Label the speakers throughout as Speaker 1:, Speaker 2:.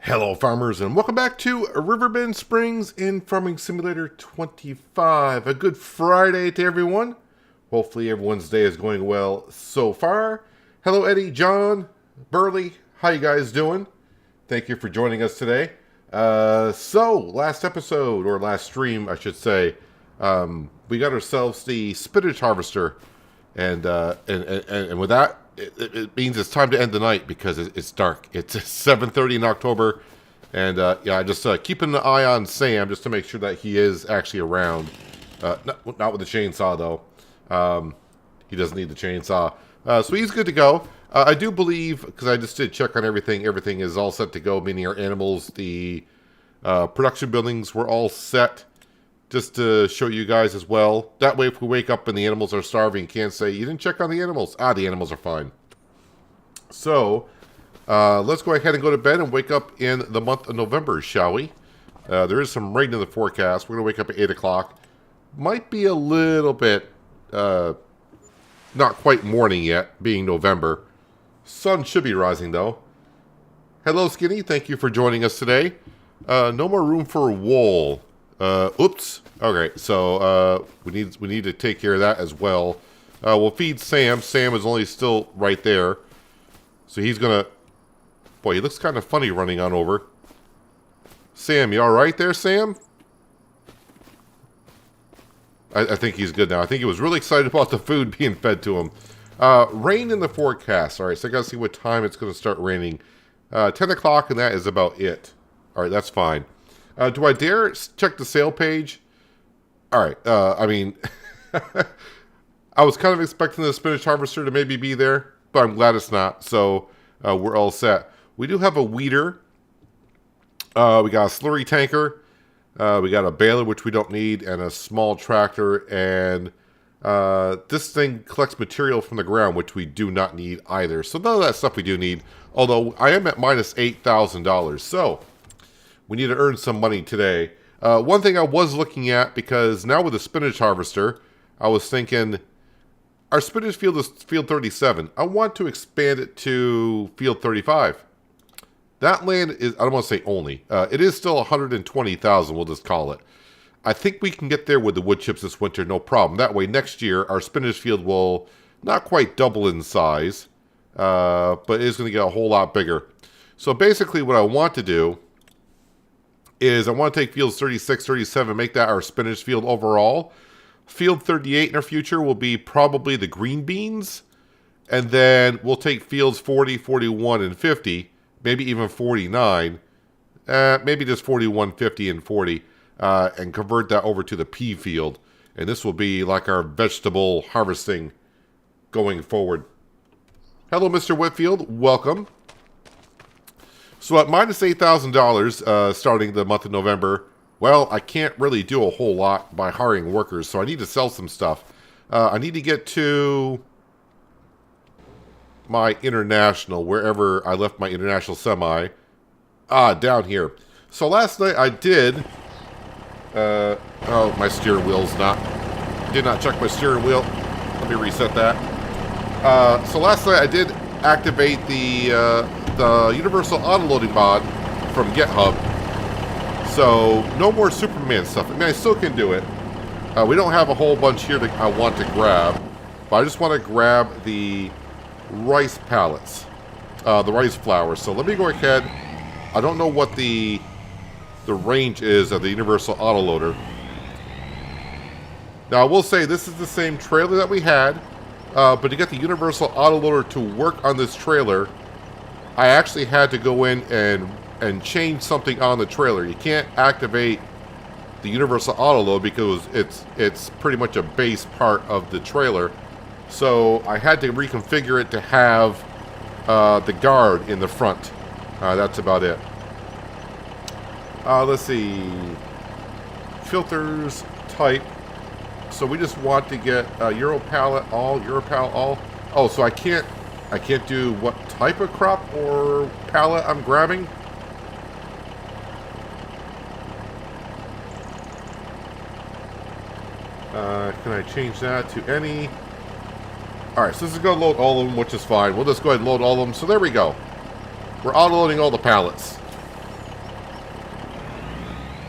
Speaker 1: Hello farmers and welcome back to Riverbend Springs in Farming Simulator 25. A good Friday to everyone. Hopefully everyone's day is going well so far. Hello Eddie, John, Burley, how you guys doing? Thank you for joining us today. Last episode, or last stream I should say, we got ourselves the spinach harvester. And with that, it means it's time to end the night because it's dark. It's 7:30 in October, and yeah, I just keeping an eye on Sam just to make sure that he is actually around. Not with the chainsaw though. He doesn't need the chainsaw, so he's good to go. I do believe, because I just did check on everything. Everything is all set to go. Meaning our animals, the production buildings were all set. Just to show you guys as well. That way if we wake up and the animals are starving, you can't say, you didn't check on the animals. The animals are fine. So, let's go ahead and go to bed and wake up in the month of November, shall we? There is some rain in the forecast. We're going to wake up at 8 o'clock. Might be a little bit, not quite morning yet, being November. Sun should be rising, though. Hello, Skinny. Thank you for joining us today. No more room for wool. Oops. Okay, so we need to take care of that as well. We'll feed Sam. Sam is only still right there, so he's gonna. Boy, he looks kind of funny running on over. Sam, you all right there, Sam? I think he's good now. I think he was really excited about the food being fed to him. Rain in the forecast. All right, so I gotta see what time it's gonna start raining. 10 o'clock, and that is about it. All right, that's fine. Do I dare check the sale page? All right. I mean, I was kind of expecting the spinach harvester to maybe be there, but I'm glad it's not. So we're all set. We do have a weeder. We got a slurry tanker. We got a baler, which we don't need, and a small tractor. And this thing collects material from the ground, which we do not need either. So none of that stuff we do need. Although I am at minus $8,000. So we need to earn some money today. One thing I was looking at, because now with the spinach harvester, I was thinking, our spinach field is field 37. I want to expand it to field 35. That land is, I don't want to say only, it is still 120,000, we'll just call it. I think we can get there with the wood chips this winter, no problem. That way next year, our spinach field will not quite double in size, but it is going to get a whole lot bigger. So basically what I want to do is I want to take fields 36, 37, make that our spinach field overall. Field 38 in our future will be probably the green beans. And then we'll take fields 40, 41, and 50, maybe even 49. Maybe just 41, 50, and 40, and convert that over to the pea field. And this will be like our vegetable harvesting going forward. Hello, Mr. Whitfield. Welcome. So at minus $8,000 starting the month of November, well, I can't really do a whole lot by hiring workers, so I need to sell some stuff. I need to get to my international, wherever I left my international semi. Down here. So last night I did... oh, my steering wheel's not... Did not check my steering wheel. Let me reset that. So last night I did activate the universal autoloading mod from GitHub. So no more Superman stuff. I mean, I still can do it. We don't have a whole bunch here that I want to grab, but I just want to grab the rice pallets, the rice flour. So let me go ahead. I don't know what the range is of the universal autoloader. Now I will say this is the same trailer that we had, but to get the universal autoloader to work on this trailer, I actually had to go in and change something on the trailer. You can't activate the universal autoload because it's pretty much a base part of the trailer. So I had to reconfigure it to have the guard in the front. That's about it. Let's see. Filters, type. So we just want to get Euro pallet all, Euro pallet all. Oh, so I can't do what type of crop or pallet I'm grabbing. Can I change that to any? Alright, so this is going to load all of them, which is fine. We'll just go ahead and load all of them. So there we go. We're auto-loading all the pallets.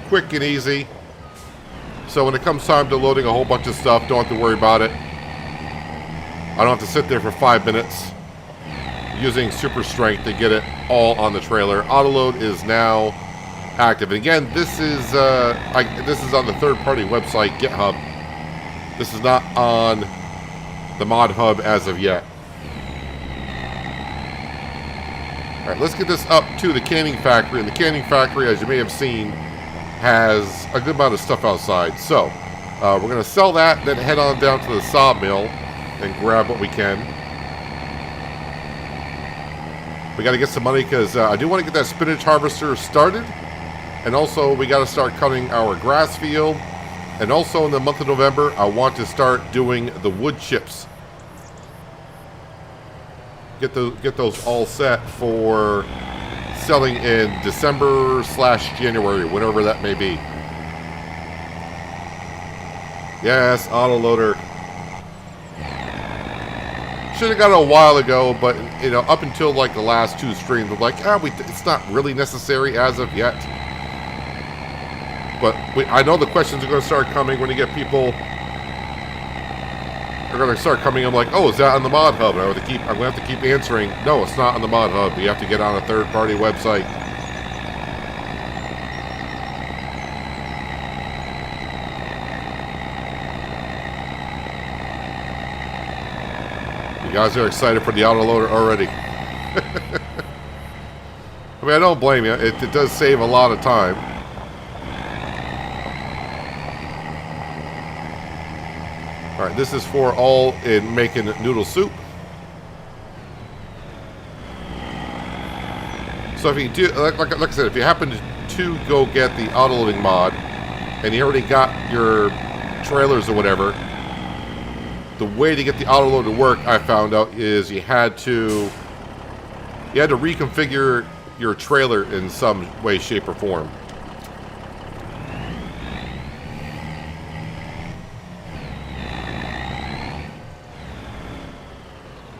Speaker 1: quick and easy. So when it comes time to loading a whole bunch of stuff, don't have to worry about it. I don't have to sit there for 5 minutes using super strength to get it all on the trailer. Autoload is now active. And again, this is on the third-party website, GitHub. This is not on the mod hub as of yet. All right, let's get this up to the canning factory. And the canning factory, as you may have seen, has a good amount of stuff outside. So we're going to sell that, then head on down to the sawmill and grab what we can. We got to get some money because I do want to get that spinach harvester started. And also, we got to start cutting our grass field. And also, in the month of November, I want to start doing the wood chips. Get those all set for selling in December/January, whenever that may be. Yes, Autoloader. Should have got it a while ago, but you know, up until like the last 2 streams, I'm like, it's not really necessary as of yet. But I know the questions are going to start coming when you get people. They're going to start coming. I'm like, oh, is that on the mod hub? And I'm going to have to keep answering. No, it's not on the mod hub. You have to get on a third-party website. You guys are excited for the Autoloader already. I mean, I don't blame you. It does save a lot of time. Alright, this is for all in making noodle soup. So if you do, like I said, if you happen to go get the autoloading mod, and you already got your trailers or whatever, the way to get the autoload to work, I found out, is you had to reconfigure your trailer in some way, shape, or form.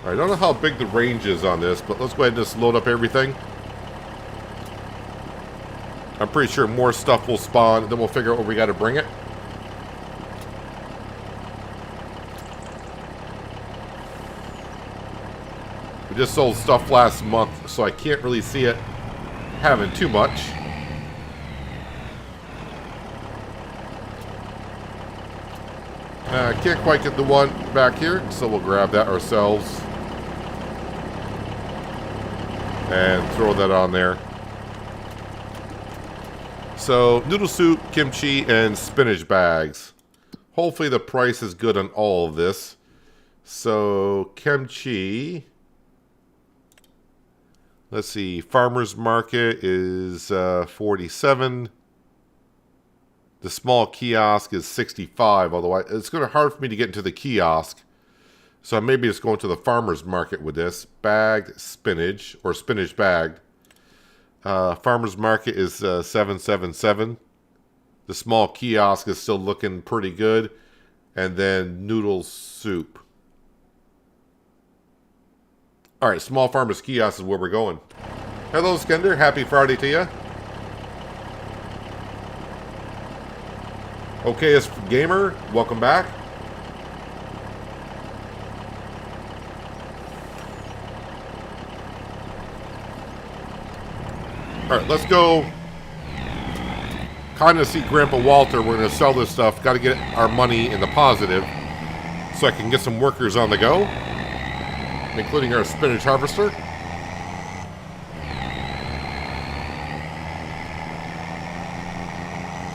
Speaker 1: I don't know how big the range is on this, but let's go ahead and just load up everything. I'm pretty sure more stuff will spawn, and then we'll figure out where we got to bring it. We just sold stuff last month, so I can't really see it having too much. I can't quite get the one back here, so we'll grab that ourselves. And throw that on there. So, noodle soup, kimchi, and spinach bags. Hopefully the price is good on all of this. So, kimchi. Let's see, farmer's market is 47. The small kiosk is 65, although it's going to be hard for me to get into the kiosk. So maybe just going to the farmer's market with this. Bagged spinach, or spinach bagged. Farmer's market is 777. The small kiosk is still looking pretty good. And then noodle soup. Alright, small farmer's kiosk is where we're going. Hello, Skender. Happy Friday to you. Okay, as gamer, welcome back. Alright, let's go kind of see Grandpa Walter. We're going to sell this stuff. Got to get our money in the positive so I can get some workers on the go, including our spinach harvester.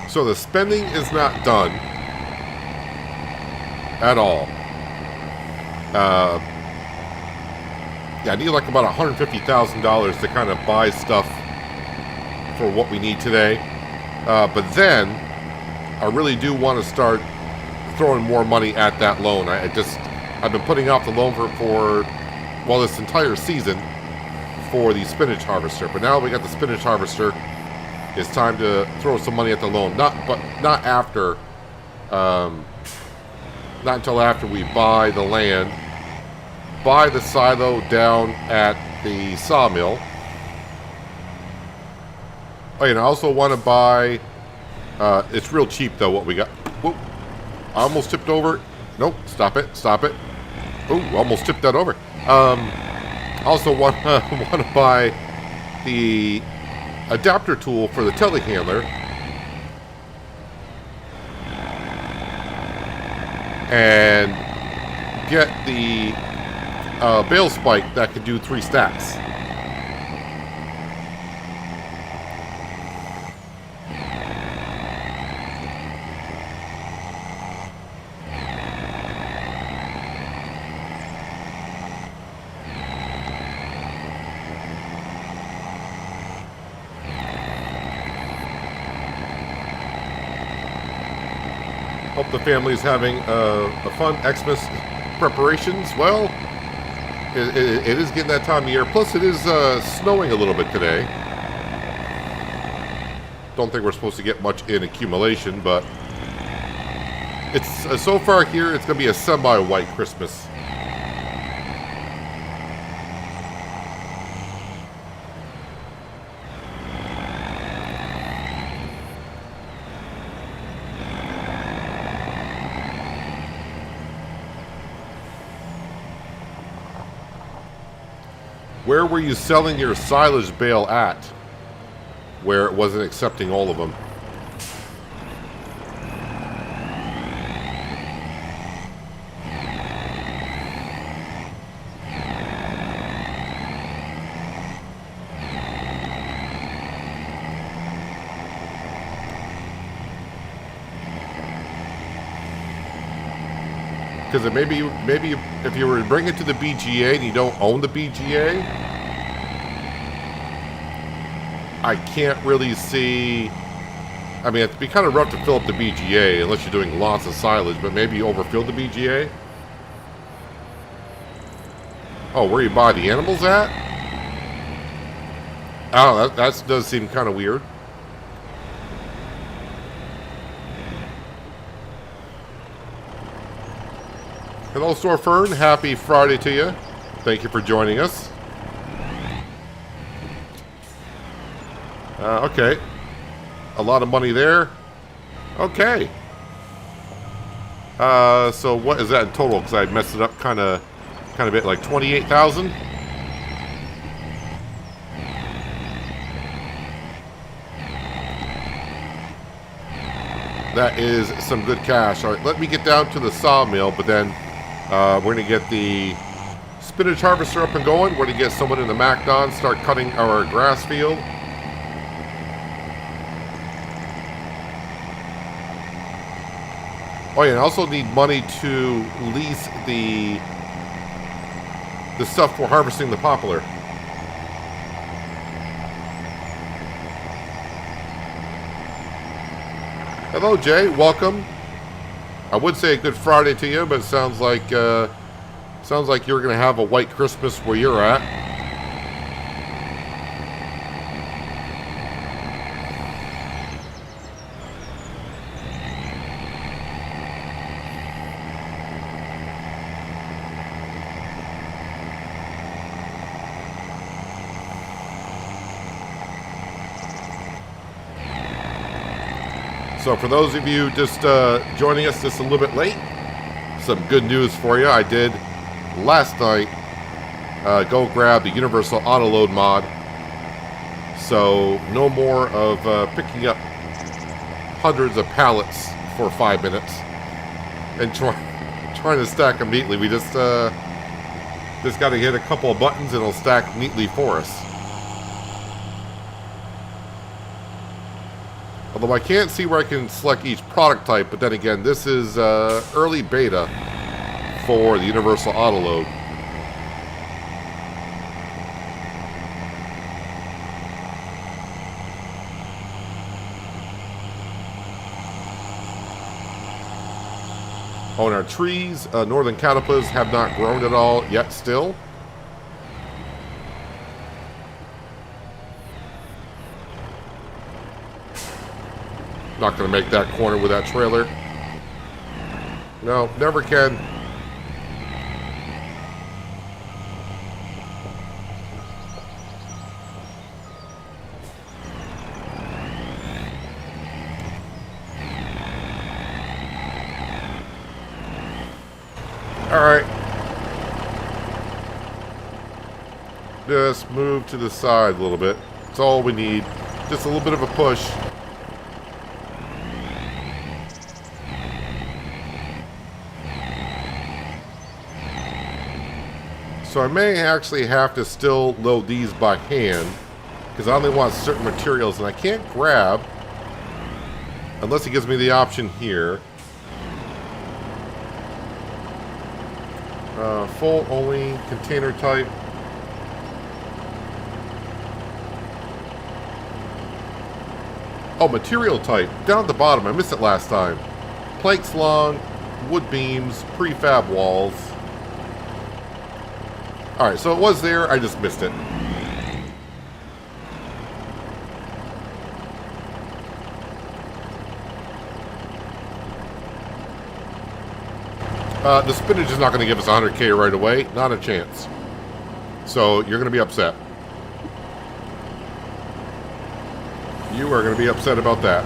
Speaker 1: So the spending is not done at all. Yeah, I need like about $150,000 to kind of buy stuff for what we need today. But then I really do want to start throwing more money at that loan. I've been putting off the loan for this entire season for the spinach harvester. But now we got the spinach harvester, it's time to throw some money at the loan. Not until after we buy the land, buy the silo down at the sawmill. Oh, and I also want to buy It's real cheap, though, what we got. Whoop. I almost tipped over. Nope. Stop it. Stop it. Oh, almost tipped that over. Also want to buy the adapter tool for the telehandler. And get the bale spike that can do 3 stacks. Hope the family's having a fun Xmas preparations. Well, it is getting that time of year. Plus, it is snowing a little bit today. Don't think we're supposed to get much in accumulation, but it's so far here, it's going to be a semi-white Christmas. Where were you selling your silage bale at? Where it wasn't accepting all of them. Because maybe if you were to bring it to the BGA and you don't own the BGA, I can't really see. I mean, it'd be kind of rough to fill up the BGA unless you're doing lots of silage, but maybe you overfill the BGA. Oh, where you buy the animals at? Oh, that does seem kind of weird. Hello, Store Fern. Happy Friday to you. Thank you for joining us. Okay. A lot of money there. Okay. So what is that in total? Because I messed it up kind of bit, like 28,000. That is some good cash. All right, let me get down to the sawmill, but then we're going to get the spinach harvester up and going. We're going to get someone in the McDon, start cutting our grass field. Oh yeah, and I also need money to lease the stuff for harvesting the poplar. Hello, Jay. Welcome. I would say a good Friday to you, but it sounds like you're going to have a white Christmas where you're at. So for those of you just joining us just a little bit late, some good news for you. I did last night go grab the Universal Autoload mod. So no more of picking up hundreds of pallets for 5 minutes and trying to stack them neatly. We just got to hit a couple of buttons and it'll stack neatly for us. Although I can't see where I can select each product type, but then again, this is early beta for the Universal Autoload. Oh, and our trees, northern caterpillars have not grown at all yet still. Not going to make that corner with that trailer. No, never can. Alright. Just move to the side a little bit. That's all we need. Just a little bit of a push. So I may actually have to still load these by hand, because I only want certain materials, and I can't grab unless it gives me the option here. Full only, container type. Oh, material type. Down at the bottom, I missed it last time. Planks long, wood beams, prefab walls. Alright, so it was there, I just missed it. The spinach is not going to give us 100K right away. Not a chance. So, you're going to be upset. You are going to be upset about that.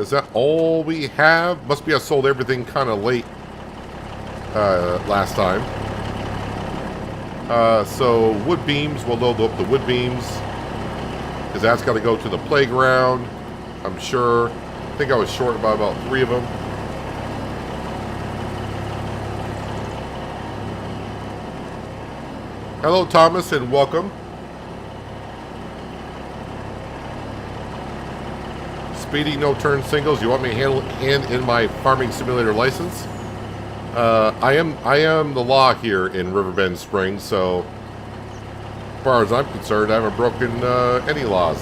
Speaker 1: Is that all we have? Must be I sold everything kind of late last time. So, wood beams. We'll load up the wood beams, because that's got to go to the playground, I'm sure. I think I was short by about 3 of them. Hello, Thomas, and welcome. Speedy, no turn singles. You want me to hand in my farming simulator license? I am the law here in Riverbend Springs, so as far as I'm concerned, I haven't broken any laws.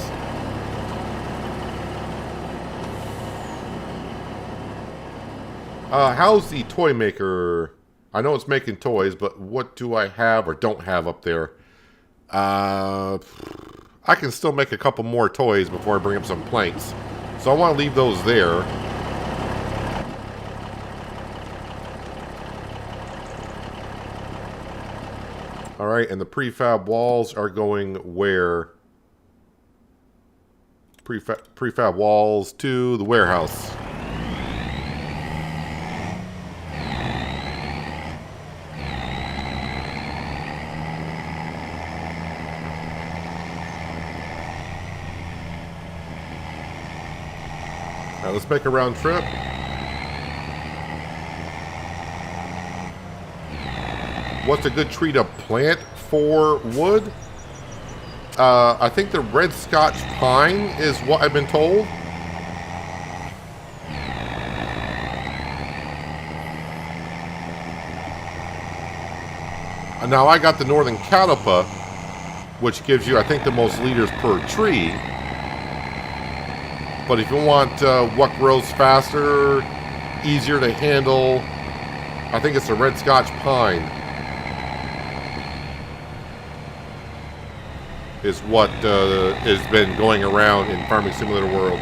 Speaker 1: How's the toy maker? I know it's making toys, but what do I have or don't have up there? I can still make a couple more toys before I bring up some planks. So I want to leave those there. Alright, and the prefab walls are going where? Prefab walls to the warehouse. Now let's make a round trip. What's a good tree to plant for wood? I think the red Scotch pine is what I've been told. Now I got the northern catalpa, which gives you, I think, the most liters per tree. But if you want what grows faster, easier to handle, I think it's the red Scotch pine is what has been going around in Farming Simulator World.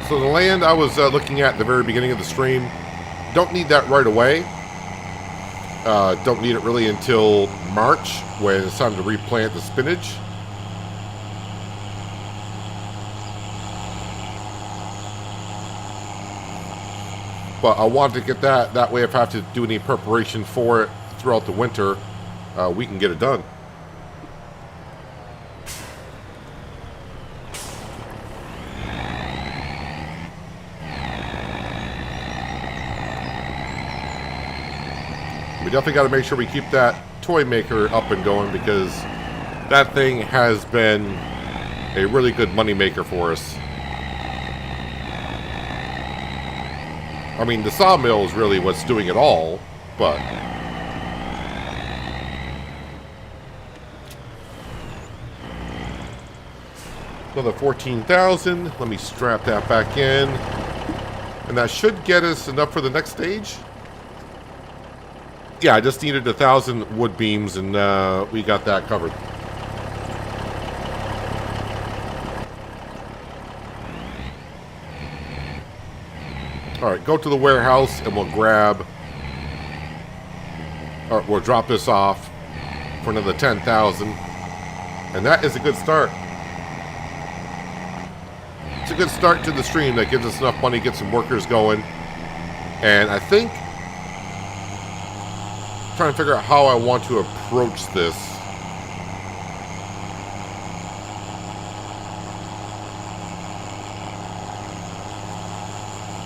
Speaker 1: So the land I was looking at the very beginning of the stream, don't need that right away. Don't need it really until March, when it's time to replant the spinach. But I wanted to get that way if I have to do any preparation for it throughout the winter, we can get it done. We definitely got to make sure we keep that toy maker up and going, because that thing has been a really good money maker for us. I mean, the sawmill is really what's doing it all, but another 14,000. Let me strap that back in, and that should get us enough for the next stage. Yeah, I just needed 1,000 wood beams, and we got that covered. All right, go to the warehouse, and we'll grab, or we'll drop this off for another 10,000, and that is a good start. It's a good start to the stream that gives us enough money to get some workers going, and I think I'm trying to figure out how I want to approach this.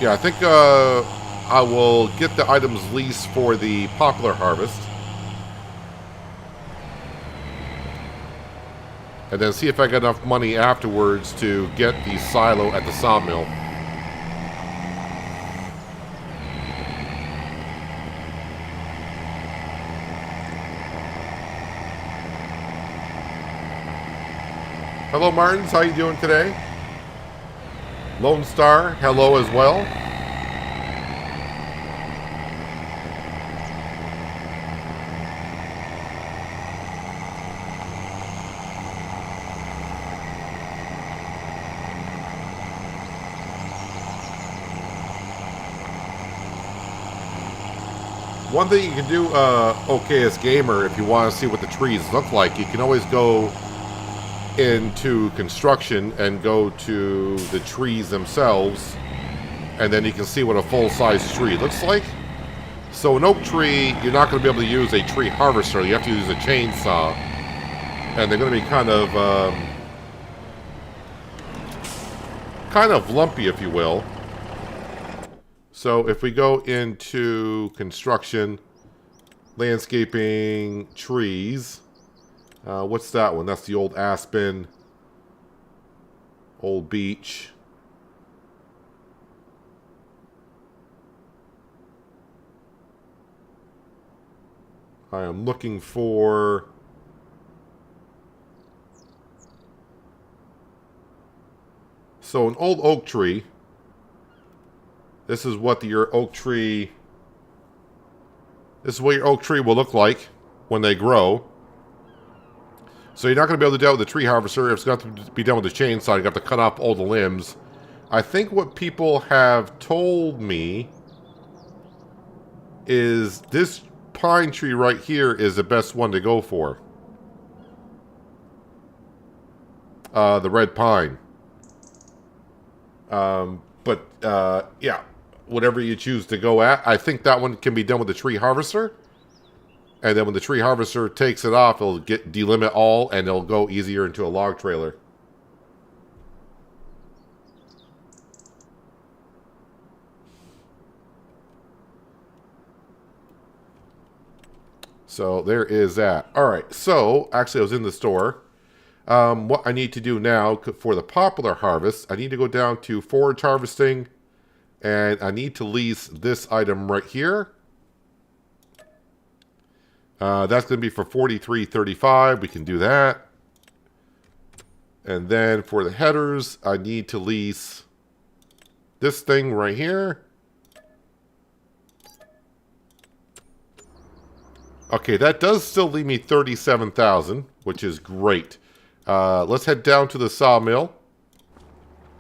Speaker 1: Yeah, I think I will get the items leased for the Poplar harvest. And then see if I get enough money afterwards to get the silo at the Sawmill. Hello, Martins. How you doing today? Lone Star, hello as well. One thing you can do, OKS Gamer, if you want to see what the trees look like, you can always go into construction and go to the trees themselves, and then you can see what a full-size tree looks like. So an oak tree, you're not going to be able to use a tree harvester. You have to use a chainsaw, and they're going to be kind of lumpy, if you will. So if we go into construction, landscaping, trees, what's that one? That's the old aspen, old beech. I am looking for... So an old oak tree. This is what your oak tree... This is what your oak tree will look like when they grow. So you're not going to be able to deal with the tree harvester. It's going to have to be done with the chainsaw. You have to cut off all the limbs. I think what people have told me is this pine tree right here is the best one to go for. The red pine. Yeah, whatever you choose to go at. I think that one can be done with the tree harvester. And then when the tree harvester takes it off, it'll delimit all, and it'll go easier into a log trailer. So there is that. All right, so actually I was in the store. What I need to do now for the Poplar harvest, I need to go down to forage harvesting, and I need to lease this item right here. That's going to be for $43.35. We can do that. And then for the headers, I need to lease this thing right here. Okay, that does still leave me $37,000, which is great. Let's head down to the Sawmill.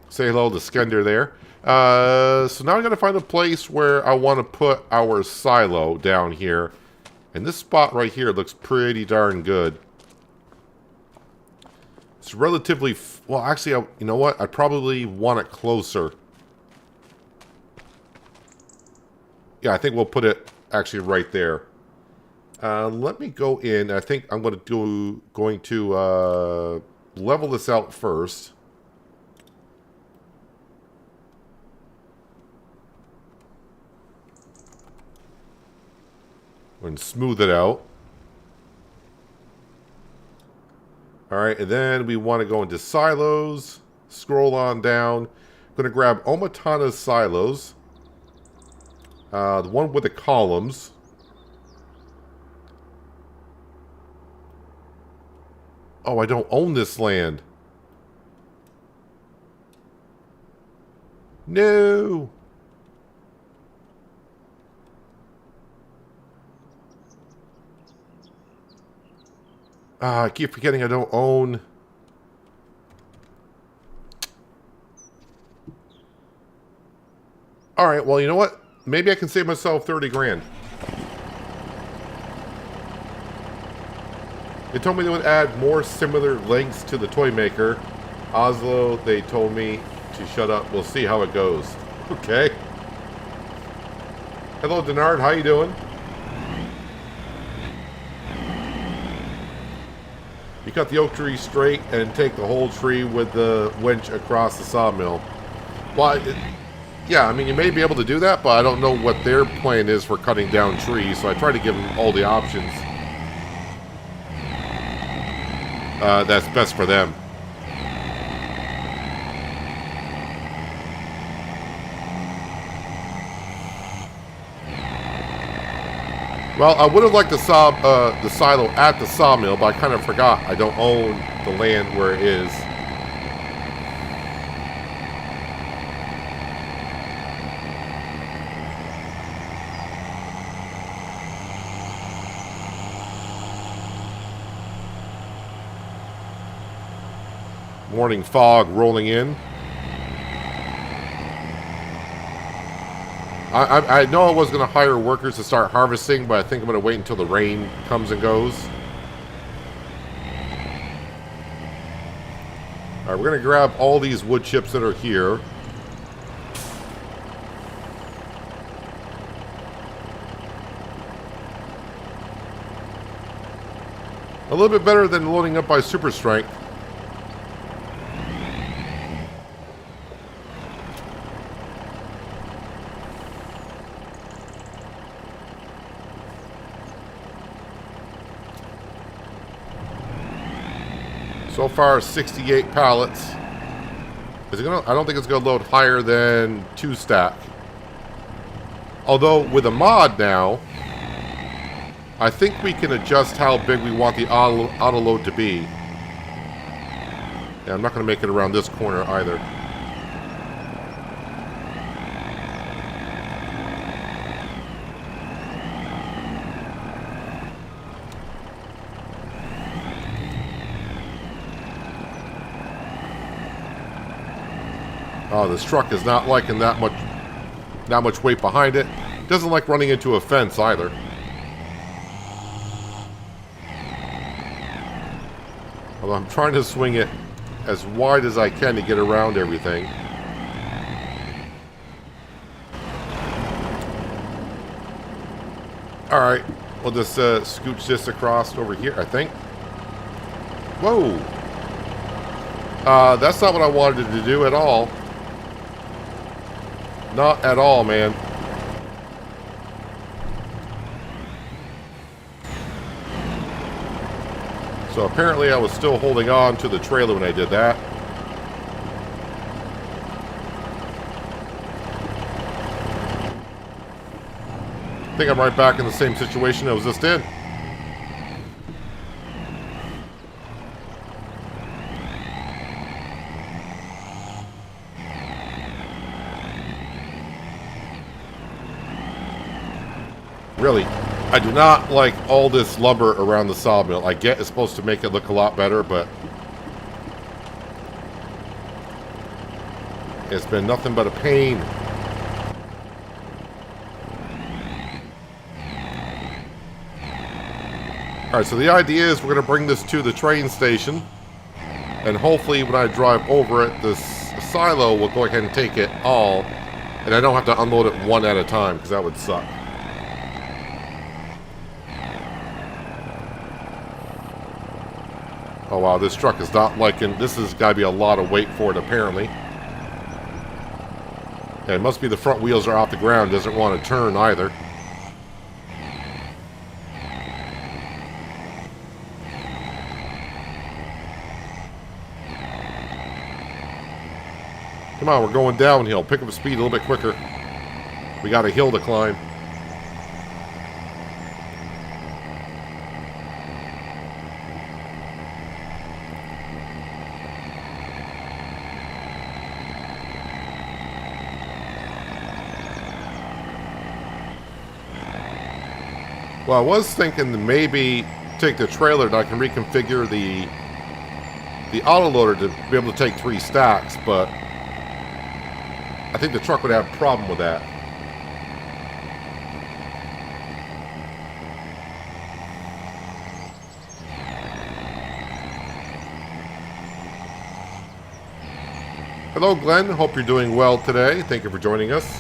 Speaker 1: Say hello to Skender there. So now I'm going to find a place where I want to put our silo down here. And this spot right here looks pretty darn good. It's relatively... Well, actually, you know what? I probably want it closer. Yeah, I think we'll put it actually right there. Let me go in. I think I'm going to level this out first. And smooth it out. Alright, and then we want to go into silos. Scroll on down. I'm going to grab Omatana's silos. The one with the columns. Oh, I don't own this land. No. I keep forgetting I don't own... Alright, well, you know what? Maybe I can save myself 30 grand. They told me they would add more similar links to the toy maker. Oslo, they told me to shut up. We'll see how it goes. Okay. Hello, Denard. How you doing? You cut the oak tree straight and take the whole tree with the winch across the sawmill. Well, yeah, I mean, you may be able to do that, but I don't know what their plan is for cutting down trees, so I try to give them all the options. That's best for them. Well, I would have liked the silo at the sawmill, but I kind of forgot. I don't own the land where it is. Morning fog rolling in. I know I was going to hire workers to start harvesting, but I think I'm going to wait until the rain comes and goes. Alright, we're going to grab all these wood chips that are here. A little bit better than loading up by super strength. So far, 68 pallets. Is it gonna? I don't think it's gonna load higher than 2 stack. Although with a mod now, I think we can adjust how big we want the autoload to be. Yeah, I'm not gonna make it around this corner either. Oh, this truck is not liking that much weight behind it. Doesn't like running into a fence either. Although I'm trying to swing it as wide as I can to get around everything. Alright, we'll just scooch this across over here, I think. Whoa! That's not what I wanted to do at all. Not at all, man. So apparently I was still holding on to the trailer when I did that. I think I'm right back in the same situation I was just in. Really, I do not like all this lumber around the sawmill. I get it's supposed to make it look a lot better, but it's been nothing but a pain. Alright, so the idea is we're going to bring this to the train station, and hopefully when I drive over it, this silo will go ahead and take it all, and I don't have to unload it one at a time, because that would suck. Oh wow, this truck is not liking... This has got to be a lot of weight for it, apparently. Yeah, it must be the front wheels are off the ground. Doesn't want to turn either. Come on, we're going downhill. Pick up speed a little bit quicker. We got a hill to climb. Well, I was thinking that maybe take the trailer and I can reconfigure the autoloader to be able to take 3 stacks, but I think the truck would have a problem with that. Hello, Glenn. Hope you're doing well today. Thank you for joining us.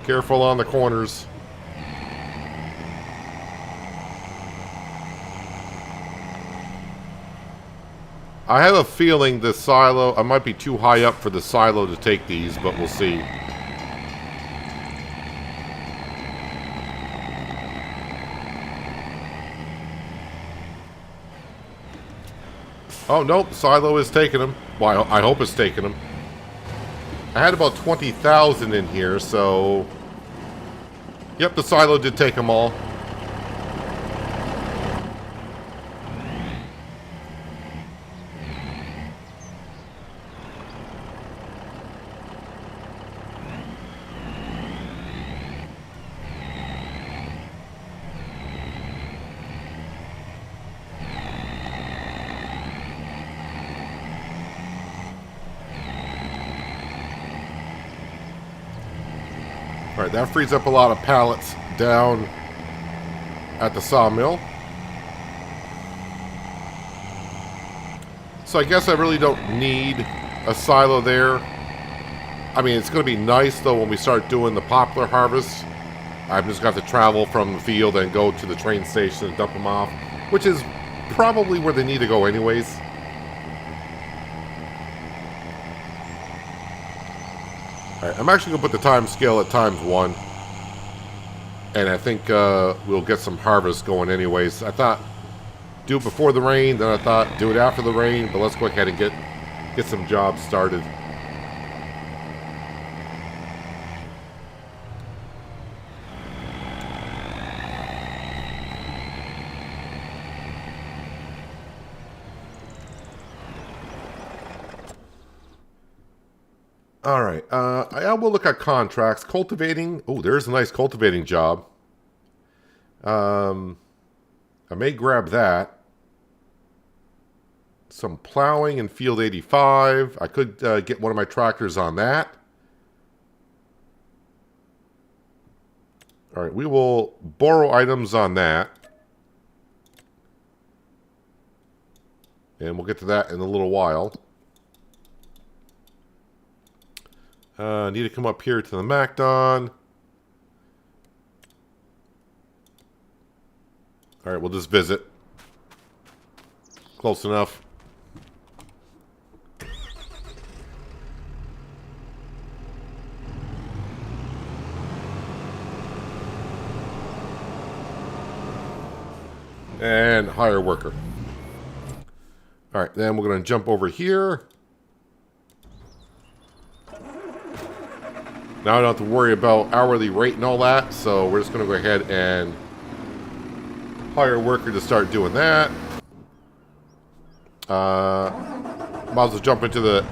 Speaker 1: Careful on the corners. I have a feeling the silo, I might be too high up for the silo to take these, but we'll see. Oh, nope, silo is taking them. Well, I hope it's taking them. I had about 20,000 in here, so... Yep, the silo did take them all. Alright, that frees up a lot of pallets down at the sawmill. So I guess I really don't need a silo there. I mean, it's going to be nice, though, when we start doing the poplar harvest. I've just got to travel from the field and go to the train station and dump them off, which is probably where they need to go anyways. Alright, I'm actually going to put the time scale at ×1. And I think we'll get some harvest going anyways. I thought do it before the rain, then I thought do it after the rain, but let's go ahead and get some jobs started. All right, I will look at contracts. Cultivating, oh, there's a nice cultivating job. I may grab that. Some plowing in field 85. I could get one of my tractors on that. All right, we will borrow items on that. And we'll get to that in a little while. Need to come up here to the McDon. Alright, we'll just visit. Close enough. And hire worker. Alright, then we're going to jump over here. Now I don't have to worry about hourly rate and all that, so we're just going to go ahead and hire a worker to start doing that. Might as well jump into the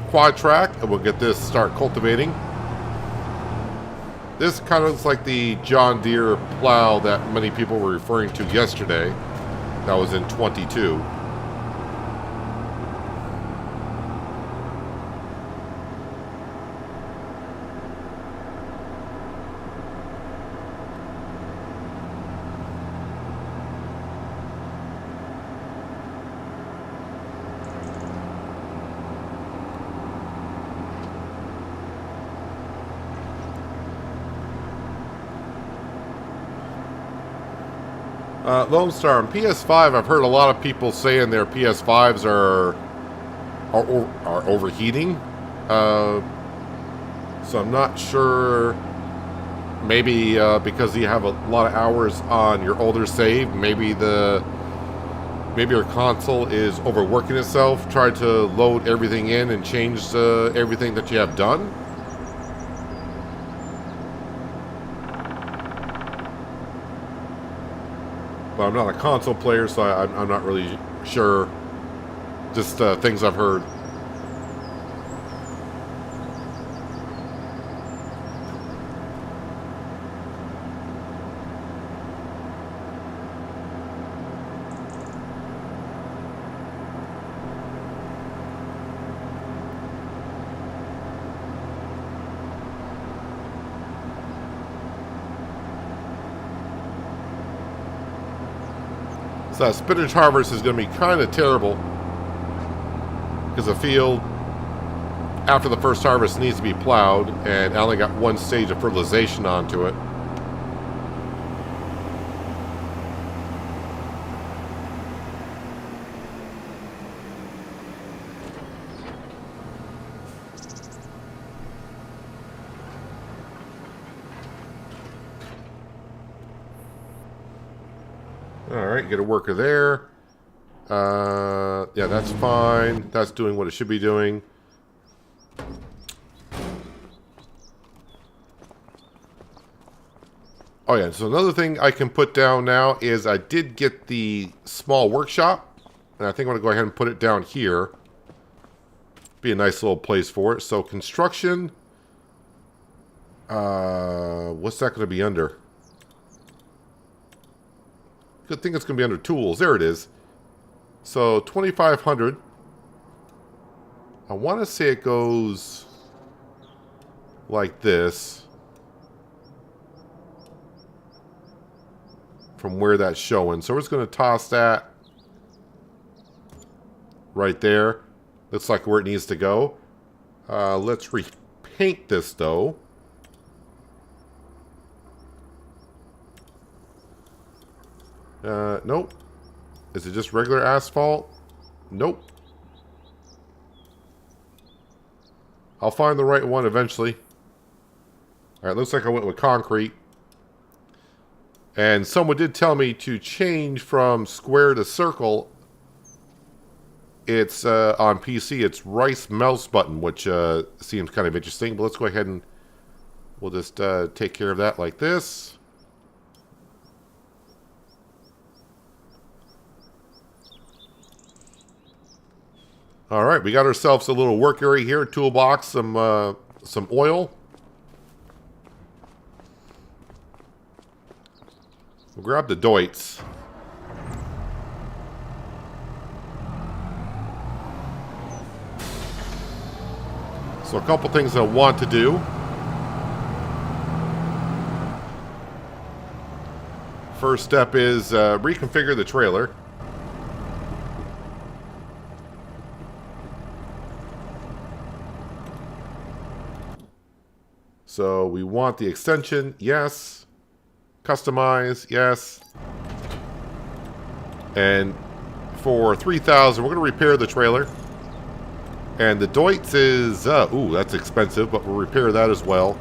Speaker 1: quad track and we'll get this start cultivating. This kind of looks like the John Deere plow that many people were referring to yesterday. That was in 22. Lone Star on PS5, I've heard a lot of people saying their PS5s are overheating. So I'm not sure. Maybe because you have a lot of hours on your older save, maybe your console is overworking itself. Try to load everything in and change everything that you have done. But I'm not a console player, so I'm not really sure Just things I've heard. So that spinach harvest is going to be kind of terrible because the field after the first harvest needs to be plowed, and I only got one stage of fertilization onto it. Alright, get a worker there. Yeah, that's fine. That's doing what it should be doing. Oh yeah, so another thing I can put down now is I did get the small workshop. And I think I'm going to go ahead and put it down here. Be a nice little place for it. So construction. What's that going to be under? Good thing it's going to be under tools. There it is. So 2,500. I want to say it goes like this. From where that's showing. So we're just going to toss that right there. Looks like where it needs to go. Let's repaint this though. Nope. Is it just regular asphalt? Nope. I'll find the right one eventually. Alright, looks like I went with concrete. And someone did tell me to change from square to circle. It's on PC, it's Rice mouse button, which seems kind of interesting. But let's go ahead and we'll just take care of that like this. All right, we got ourselves a little work area here, toolbox, some oil. We'll grab the Deutz. So a couple things I want to do. First step is reconfigure the trailer. So we want the extension, yes. Customize, yes. And for 3,000, we're going to repair the trailer. And the Deutz is, ooh, that's expensive, but we'll repair that as well.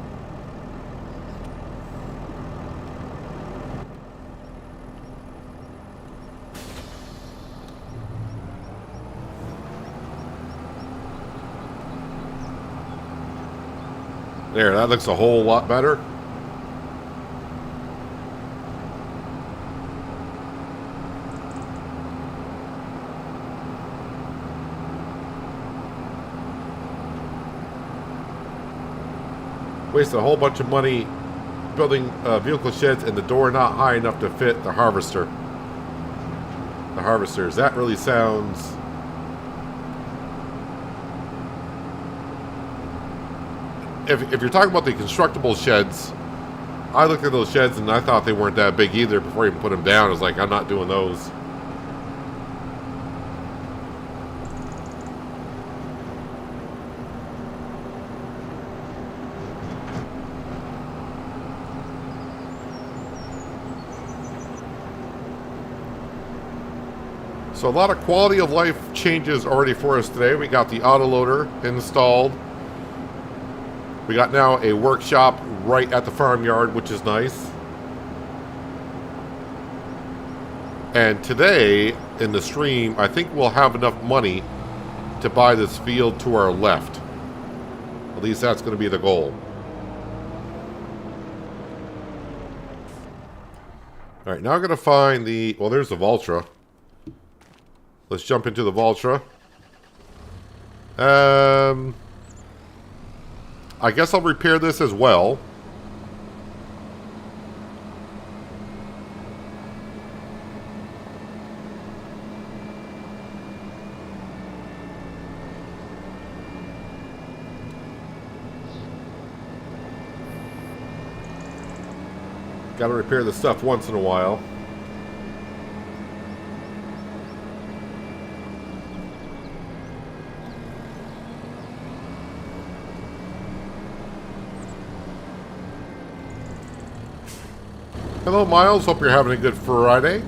Speaker 1: There, that looks a whole lot better. Wasted a whole bunch of money building vehicle sheds and the door not high enough to fit the harvester. The harvesters. That really sounds... If you're talking about the constructible sheds, I looked at those sheds and I thought they weren't that big either before I even put them down. I was like, I'm not doing those. So a lot of quality of life changes already for us today. We got the autoloader installed. We got now a workshop right at the farmyard, which is nice. And today, in the stream, I think we'll have enough money to buy this field to our left. At least that's going to be the goal. Alright, now I'm going to find the... Well, there's the Valtra. Let's jump into the Valtra. I guess I'll repair this as well. Got to repair the stuff once in a while. Hello, Miles. Hope you're having a good Friday.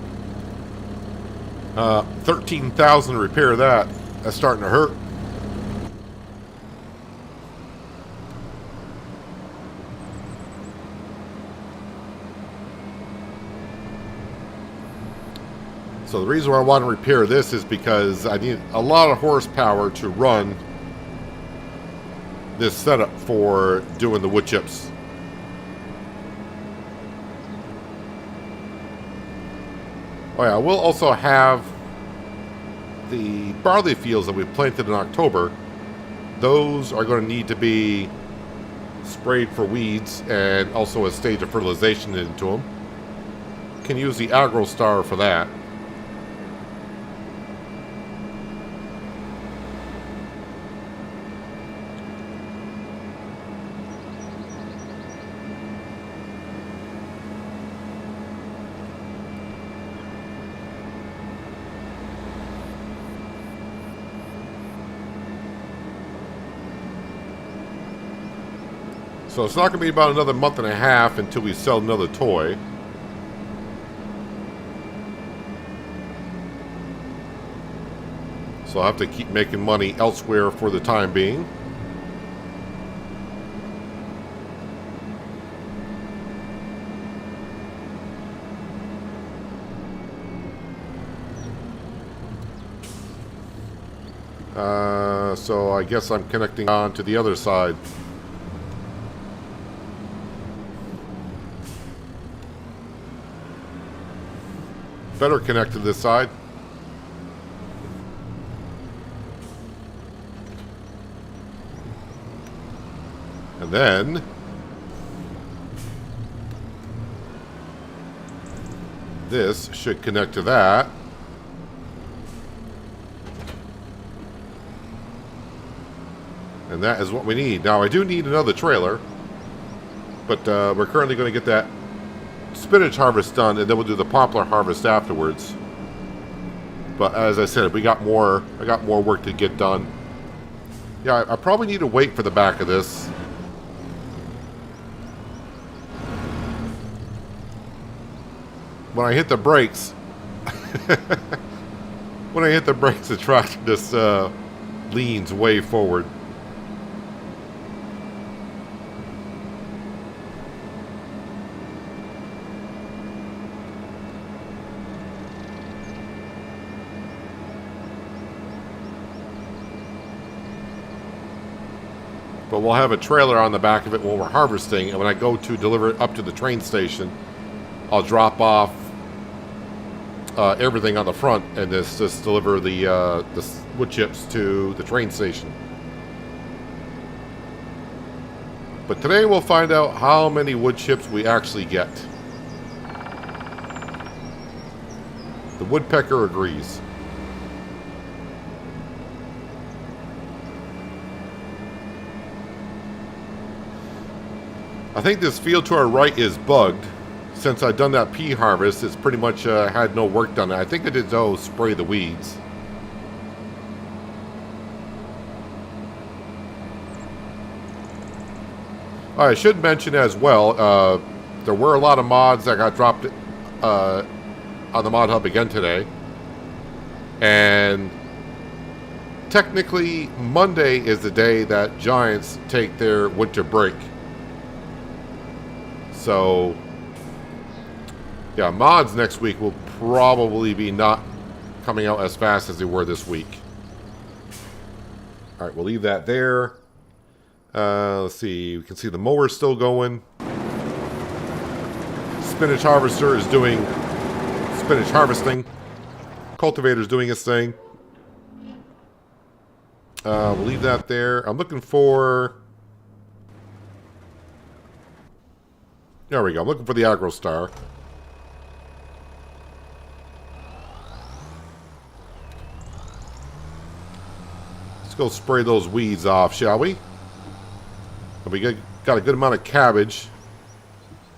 Speaker 1: 13,000 to repair that. That's starting to hurt. So the reason why I want to repair this is because I need a lot of horsepower to run this setup for doing the wood chips. Oh yeah, we'll also have the barley fields that we planted in October. Those are going to need to be sprayed for weeds and also a stage of fertilization into them. Can use the AgroStar for that. So it's not going to be about another month and a half until we sell another toy. So I'll have to keep making money elsewhere for the time being. So I guess I'm connecting on to the other side. Better connect to this side. And then this should connect to that. And that is what we need. Now I do need another trailer, but we're currently going to get that spinach harvest done, and then we'll do the poplar harvest afterwards. But as I said, I got more work to get done. Yeah, I probably need to wait for the back of this. When I hit the brakes, the tractor just leans way forward. But we'll have a trailer on the back of it when we're harvesting, and when I go to deliver it up to the train station, I'll drop off everything on the front and just deliver the wood chips to the train station. But today we'll find out how many wood chips we actually get. The woodpecker agrees. I think this field to our right is bugged. Since I've done that pea harvest, it's pretty much had no work done. I think I did spray the weeds. I should mention as well, there were a lot of mods that got dropped on the mod hub again today. And technically, Monday is the day that Giants take their winter break. So, yeah, mods next week will probably be not coming out as fast as they were this week. All right, we'll leave that there. Let's see. We can see the mower still going. Spinach harvester is doing spinach harvesting. Cultivator's doing its thing. We'll leave that there. I'm looking for... There we go. I'm looking for the Agro Star. Let's go spray those weeds off, shall we? We got a good amount of cabbage.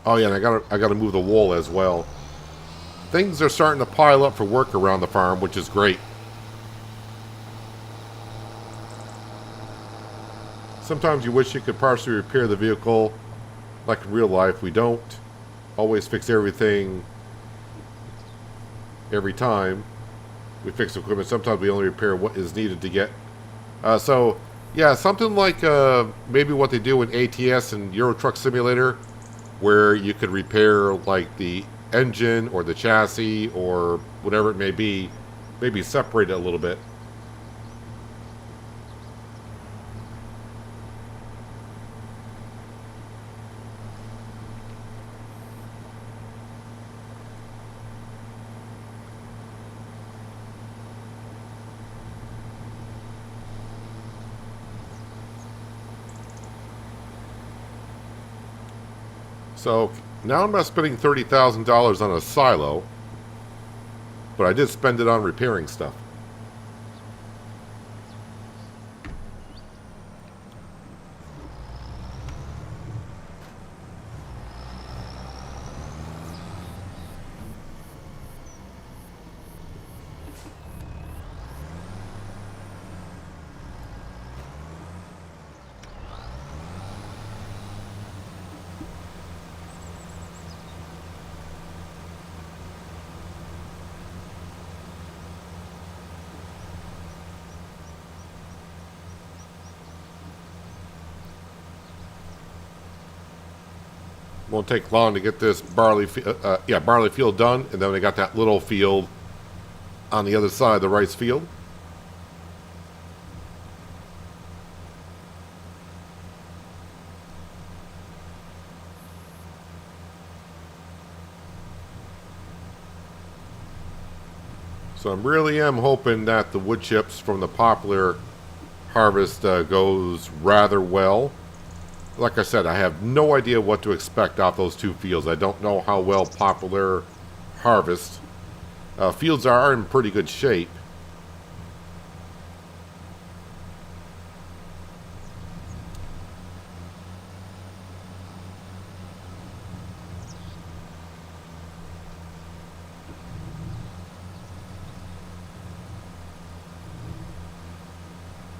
Speaker 1: Oh yeah, and I gotta move the wool as well. Things are starting to pile up for work around the farm, which is great. Sometimes you wish you could partially repair the vehicle. Like in real life, we don't always fix everything every time we fix equipment. Sometimes we only repair what is needed to get. So, yeah, something like maybe what they do in ATS and Euro Truck Simulator, where you could repair like the engine or the chassis or whatever it may be, maybe separate it a little bit. So now I'm not spending $30,000 on a silo, but I did spend it on repairing stuff. Won't take long to get this barley field done, and then we got that little field on the other side of the rice field. So I really am hoping that the wood chips from the Poplar harvest goes rather well. Like I said, I have no idea what to expect off those two fields. I don't know how well Poplar harvest. Fields are in pretty good shape.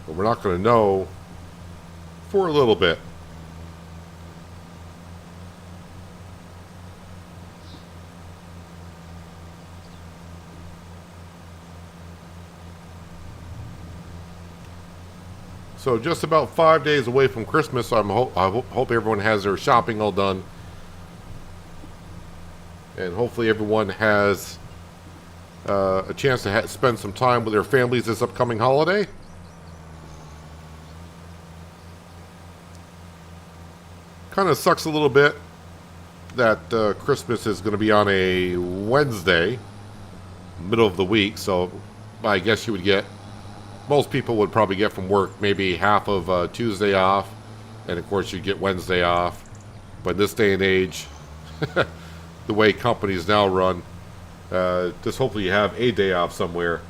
Speaker 1: But we're not going to know for a little bit. So just about 5 days away from Christmas. I hope everyone has their shopping all done. And hopefully everyone has a chance to spend some time with their families this upcoming holiday. Kind of sucks a little bit that Christmas is going to be on a Wednesday, middle of the week. So I guess you would get... Most people would probably get from work maybe half of Tuesday off, and of course you get Wednesday off. But in this day and age, the way companies now run, just hopefully you have a day off somewhere.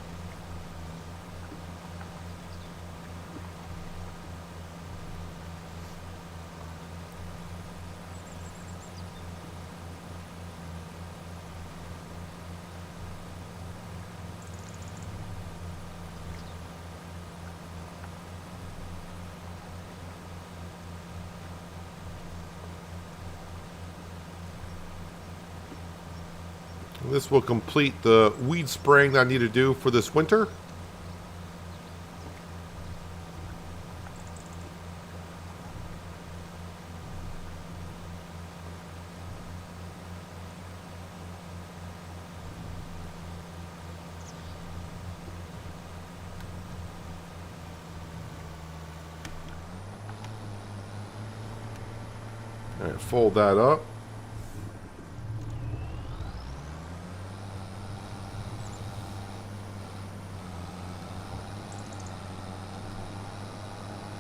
Speaker 1: This will complete the weed spraying that I need to do for this winter. All right, fold that up.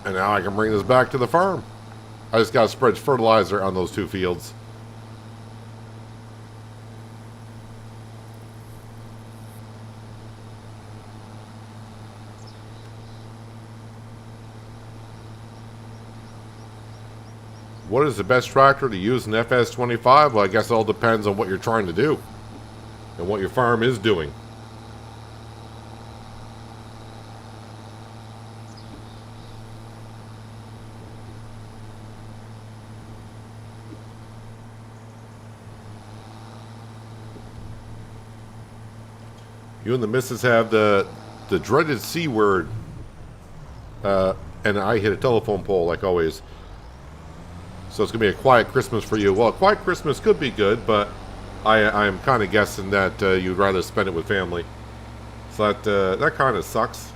Speaker 1: And now I can bring this back to the farm. I just got to spread fertilizer on those 2 fields. What is the best tractor to use in FS25? Well, I guess it all depends on what you're trying to do and what your farm is doing. You and the missus have the dreaded C word, and I hit a telephone pole like always. So it's going to be a quiet Christmas for you. Well, a quiet Christmas could be good, but I'm kind of guessing that you'd rather spend it with family. So that kind of sucks.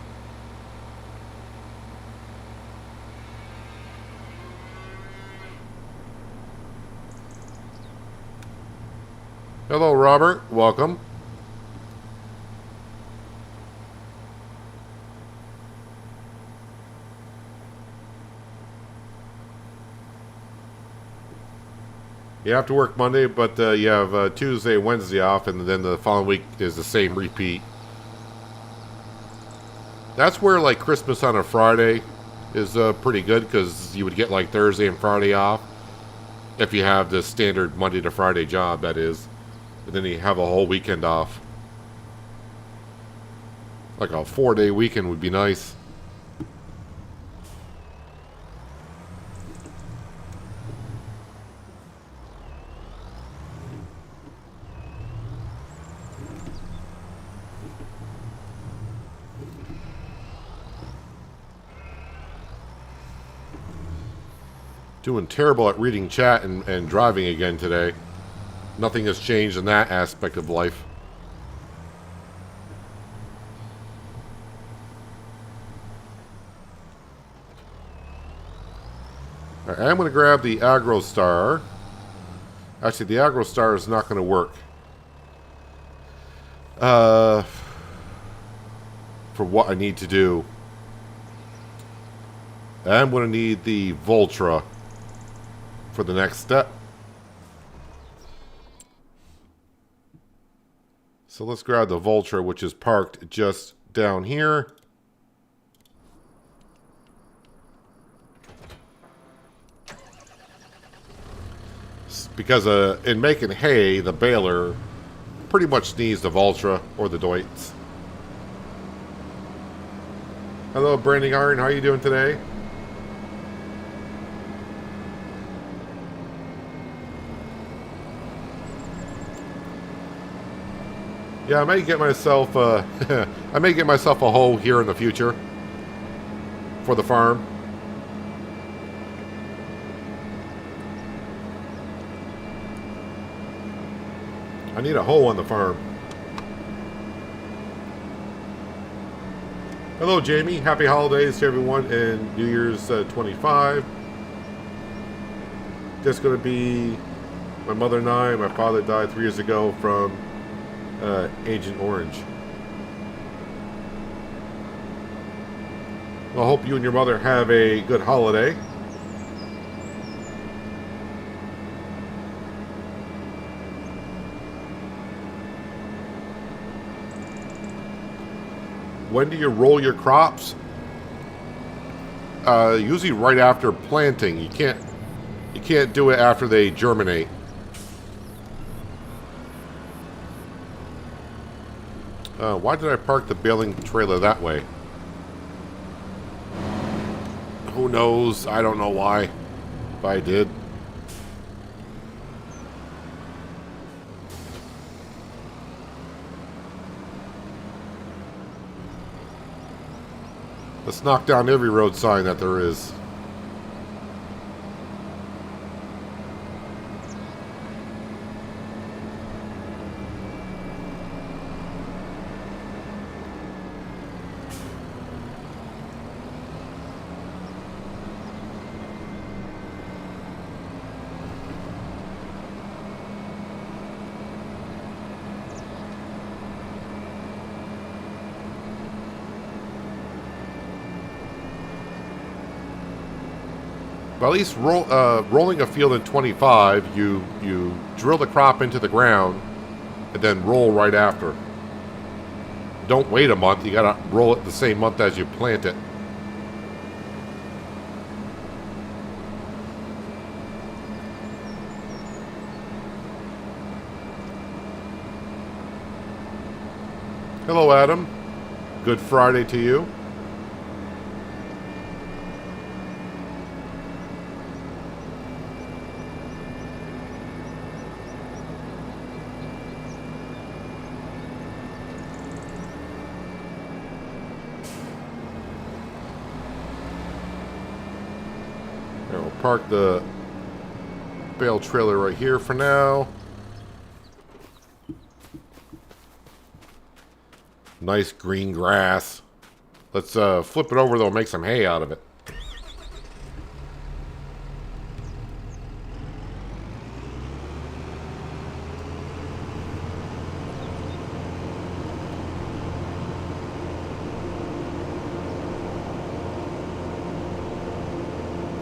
Speaker 1: Hello, Robert. Welcome. You have to work Monday, but you have Tuesday, Wednesday off, and then the following week is the same repeat. That's where, like, Christmas on a Friday is pretty good, because you would get, like, Thursday and Friday off. If you have the standard Monday to Friday job, that is. And then you have a whole weekend off. Like a 4-day weekend would be nice. Doing terrible at reading chat and driving again today. Nothing has changed in that aspect of life. All right, I'm going to grab the AgroStar. Actually, the AgroStar is not going to work. For what I need to do. I'm going to need the Voltra for the next step. So let's grab the Voltra, which is parked just down here. Because in making hay, the baler pretty much needs the Voltra or the Deutz. Hello, Branding Iron. How are you doing today? Yeah, I may get myself I may get myself a hoe here in the future for the farm. I need a hoe on the farm. Hello, Jamie. Happy holidays to everyone and New Year's 25. Just going to be my mother and I. My father died 3 years ago from Agent Orange. Well, I hope you and your mother have a good holiday. When do you roll your crops? Usually right after planting. You can't do it after they germinate. Why did I park the baling trailer that way? Who knows? I don't know why. If I did. Let's knock down every road sign that there is. But at least rolling a field in 25, you drill the crop into the ground and then roll right after. Don't wait a month. You got to roll it the same month as you plant it. Hello, Adam. Good Friday to you. We'll park the bale trailer right here for now. Nice green grass. Let's flip it over though and make some hay out of it.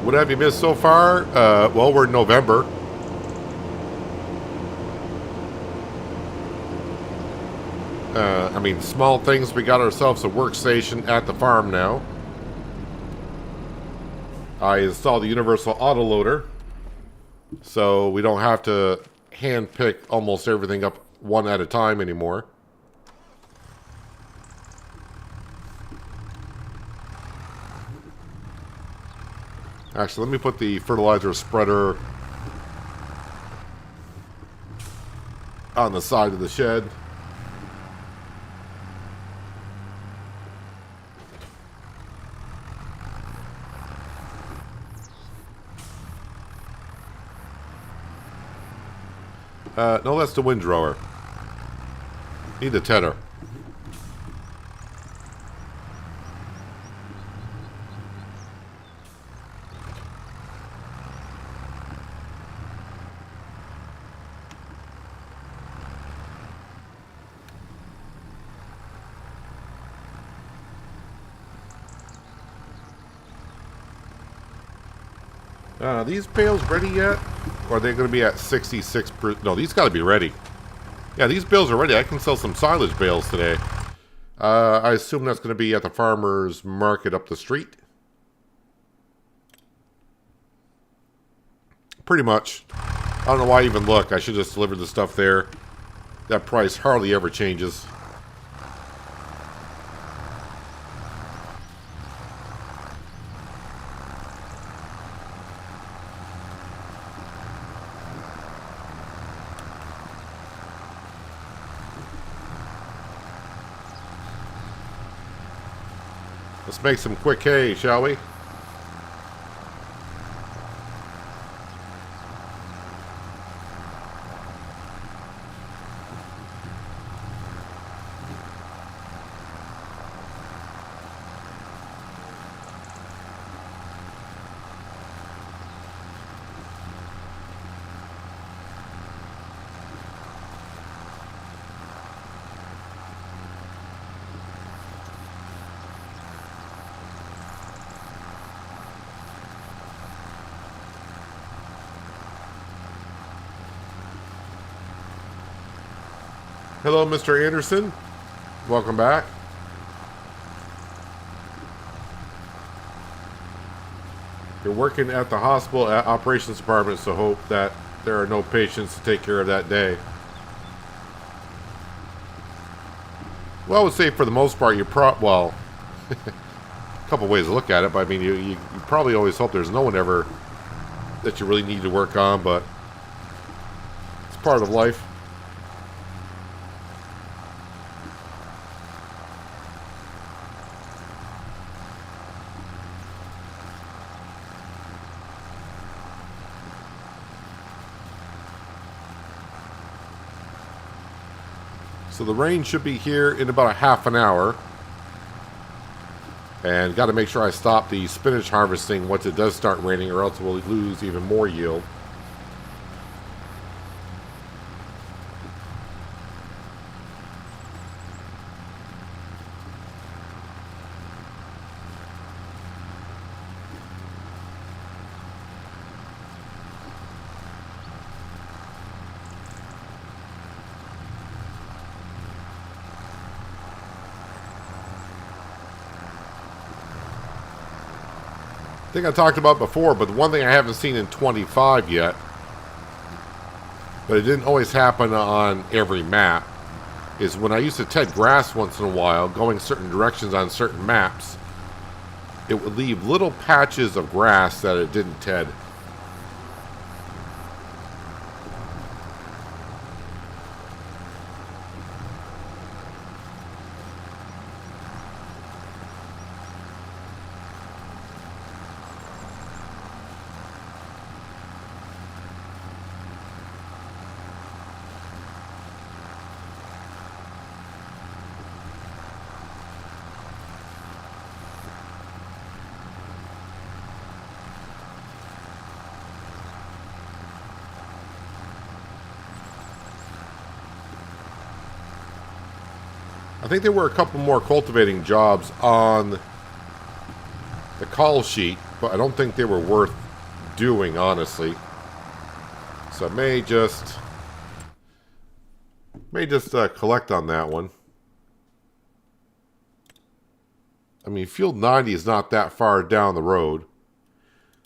Speaker 1: What have you missed so far? Well, we're in November. I mean, small things. We got ourselves a workstation at the farm now. I installed the universal autoloader, so we don't have to hand pick almost everything up one at a time anymore. Actually, let me put the fertilizer spreader on the side of the shed. No, that's the windrower. Need the tedder. These bales ready yet? Or are they going to be at 66%? No, these got to be ready. Yeah, these bales are ready. I can sell some silage bales today. I assume that's going to be at the farmer's market up the street. Pretty much. I don't know why I even look. I should just deliver the stuff there. That price hardly ever changes. Let's make some quick hay, shall we? Hello, Mr. Anderson. Welcome back. You're working at the hospital at operations department, so hope that there are no patients to take care of that day. Well, I would say for the most part, well, a couple ways to look at it, but I mean, you probably always hope there's no one ever that you really need to work on, but it's part of life. So the rain should be here in about a half an hour. And got to make sure I stop the spinach harvesting once it does start raining, or else we'll lose even more yield. think I talked about before, but the one thing I haven't seen in 25 yet, but it didn't always happen on every map, is when I used to ted grass once in a while, going certain directions on certain maps, it would leave little patches of grass that it didn't ted. I think there were a couple more cultivating jobs on the call sheet, but I don't think they were worth doing, honestly. So I may just collect on that one. I mean, Field 90 is not that far down the road,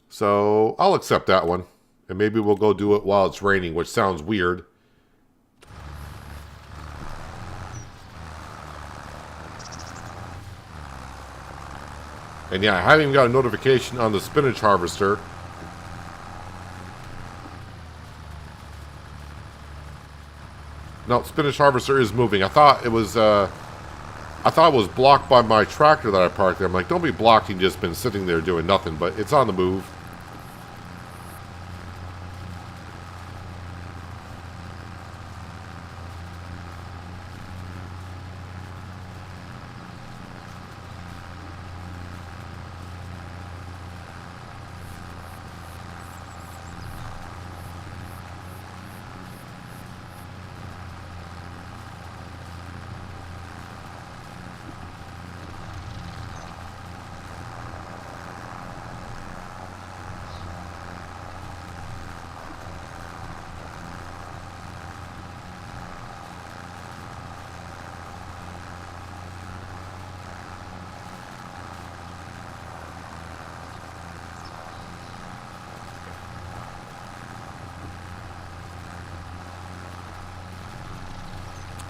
Speaker 1: so I'll accept that one. And maybe we'll go do it while it's raining, which sounds weird. And yeah, I haven't even got a notification on the spinach harvester. No, spinach harvester is moving. I thought it was blocked by my tractor that I parked there. I'm like, don't be blocked. You've just been sitting there doing nothing, but it's on the move.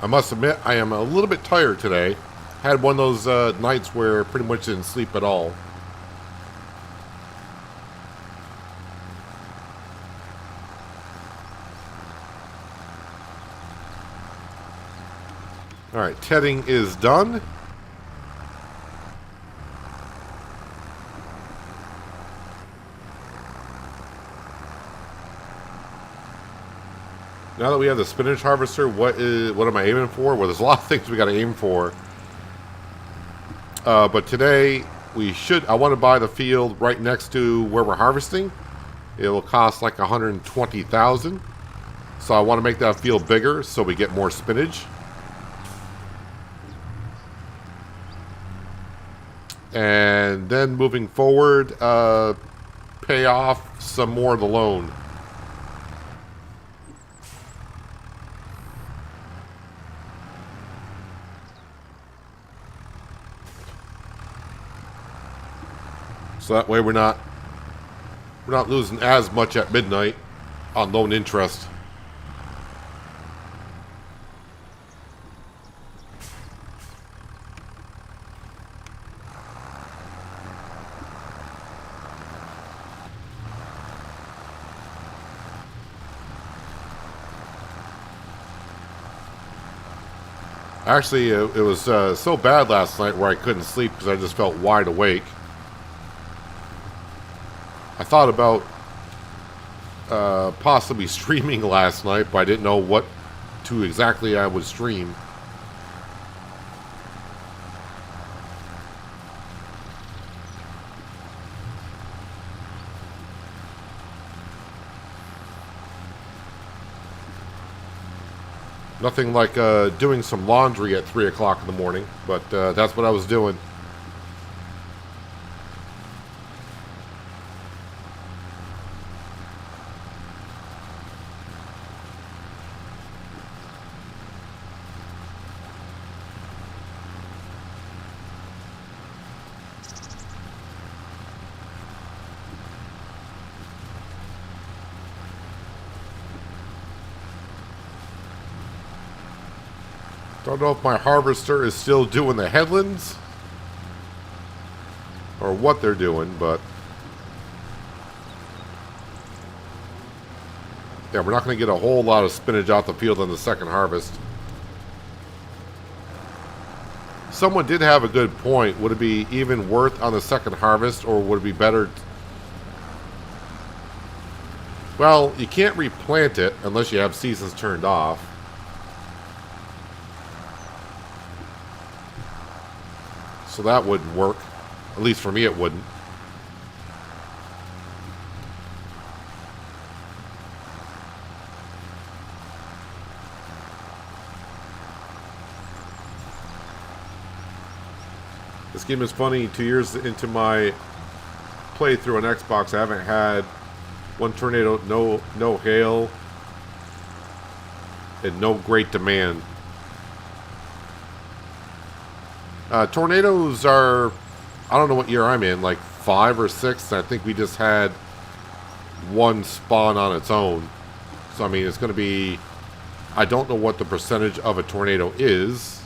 Speaker 1: I must admit, I am a little bit tired today. Had one of those nights where I pretty much didn't sleep at all. Alright, tedding is done. Now that we have the spinach harvester, what am I aiming for? Well, there's a lot of things we got to aim for. But today, I want to buy the field right next to where we're harvesting. It will cost like $120,000. So I want to make that field bigger so we get more spinach. And then moving forward, pay off some more of the loan. So that way we're not losing as much at midnight on loan interest. Actually, it was so bad last night where I couldn't sleep because I just felt wide awake. I thought about possibly streaming last night, but I didn't know what to exactly I would stream. Nothing like doing some laundry at 3 o'clock in the morning, but that's what I was doing. Don't know if my harvester is still doing the headlands or what they're doing, but yeah, we're not going to get a whole lot of spinach out the field on the second harvest. Someone did have a good point. Would it be even worth on the second harvest, or would it be better? Well, you can't replant it unless you have seasons turned off. So that wouldn't work. At least for me, it wouldn't. This game is funny. 2 years into my playthrough on Xbox, I haven't had one tornado, no hail, and no great demand. Tornadoes are, I don't know what year I'm in, like 5 or 6. And I think we just had one spawn on its own. So, I mean, it's going to be, I don't know what the percentage of a tornado is.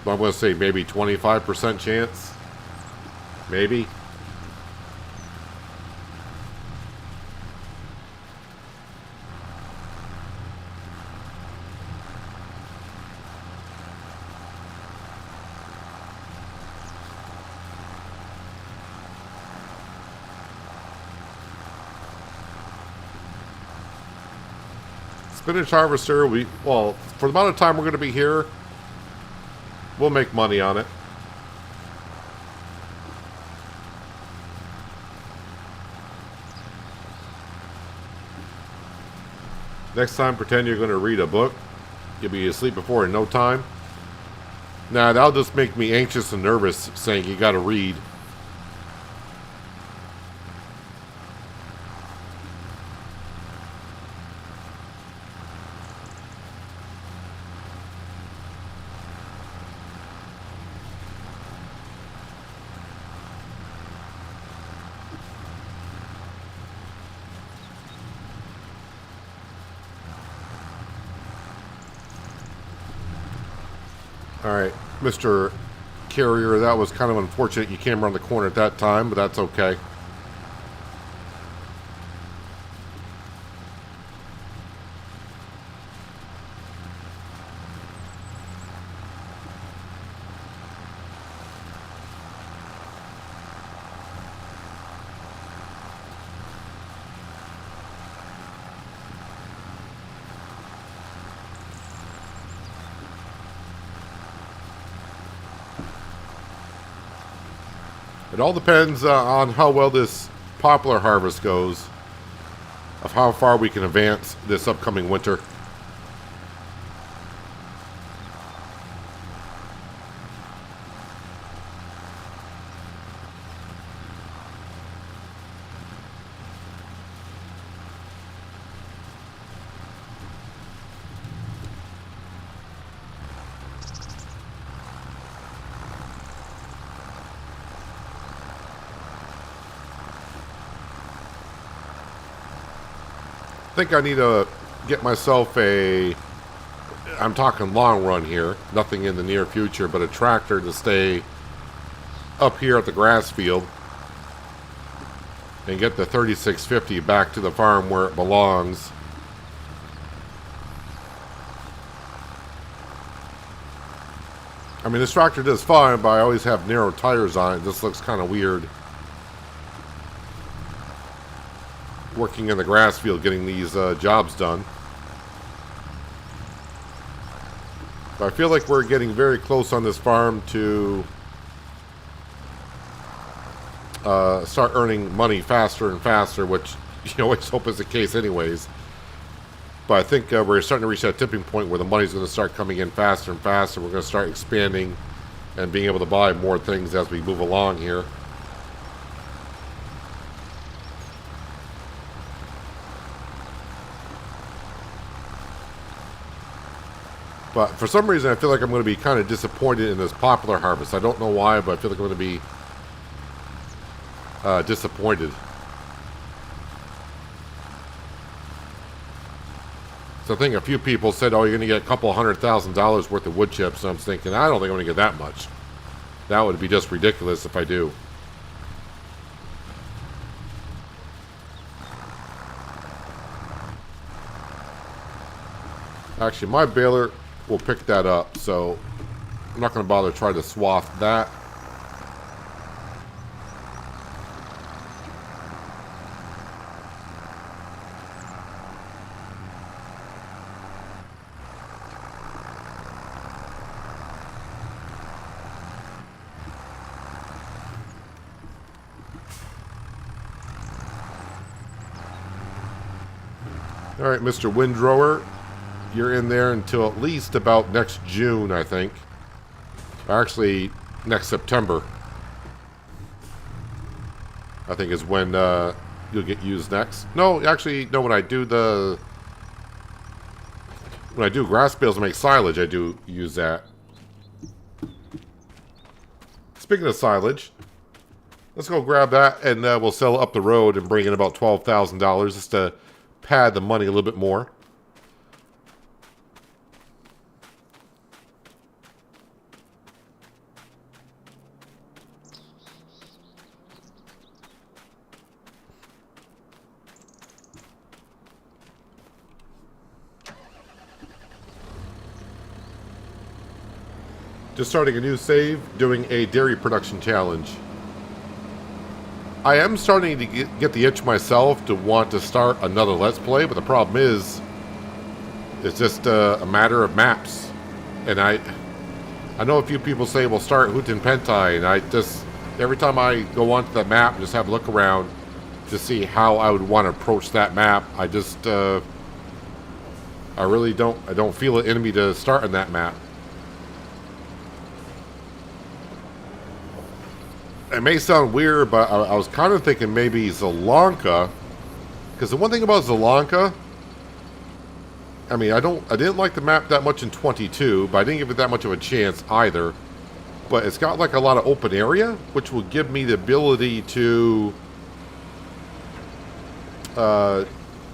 Speaker 1: But I'm going to say maybe 25% chance. Maybe. Spinach harvester, well, for the amount of time we're going to be here, we'll make money on it. Next time, pretend you're going to read a book. You'll be asleep before in no time. Nah, that'll just make me anxious and nervous saying you got to read. Alright, Mr. Carrier, that was kind of unfortunate you came around the corner at that time, but that's okay. It all depends on how well this poplar harvest goes, of how far we can advance this upcoming winter. I think I need to get myself I'm talking long run here, nothing in the near future, but a tractor to stay up here at the grass field and get the 3650 back to the farm where it belongs. I mean, this tractor does fine, but I always have narrow tires on it. This looks kind of weird. Working in the grass field, getting these jobs done. But I feel like we're getting very close on this farm to start earning money faster and faster, which you always hope is the case anyways. But I think we're starting to reach that tipping point where the money's going to start coming in faster and faster. We're going to start expanding and being able to buy more things as we move along here. But for some reason, I feel like I'm going to be kind of disappointed in this poplar harvest. I don't know why, but I feel like I'm going to be disappointed. So I think a few people said, oh, you're going to get a couple $100,000 worth of wood chips. And I'm thinking, I don't think I'm going to get that much. That would be just ridiculous if I do. Actually, my baler will pick that up, so I'm not going to bother trying to swath that. All right, Mr. Windrower, you're in there until at least about next June, I think. Actually, next September, I think is when you'll get used next. No, actually, no. When I do grass bales and make silage, I do use that. Speaking of silage, let's go grab that, and we'll sell it up the road and bring in about $12,000 just to pad the money a little bit more. Just starting a new save, doing a dairy production challenge. I am starting to get the itch myself to want to start another Let's Play, but the problem is, it's just a matter of maps. And I know a few people say, well, start Houghton Pentai, and I just, every time I go onto that map and just have a look around to see how I would want to approach that map, I just, I really don't feel it in me to start on that map. It may sound weird, but I was kind of thinking maybe Zelanka, because the one thing about Zelanka, I mean, I didn't like the map that much in 22, but I didn't give it that much of a chance either. But it's got like a lot of open area, which will give me the ability to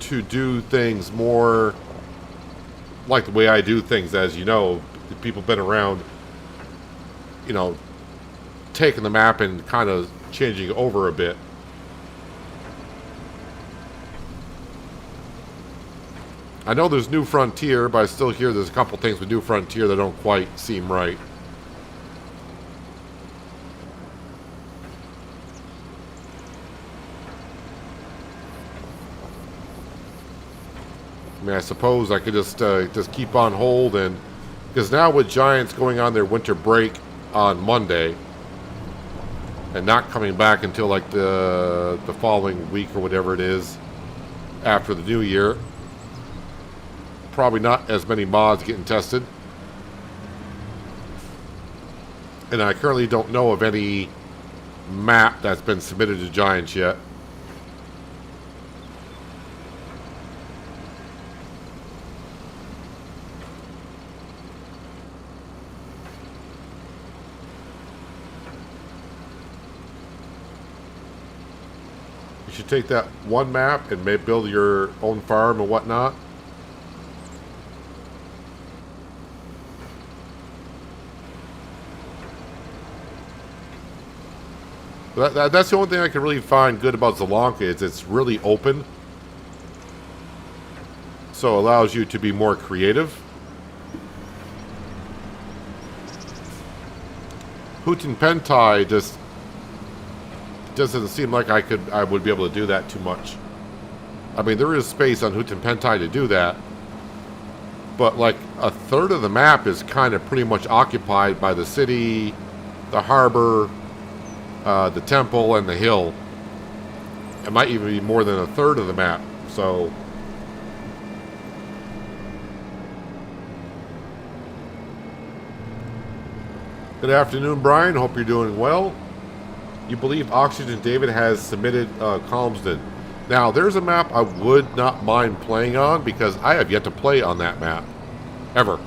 Speaker 1: do things more like the way I do things. As you know, people been around, you know, taking the map and kind of changing it over a bit. I know there's New Frontier, but I still hear there's a couple things with New Frontier that don't quite seem right. I mean, I suppose I could just keep on hold, and because now with Giants going on their winter break on Monday and not coming back until like the following week or whatever it is after the new year, probably not as many mods getting tested. And I currently don't know of any map that's been submitted to Giants yet. You should take that one map and maybe build your own farm and whatnot. That's the only thing I can really find good about Zelanka is it's really open. So it allows you to be more creative. Houghton Pentai just doesn't seem like I would be able to do that too much. I mean, there is space on Houghton Pentai to do that, but like a third of the map is kind of pretty much occupied by the city, the harbor, the temple, and the hill. It might even be more than a third of the map. So good afternoon, Brian. Hope you're doing well. You believe Oxygen David has submitted Calmsden. Now, there's a map I would not mind playing on because I have yet to play on that map. Ever.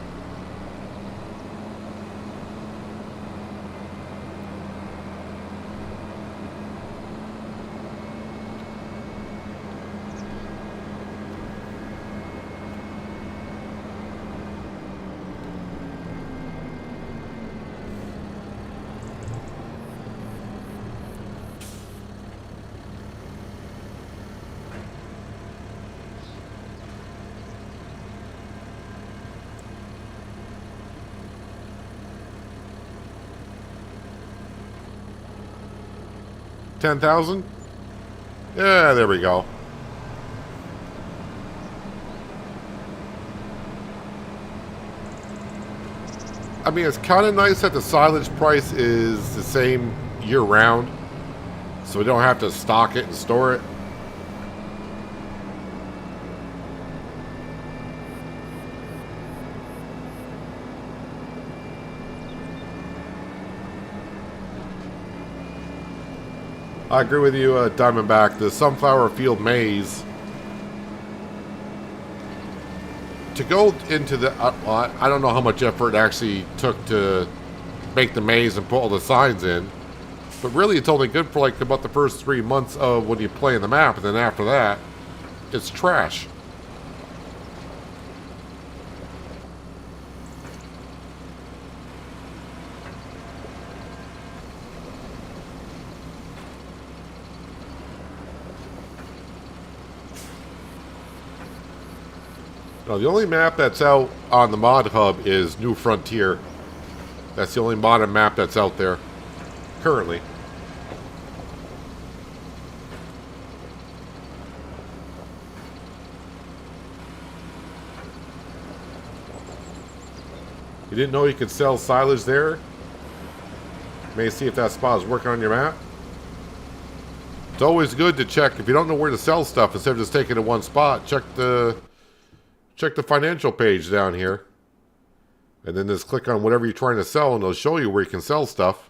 Speaker 1: 10,000? Yeah, there we go. I mean, it's kind of nice that the silage price is the same year-round, so we don't have to stock it and store it. I agree with you, Diamondback. The sunflower field maize, to go into the... well, I don't know how much effort it actually took to make the maize and put all the signs in. But really, it's only good for like about the first 3 months of when you play in the map. And then after that, it's trash. No, the only map that's out on the mod hub is New Frontier. That's the only modded map that's out there currently. You didn't know you could sell silage there? May see if that spot is working on your map. It's always good to check. If you don't know where to sell stuff, instead of just taking it to one spot, check the financial page down here. And then just click on whatever you're trying to sell and it'll show you where you can sell stuff.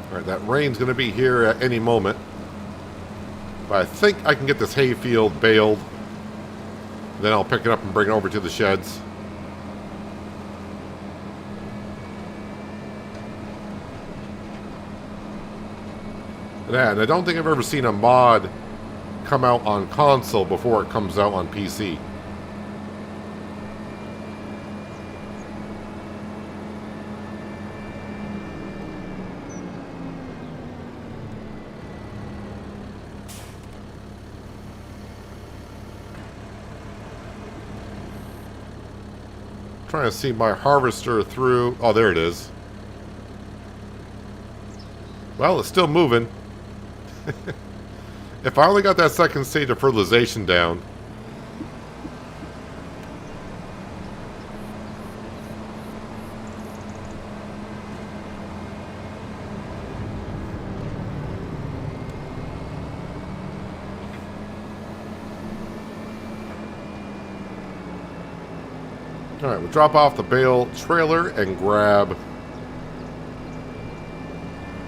Speaker 1: Alright, that rain's going to be here at any moment. But I think I can get this hayfield baled. Then I'll pick it up and bring it over to the sheds. Yeah, and I don't think I've ever seen a mod come out on console before it comes out on PC. Trying to see my harvester through. Oh, there it is. Well, it's still moving. If I only got that second stage of fertilization down. Alright, we'll drop off the bale trailer and grab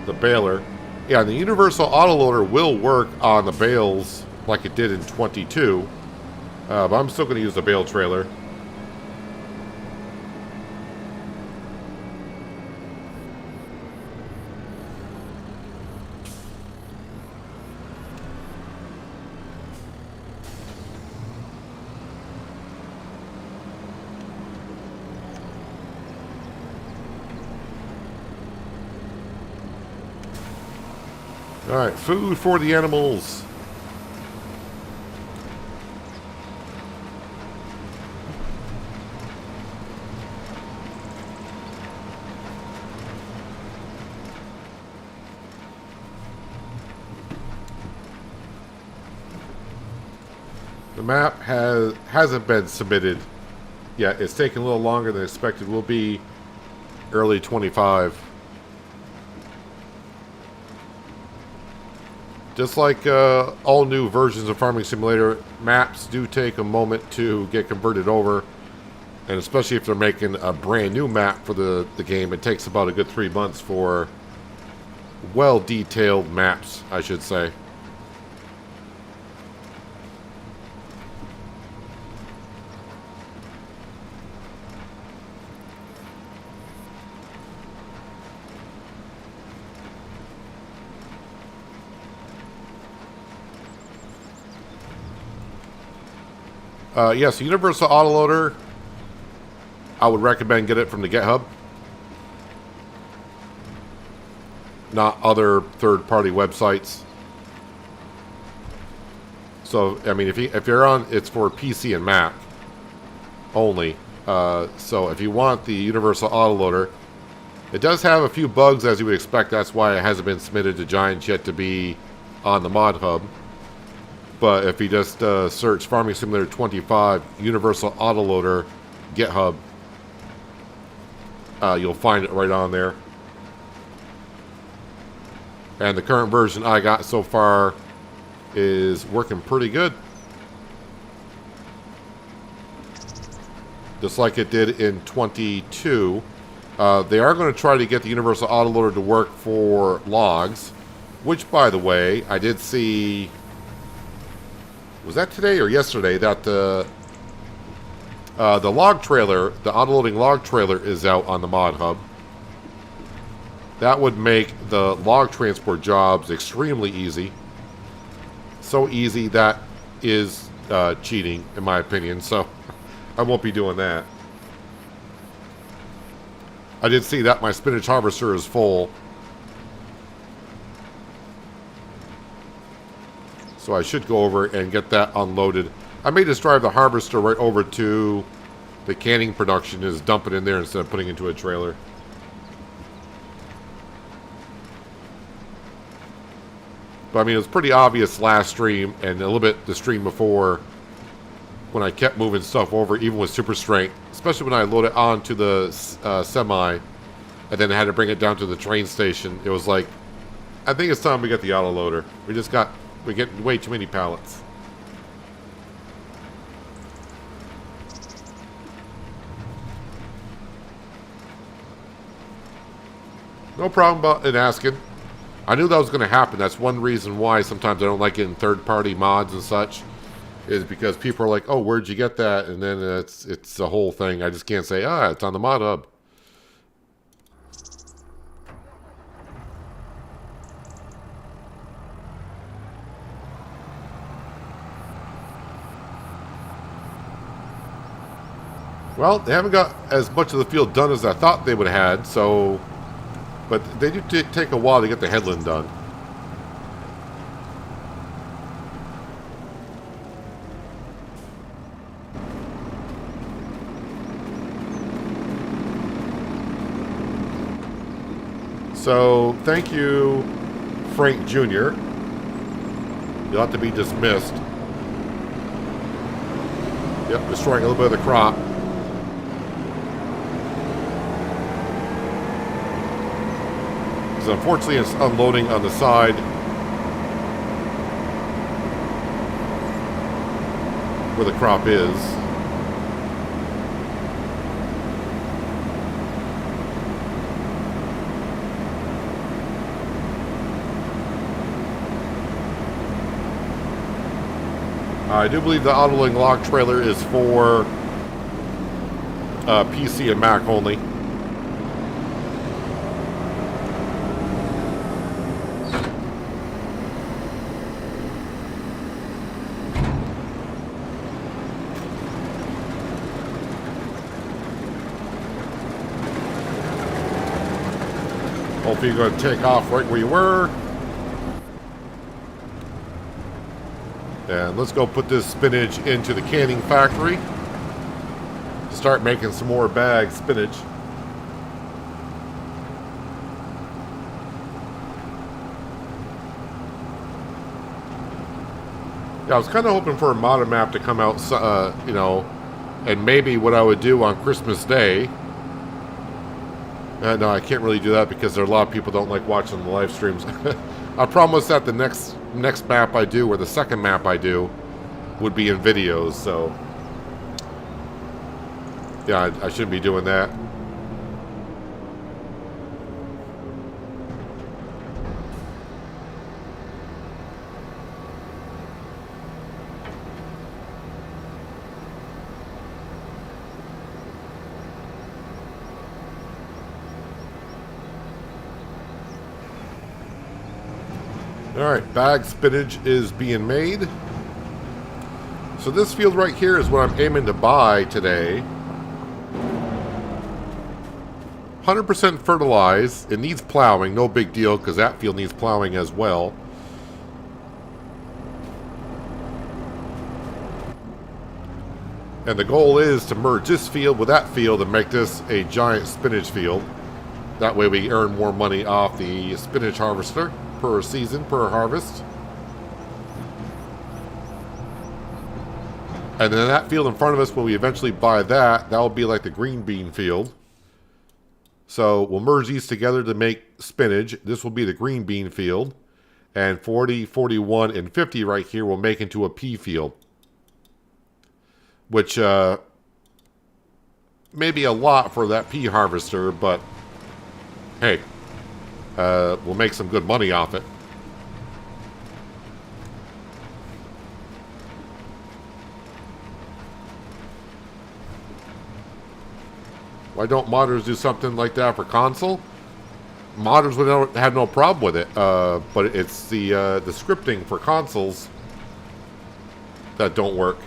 Speaker 1: the baler. Yeah, the universal autoloader will work on the bales like it did in 22. But I'm still going to use the bale trailer. Alright, food for the animals. The map hasn't been submitted yet. It's taking a little longer than expected. Will be early 25. Just like all new versions of Farming Simulator, maps do take a moment to get converted over. And especially if they're making a brand new map for the game, it takes about a good 3 months for well-detailed maps, I should say. Yes, Universal Autoloader I would recommend get it from the Get Hub, not other third-party websites. So, I mean, if you're on, it's for PC and Mac only. So if you want the Universal Autoloader, it does have a few bugs as you would expect. That's why it hasn't been submitted to Giants yet to be on the Mod Hub. But if you just search Farming Simulator 25 Universal Autoloader GitHub, you'll find it right on there. And the current version I got so far is working pretty good. Just like it did in 22. They are going to try to get the Universal Autoloader to work for logs, which, by the way, I did see, was that today or yesterday, that the log trailer, the autoloading log trailer is out on the Mod Hub. That would make the log transport jobs extremely easy. So easy that is cheating, in my opinion, so I won't be doing that. I did see that my spinach harvester is full. So I should go over and get that unloaded. I may just drive the harvester right over to the canning production and just dump it in there instead of putting it into a trailer. But I mean, it was pretty obvious last stream and a little bit the stream before when I kept moving stuff over, even with super strength, especially when I load it onto the semi and then I had to bring it down to the train station. It was like, I think it's time we get the autoloader. We're getting way too many pallets. No problem in asking. I knew that was going to happen. That's one reason why sometimes I don't like getting third-party mods and such, is because people are like, oh, where'd you get that? And then it's a whole thing. I just can't say, it's on the Mod Hub. Well, they haven't got as much of the field done as I thought they would have had, so... But they do take a while to get the headland done. So, thank you, Frank Jr. You'll have to be dismissed. Yep, destroying a little bit of the crop. Unfortunately, it's unloading on the side where the crop is. I do believe the autoloading log trailer is for PC and Mac only. Hopefully you're going to take off right where you were. And let's go put this spinach into the canning factory. Start making some more bagged spinach. Yeah, I was kind of hoping for a modern map to come out, you know, and maybe what I would do on Christmas Day. No, I can't really do that because there are a lot of people don't like watching the live streams. I promise that the next map I do, or the second map I do, would be in videos, so... Yeah, I shouldn't be doing that. Alright, bagged spinach is being made. So this field right here is what I'm aiming to buy today. 100% fertilized. It needs plowing, no big deal, because that field needs plowing as well. And the goal is to merge this field with that field and make this a giant spinach field. That way we earn more money off the spinach harvester per season, per harvest. And then that field in front of us, when we eventually buy that, that will be like the green bean field. So we'll merge these together to make spinach. This will be the green bean field. And 40, 41, and 50 right here will make into a pea field. Which may be a lot for that pea harvester, but hey, we'll make some good money off it. Why don't modders do something like that for console? Modders would have no problem with it, but it's the scripting for consoles that don't work.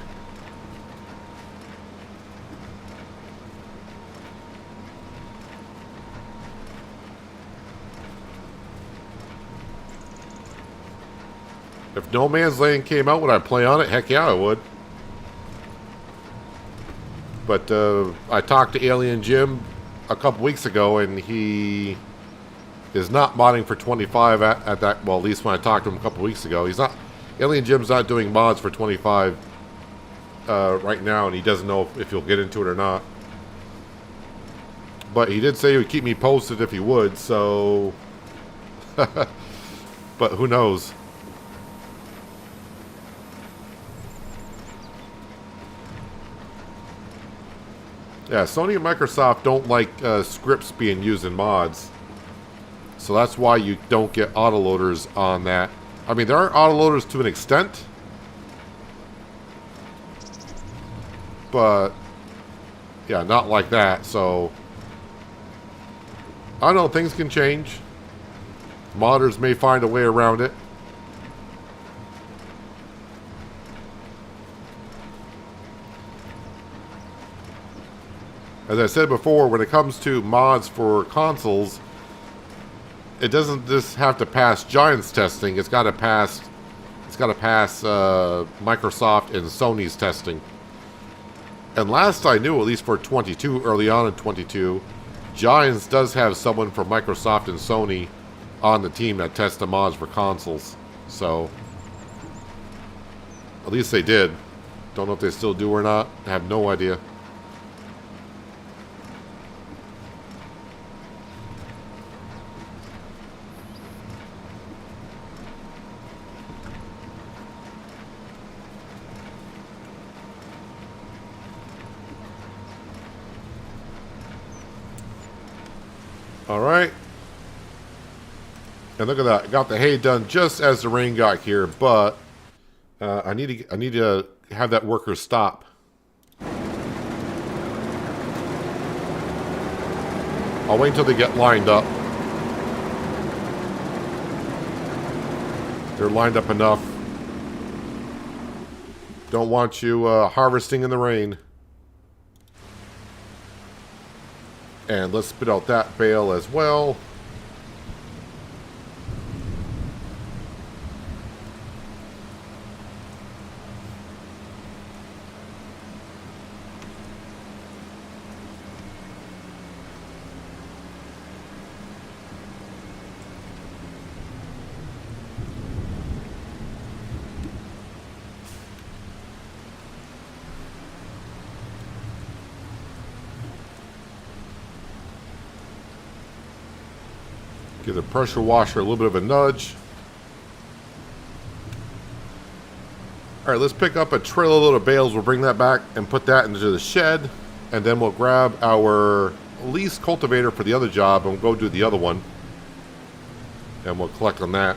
Speaker 1: If No Man's Land came out, would I play on it? Heck yeah, I would. But I talked to Alien Jim a couple weeks ago, and he is not modding for 25 at that. Well, at least when I talked to him a couple weeks ago, he's not. Alien Jim's not doing mods for 25 right now, and he doesn't know if he'll get into it or not. But he did say he would keep me posted if he would. So, but who knows? Yeah, Sony and Microsoft don't like scripts being used in mods. So that's why you don't get autoloaders on that. I mean, there are autoloaders to an extent. But, yeah, not like that. So, I don't know, things can change. Modders may find a way around it. As I said before, when it comes to mods for consoles, it doesn't just have to pass Giants testing. It's got to pass Microsoft and Sony's testing. And last I knew, at least for 22, early on in 22, Giants does have someone from Microsoft and Sony on the team that tests the mods for consoles. So, at least they did. Don't know if they still do or not. I have no idea. All right, and look at that. Got the hay done just as the rain got here, but I need to have that worker stop. I'll wait until they get lined up. They're lined up enough. Don't want you harvesting in the rain. And let's spit out that bale as well. Give the pressure washer a little bit of a nudge. All right, let's pick up a trailer load of bales. We'll bring that back and put that into the shed. And then we'll grab our lease cultivator for the other job and we'll go do the other one. And we'll collect on that.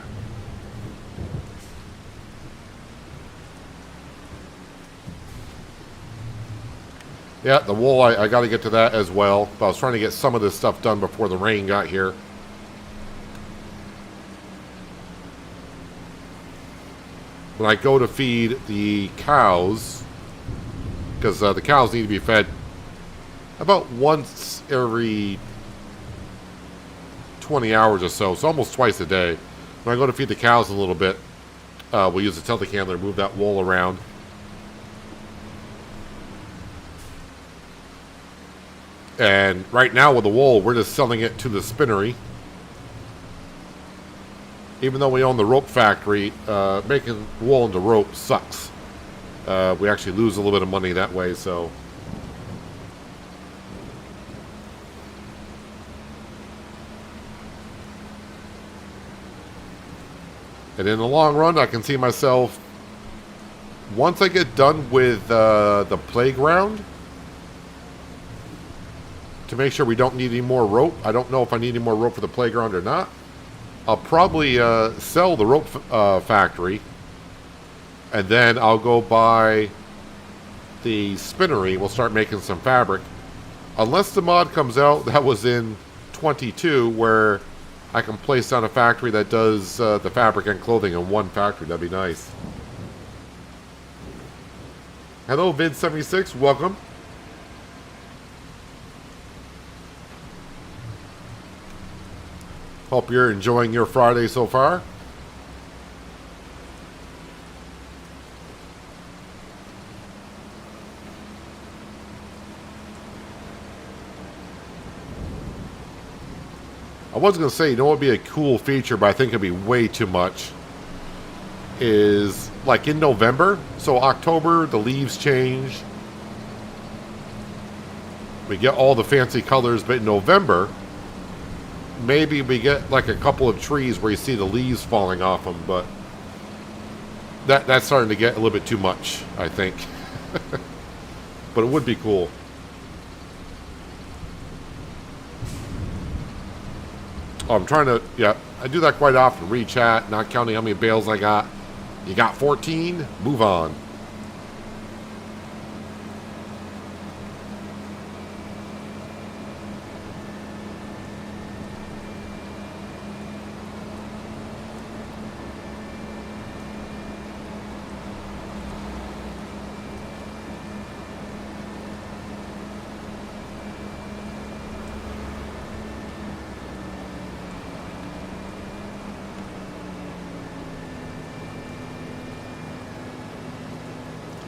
Speaker 1: Yeah, the wool, I got to get to that as well. But I was trying to get some of this stuff done before the rain got here. When I go to feed the cows, because the cows need to be fed about once every 20 hours or so. So almost twice a day. When I go to feed the cows a little bit, we'll use the telehandler to move that wool around. And right now with the wool, we're just selling it to the spinnery. Even though we own the rope factory, making wool into rope sucks. We actually lose a little bit of money that way, so. And in the long run, I can see myself, once I get done with the playground, to make sure we don't need any more rope. I don't know if I need any more rope for the playground or not. I'll probably sell the rope factory, and then I'll go buy the spinnery. We'll start making some fabric. Unless the mod comes out that was in 22, where I can place down a factory that does the fabric and clothing in one factory. That'd be nice. Hello, Vid76. Welcome. Hope you're enjoying your Friday so far. I was going to say, you know what would be a cool feature, but I think it'd be way too much, is like in November. So October, the leaves change. We get all the fancy colors, but in November, maybe we get like a couple of trees where you see the leaves falling off them, but that's starting to get a little bit too much, I think. But it would be cool. Oh, I'm trying to, yeah, I do that quite often. Read chat, not counting how many bales I got. You got 14? Move on.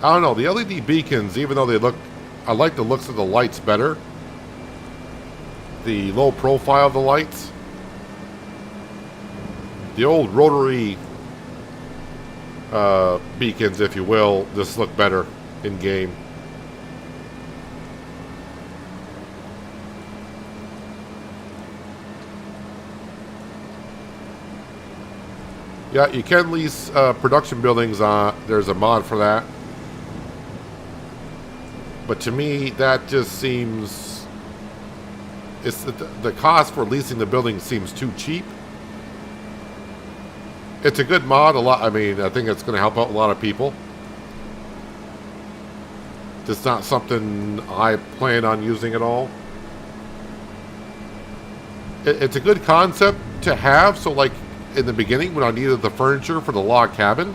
Speaker 1: I don't know, the LED beacons, even though they look, I like the looks of the lights better. The low profile of the lights. The old rotary beacons, if you will, just look better in game. Yeah, you can lease production buildings on, there's a mod for that. But to me, that just seems, it's the cost for leasing the building seems too cheap. It's a good mod, I mean, I think it's going to help out a lot of people. It's not something I plan on using at all. It's a good concept to have, so like in the beginning when I needed the furniture for the log cabin,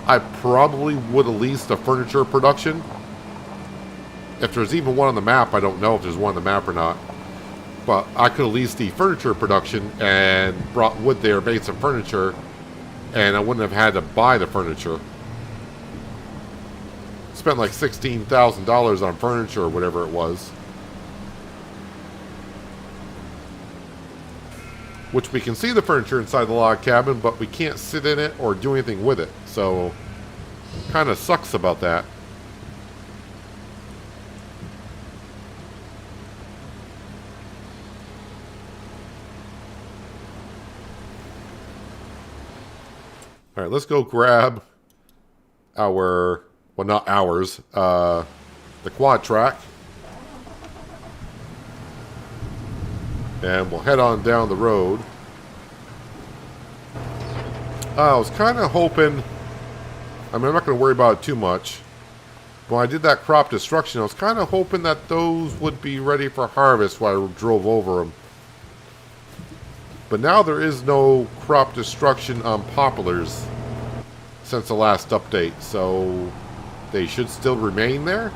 Speaker 1: I probably would have leased a furniture production. If there's even one on the map, I don't know if there's one on the map or not. But I could have leased the furniture production and brought wood there, made some furniture, and I wouldn't have had to buy the furniture. Spent like $16,000 on furniture or whatever it was. Which we can see the furniture inside the log cabin, but we can't sit in it or do anything with it. So, kind of sucks about that. All right, let's go grab our, well, not ours, the quad track. And we'll head on down the road. I was kind of hoping, I mean, I'm not going to worry about it too much. When I did that crop destruction, I was kind of hoping that those would be ready for harvest while I drove over them. But now there is no crop destruction on poplars since the last update, so they should still remain there.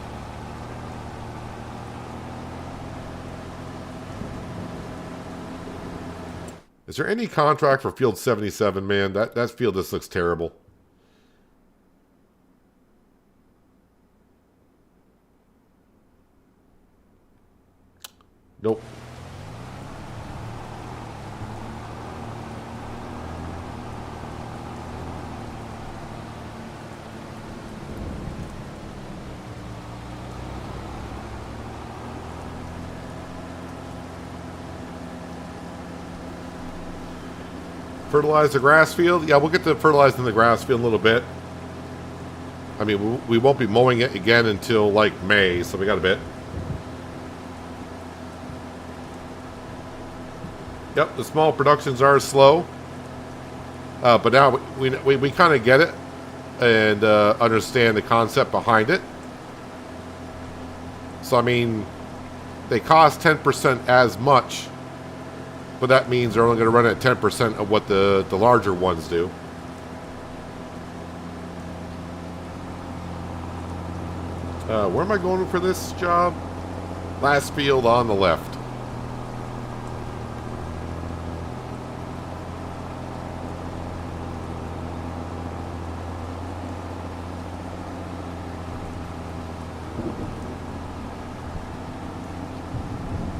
Speaker 1: Is there any contract for field 77, man? That field just looks terrible. Nope. Fertilize the grass field? Yeah, we'll get to fertilizing the grass field in a little bit. I mean, we won't be mowing it again until like May, so we got a bit. Yep, the small productions are slow. But now we kind of get it and understand the concept behind it. So, I mean, they cost 10% as much, but that means they're only going to run at 10% of what the larger ones do. Where am I going for this job? Last field on the left.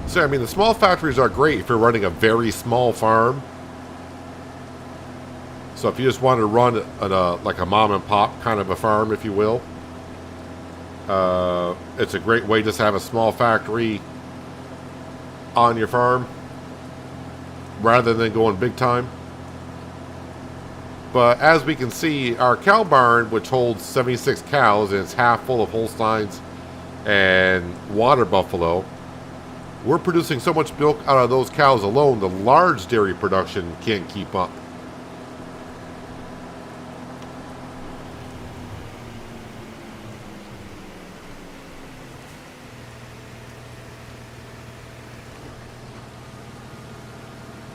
Speaker 1: So, I mean, the small factories are great if you're running a very small farm. So if you just want to run like a mom and pop kind of a farm, if you will, it's a great way just to have a small factory on your farm rather than going big time. But as we can see, our cow barn, which holds 76 cows and it's half full of Holsteins and water buffalo, we're producing so much milk out of those cows alone, the large dairy production can't keep up.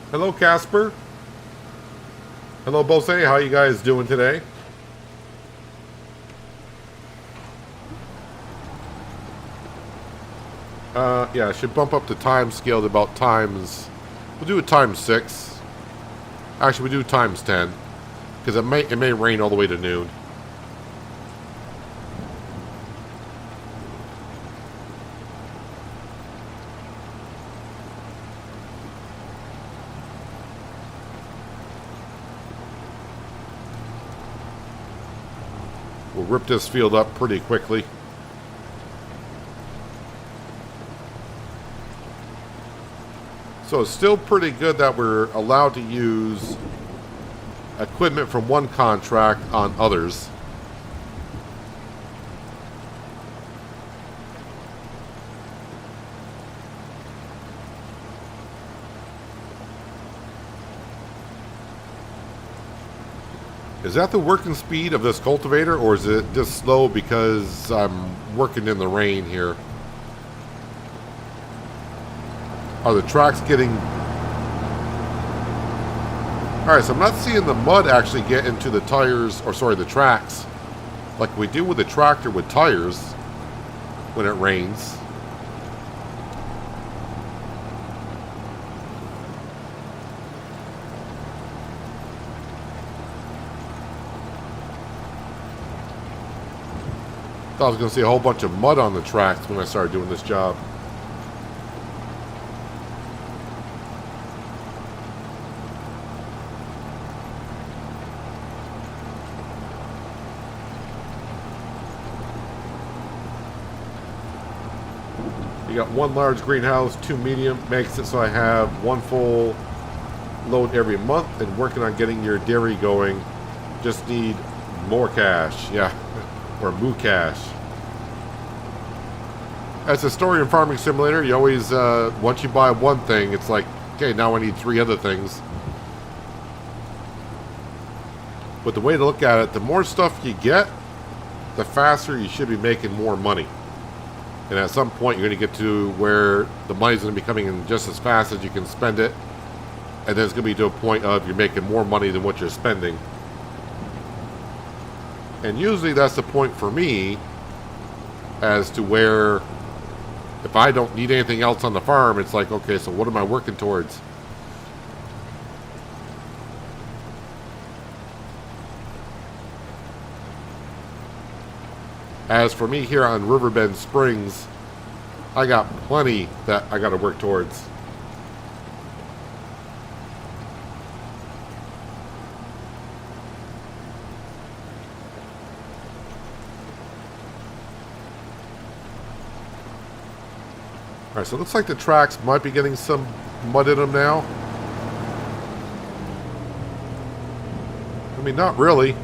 Speaker 1: Hello, Casper. Hello, Bose. How you guys doing today? Yeah, I should bump up the time scale to about times. We'll do it times 6. Actually, we do times 10 because it may rain all the way to noon. We'll rip this field up pretty quickly. So it's still pretty good that we're allowed to use equipment from one contract on others. Is that the working speed of this cultivator, or is it just slow because I'm working in the rain here? Are the tracks getting... Alright, so I'm not seeing the mud actually get into the tires, or sorry, the tracks, like we do with the tractor with tires when it rains. Thought I was going to see a whole bunch of mud on the tracks when I started doing this job. You got one large greenhouse, 2 medium, makes it so I have 1 full load every month, and working on getting your dairy going. Just need more cash, yeah, or moo cash. As a story in Farming Simulator, you always, once you buy one thing, it's like, okay, now I need 3 other things. But the way to look at it, the more stuff you get, the faster you should be making more money. And at some point, you're going to get to where the money's going to be coming in just as fast as you can spend it. And then it's going to be to a point of you're making more money than what you're spending. And usually that's the point for me as to where if I don't need anything else on the farm, it's like, okay, so what am I working towards? As for me here on Riverbend Springs, I got plenty that I got to work towards. Alright, so it looks like the tracks might be getting some mud in them now. I mean, not really.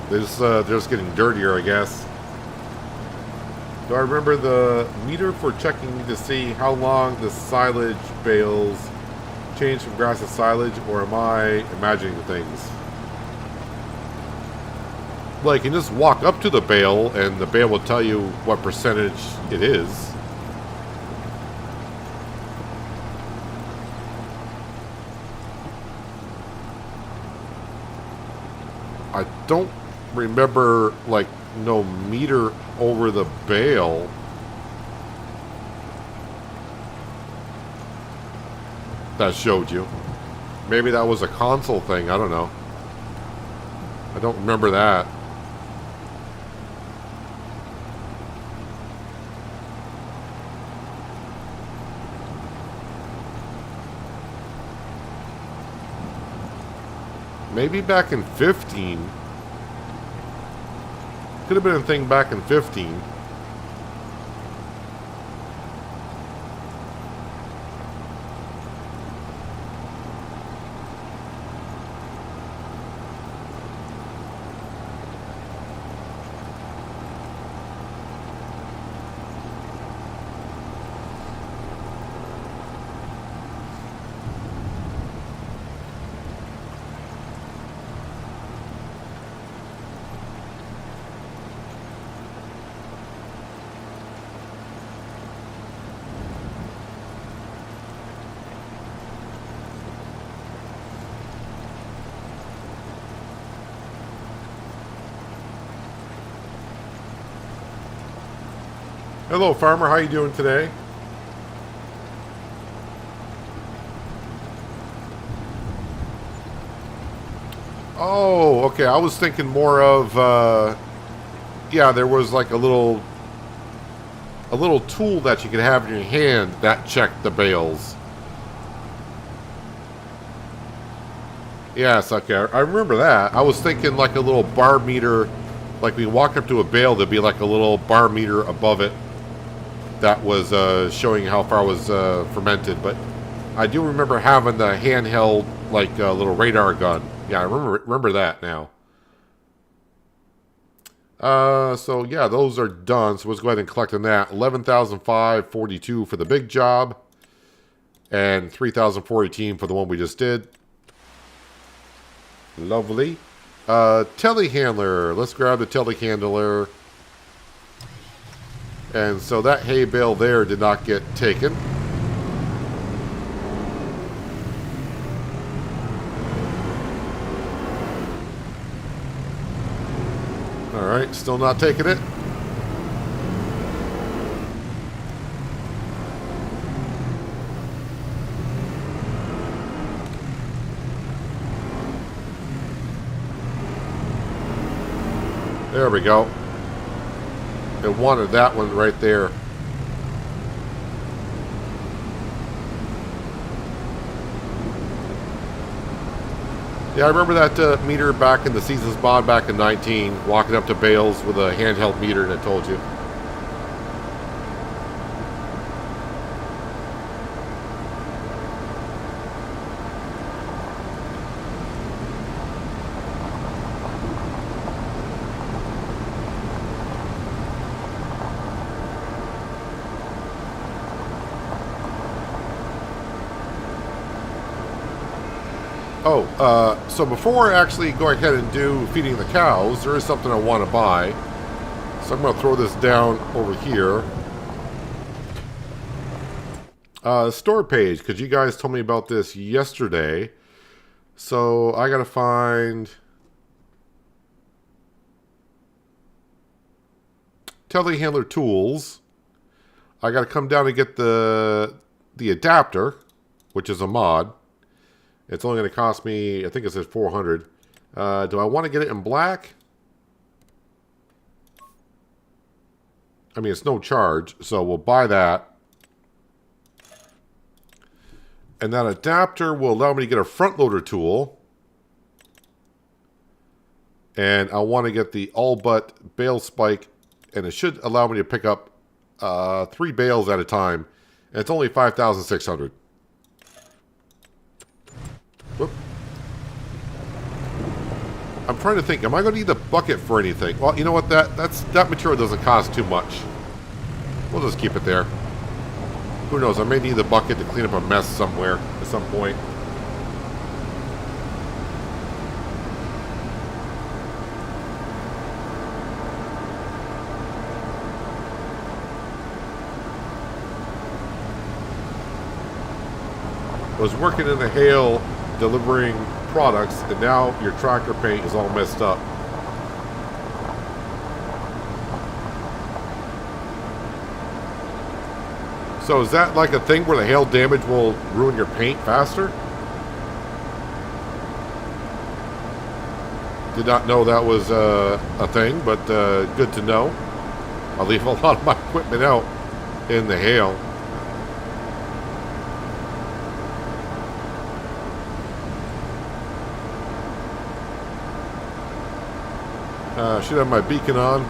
Speaker 1: They're just getting dirtier, I guess. Do I remember the meter for checking to see how long the silage bales change from grass to silage, or am I imagining things? Well, you can just walk up to the bale, and the bale will tell you what percentage it is. I don't remember, like, no meter over the bale. That showed you. Maybe that was a console thing, I don't know. I don't remember that. Maybe back in 15. Could have been a thing back in 15. Hello, farmer. How you doing today? Oh, okay. I was thinking more of, yeah, there was like a little tool that you could have in your hand that checked the bales. Yes, okay. I remember that. I was thinking like a little bar meter, like we walk up to a bale, there'd be like a little bar meter above it that was showing how far it was fermented. But I do remember having the handheld, like little radar gun. Yeah, I remember that now. So yeah, those are done. So let's go ahead and collect on that. 11,542 for the big job, and 3,418 for the one we just did. Lovely. Telehandler. Let's grab the telehandler. And so that hay bale there did not get taken. Alright, still not taking it. There we go. It wanted that one right there. Yeah, I remember that meter back in the Seasons Bond back in 19, walking up to bales with a handheld meter, and it told you. Oh, so before actually going ahead and do feeding the cows, there is something I want to buy. So I'm going to throw this down over here. Store page, because you guys told me about this yesterday. So I got to find telehandler tools. I got to come down and get the adapter, which is a mod. It's only going to cost me, I think it says 400. Do I want to get it in black? I mean, it's no charge, so we'll buy that. And that adapter will allow me to get a front loader tool. And I want to get the all but bale spike, and it should allow me to pick up 3 bales at a time. And it's only 5,600. Whoop. I'm trying to think, am I going to need the bucket for anything? Well, you know what, that material doesn't cost too much. We'll just keep it there. Who knows, I may need the bucket to clean up a mess somewhere at some point. I was working in the hail delivering products, and now your tractor paint is all messed up. So is that like a thing where the hail damage will ruin your paint faster? Did not know that was a thing, but good to know. I'll leave a lot of my equipment out in the hail. Should have my beacon on.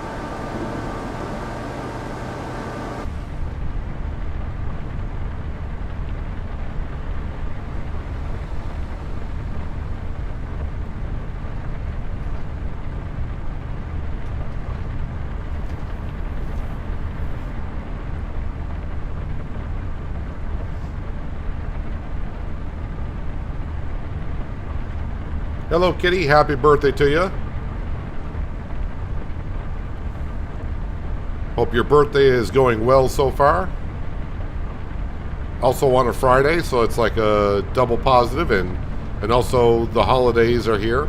Speaker 1: Hello, Kitty. Happy birthday to you. Hope your birthday is going well so far. Also on a Friday, so it's like a double positive, and also the holidays are here.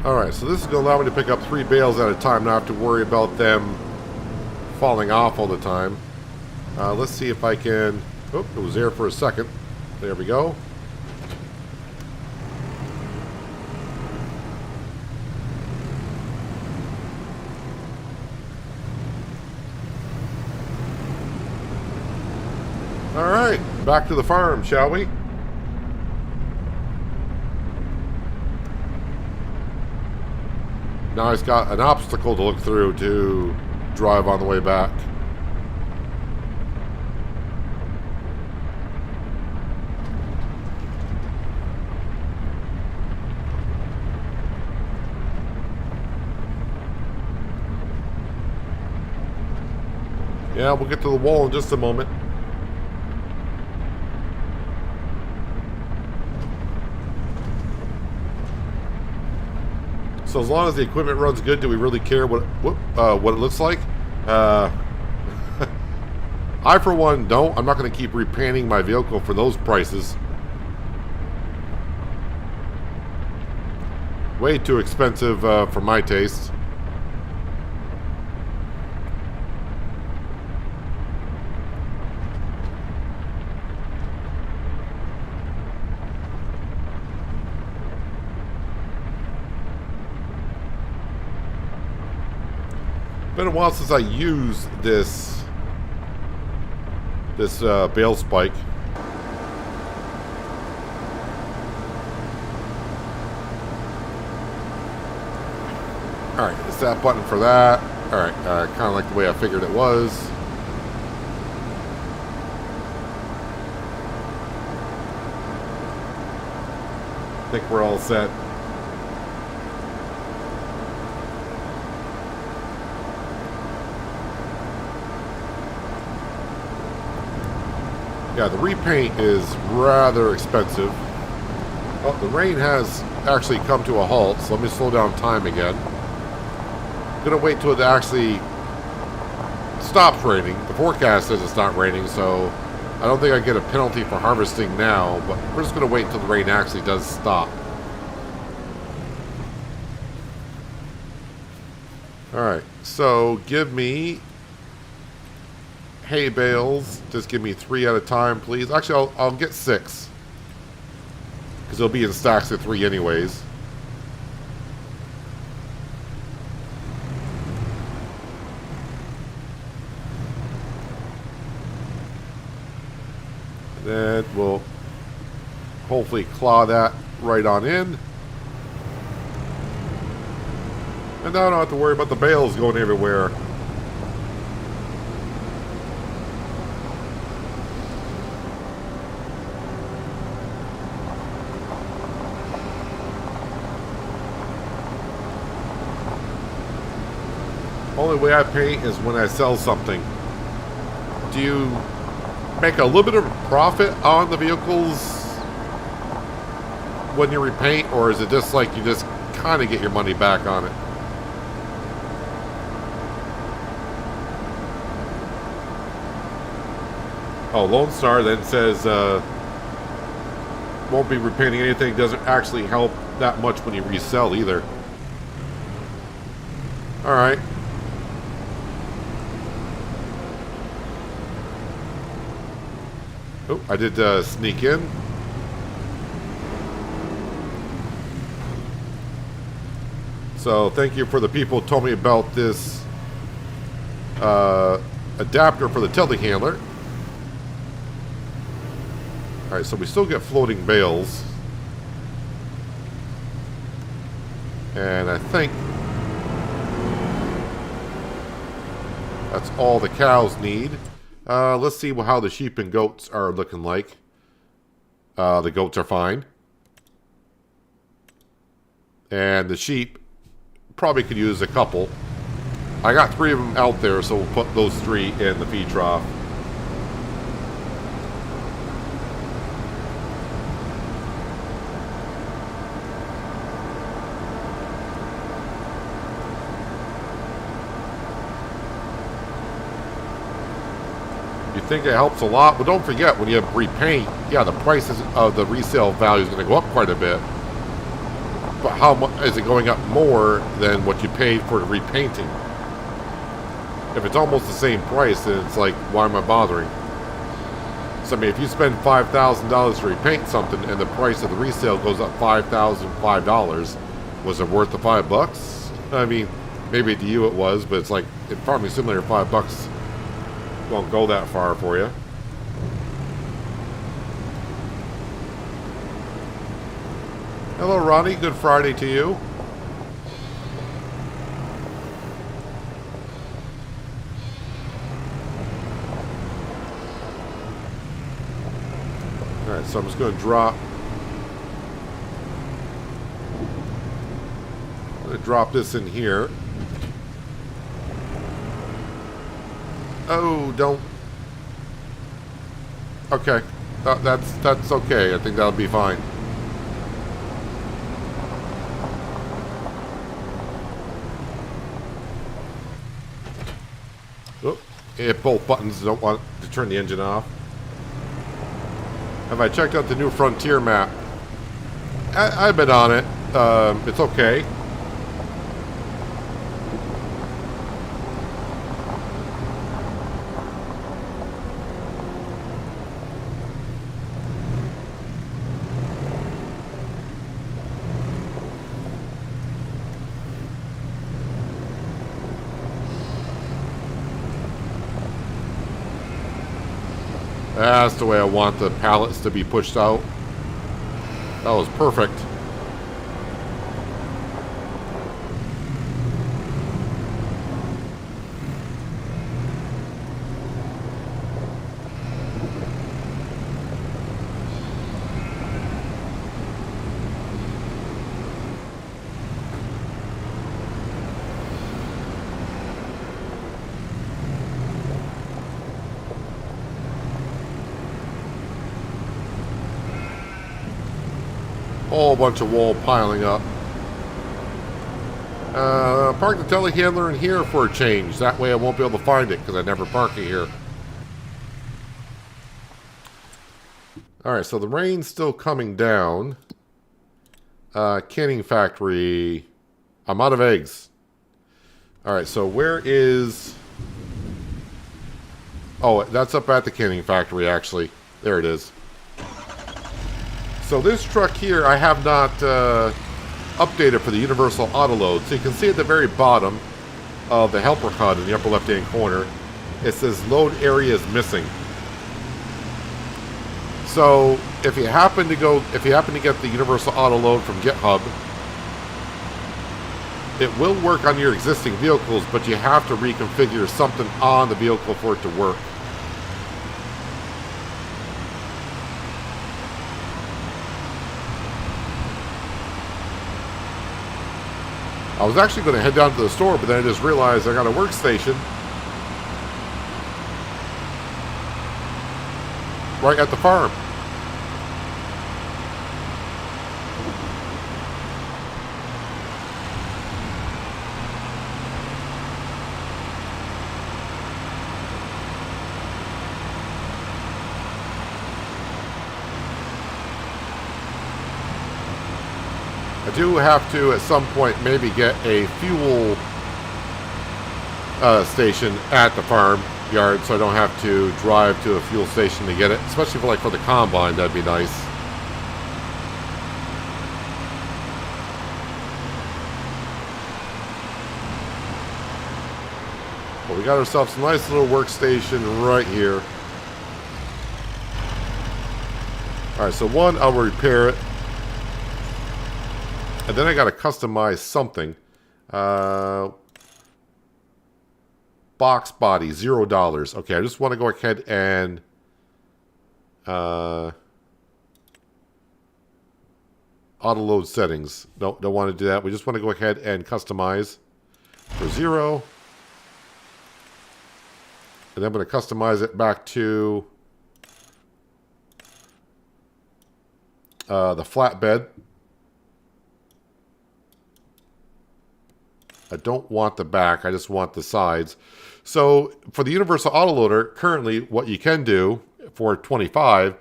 Speaker 1: Alright, so this is going to allow me to pick up 3 bales at a time, not have to worry about them falling off all the time. Let's see if I can... Oh, it was there for a second. There we go. Alright, back to the farm, shall we? Now it's got an obstacle to look through to drive on the way back. Yeah, we'll get to the wall in just a moment. So as long as the equipment runs good, do we really care what it looks like? I, for one, don't. I'm not going to keep repainting my vehicle for those prices. Way too expensive for my taste. Been a while since I used this bale spike. Alright, it's that button for that. Alright, kind of like the way I figured it was. I think we're all set. Yeah, the repaint is rather expensive. Oh, the rain has actually come to a halt, so let me slow down time again. I'm gonna wait till it actually stops raining. The forecast says it's not raining, so I don't think I get a penalty for harvesting now, but we're just going to wait until the rain actually does stop. Alright, so give me hay bales. Just give me 3 at a time, please. Actually, I'll get 6. Because they'll be in stacks of 3 anyways. And then we'll hopefully claw that right on in. And now I don't have to worry about the bales going everywhere. Only way I paint is when I sell something. Do you make a little bit of profit on the vehicles when you repaint, or is it just like you just kind of get your money back on it? Oh, Lone Star then says won't be repainting anything. Doesn't actually help that much when you resell either. Alright. Oh, I did sneak in. So thank you for the people who told me about this adapter for the telehandler. Alright, so we still get floating bales. And I think that's all the cows need. Let's see how the sheep and goats are looking like. The goats are fine. And the sheep probably could use a couple. I got 3 of them out there, so we'll put those 3 in the feed trough. You think it helps a lot, but don't forget, when you repaint, yeah, the prices of the resale value is going to go up quite a bit. But how much is it going up more than what you paid for the repainting? If it's almost the same price, then it's like, why am I bothering? So I mean, if you spend $5,000 to repaint something and the price of the resale goes up $5,005, was it worth the $5? I mean, maybe to you it was, but it's like, it's probably similar to $5. Won't go that far for you. Hello, Ronnie. Good Friday to you. Alright, so I'm just going to drop. I'm going to drop this in here. Oh, don't. Okay, that's okay. I think that'll be fine. Oh, hit both buttons. Don't want to turn the engine off. Have I checked out the new Frontier map? I've been on it. It's okay. That's the way I want the pallets to be pushed out. That was perfect. Whole bunch of wool piling up. Park the telehandler in here for a change. That way I won't be able to find it because I never park it here. Alright, so the rain's still coming down. Canning factory. I'm out of eggs. Alright, so where is... Oh, that's up at the canning factory, actually. There it is. So this truck here, I have not updated for the universal autoload. So you can see at the very bottom of the helper HUD in the upper left-hand corner, it says load area is missing. So if you happen to get the universal autoload from GitHub, it will work on your existing vehicles, but you have to reconfigure something on the vehicle for it to work. I was actually going to head down to the store, but then I just realized I got a workstation right at the farm. I do have to, at some point, maybe get a fuel station at the farm yard, so I don't have to drive to a fuel station to get it. Especially for the combine, that'd be nice. Well, we got ourselves a nice little workstation right here. Alright, so one, I'll repair it. And then I got to customize something. Box body, $0. Okay, I just want to go ahead and auto-load settings. Don't want to do that. We just want to go ahead and customize for 0. And I'm going to customize it back to the flatbed. I don't want the back, I just want the sides. So for the universal autoloader, currently what you can do for 25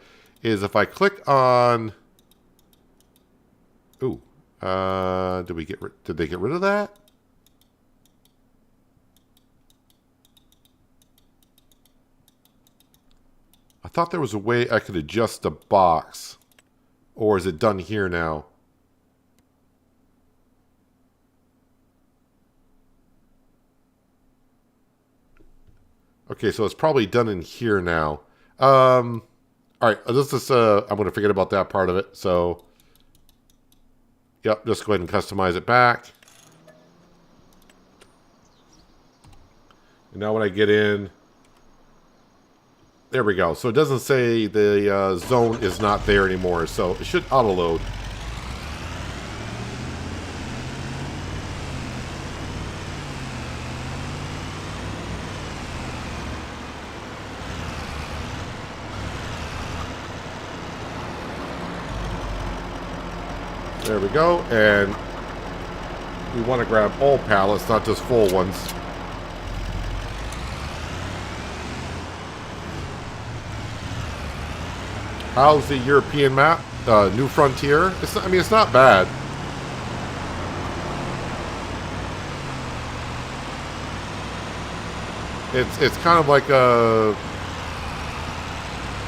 Speaker 1: is if I click on... Ooh, did they get rid of that? I thought there was a way I could adjust the box. Or is it done here now? Okay, so it's probably done in here now. All right, this is, I'm going to forget about that part of it. So, yep, just go ahead and customize it back. And now when I get in, there we go. So it doesn't say the zone is not there anymore. So it should auto-load. There we go, and we want to grab all pallets, not just full ones. How's the European map? New Frontier? It's not bad. It's kind of like a...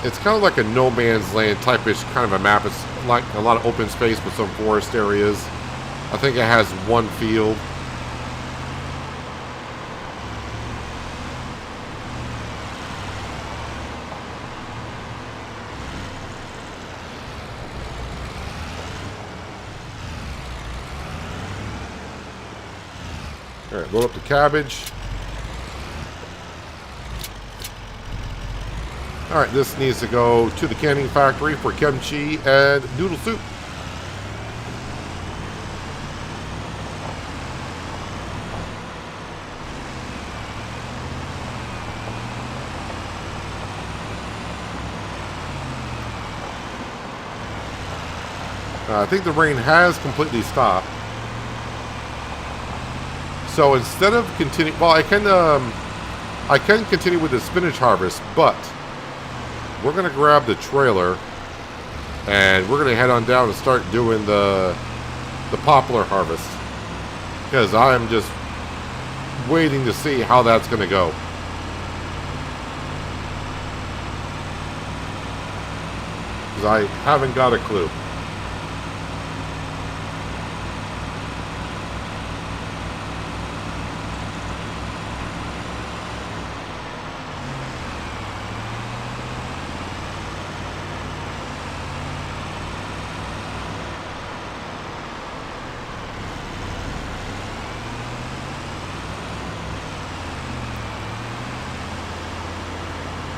Speaker 1: It's kind of like a no man's land type-ish kind of a map. It's like a lot of open space with some forest areas. I think it has one field. All right, load up the cabbage. Alright, this needs to go to the canning factory for kimchi and noodle soup. I think the rain has completely stopped. So instead of continuing... Well, I can continue with the spinach harvest, but... We're going to grab the trailer And we're going to head on down and start doing the poplar harvest. Because I am just waiting to see how that's going to go. Because I haven't got a clue.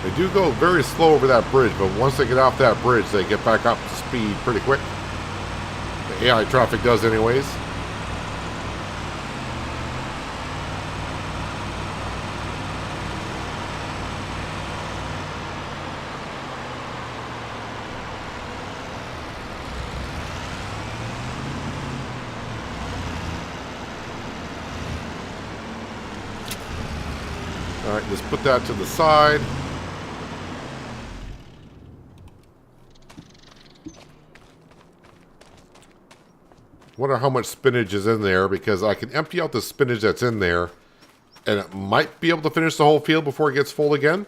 Speaker 1: They do go very slow over that bridge, but once they get off that bridge, they get back up to speed pretty quick. The AI traffic does anyways. All right, let's put that to the side. Wonder how much spinach is in there, because I can empty out the spinach that's in there and it might be able to finish the whole field before it gets full again.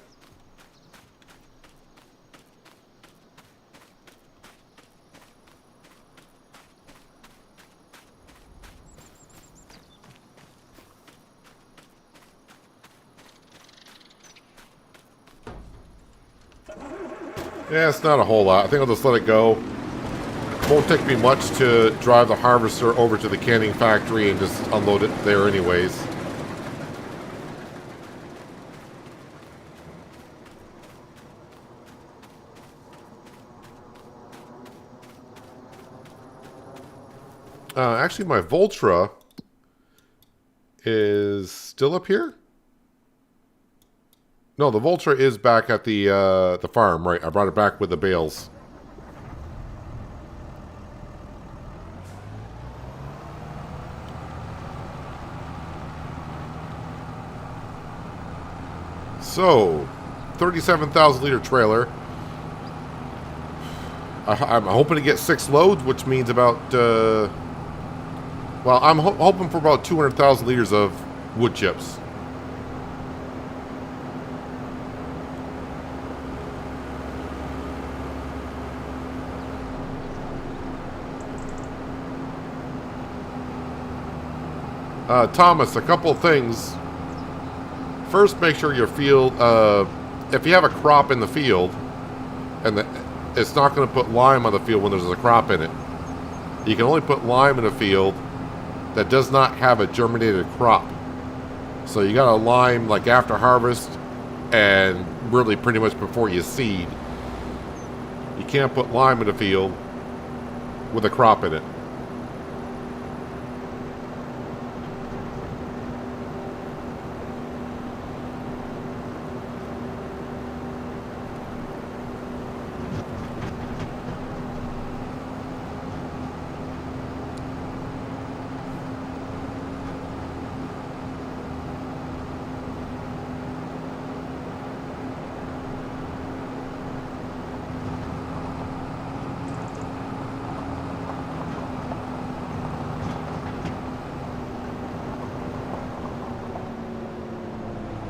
Speaker 1: Yeah, it's not a whole lot. I think I'll just let it go. Won't take me much to drive the harvester over to the canning factory and just unload it there anyways. Actually, my Voltra is still up here? No, the Voltra is back at the farm, right? I brought it back with the bales. So, 37,000 liter trailer. I'm hoping to get 6 loads, which means about, well, I'm hoping for about 200,000 liters of wood chips. Thomas, a couple of things. First, make sure your field, if you have a crop in the field, and it's not going to put lime on the field when there's a crop in it. You can only put lime in a field that does not have a germinated crop. So you got to lime like after harvest and really pretty much before you seed. You can't put lime in a field with a crop in it.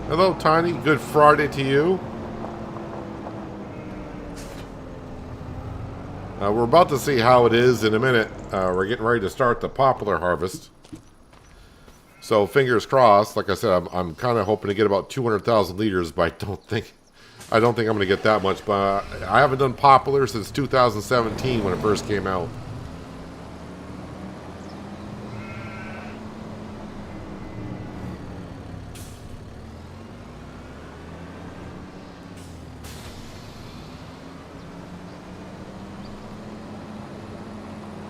Speaker 1: Hello, Tiny. Good Friday to you. We're about to see how it is in a minute. We're getting ready to start the poplar harvest. So fingers crossed. Like I said, I'm kind of hoping to get about 200,000 liters, but I don't think I'm going to get that much. But I haven't done poplar since 2017 when it first came out.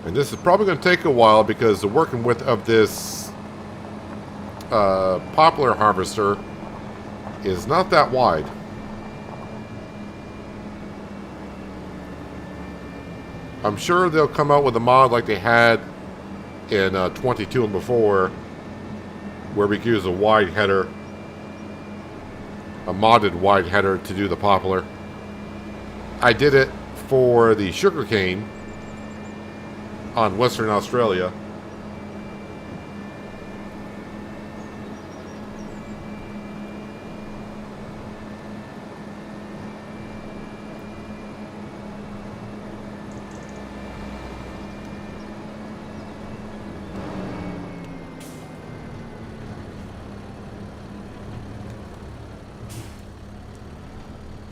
Speaker 1: And this is probably going to take a while because the working width of this poplar harvester is not that wide. I'm sure they'll come out with a mod like they had in 22 and before, where we could use a wide header, a modded wide header to do the poplar. I did it for the sugarcane on Western Australia.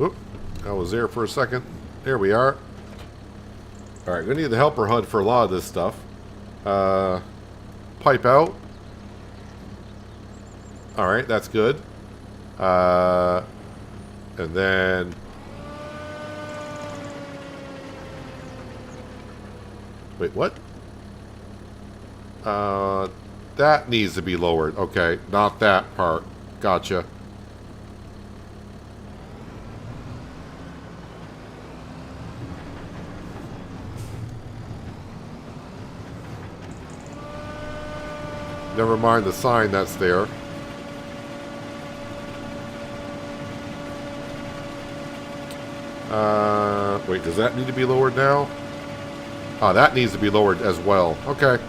Speaker 1: Oop, I was there for a second. There we are. Alright, we need the helper HUD for a lot of this stuff. Pipe out. Alright, that's good. And then... Wait, what? That needs to be lowered. Okay, not that part. Gotcha. Never mind the sign that's there. Wait, does that need to be lowered now? Ah, that needs to be lowered as well. Okay.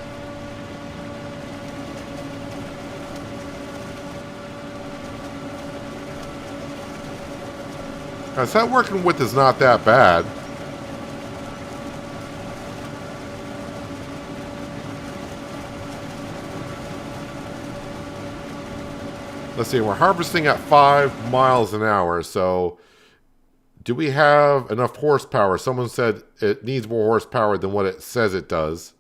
Speaker 1: So that working width is not that bad. Let's see, we're harvesting at 5 miles an hour, so do we have enough horsepower? Someone said it needs more horsepower than what it says it does.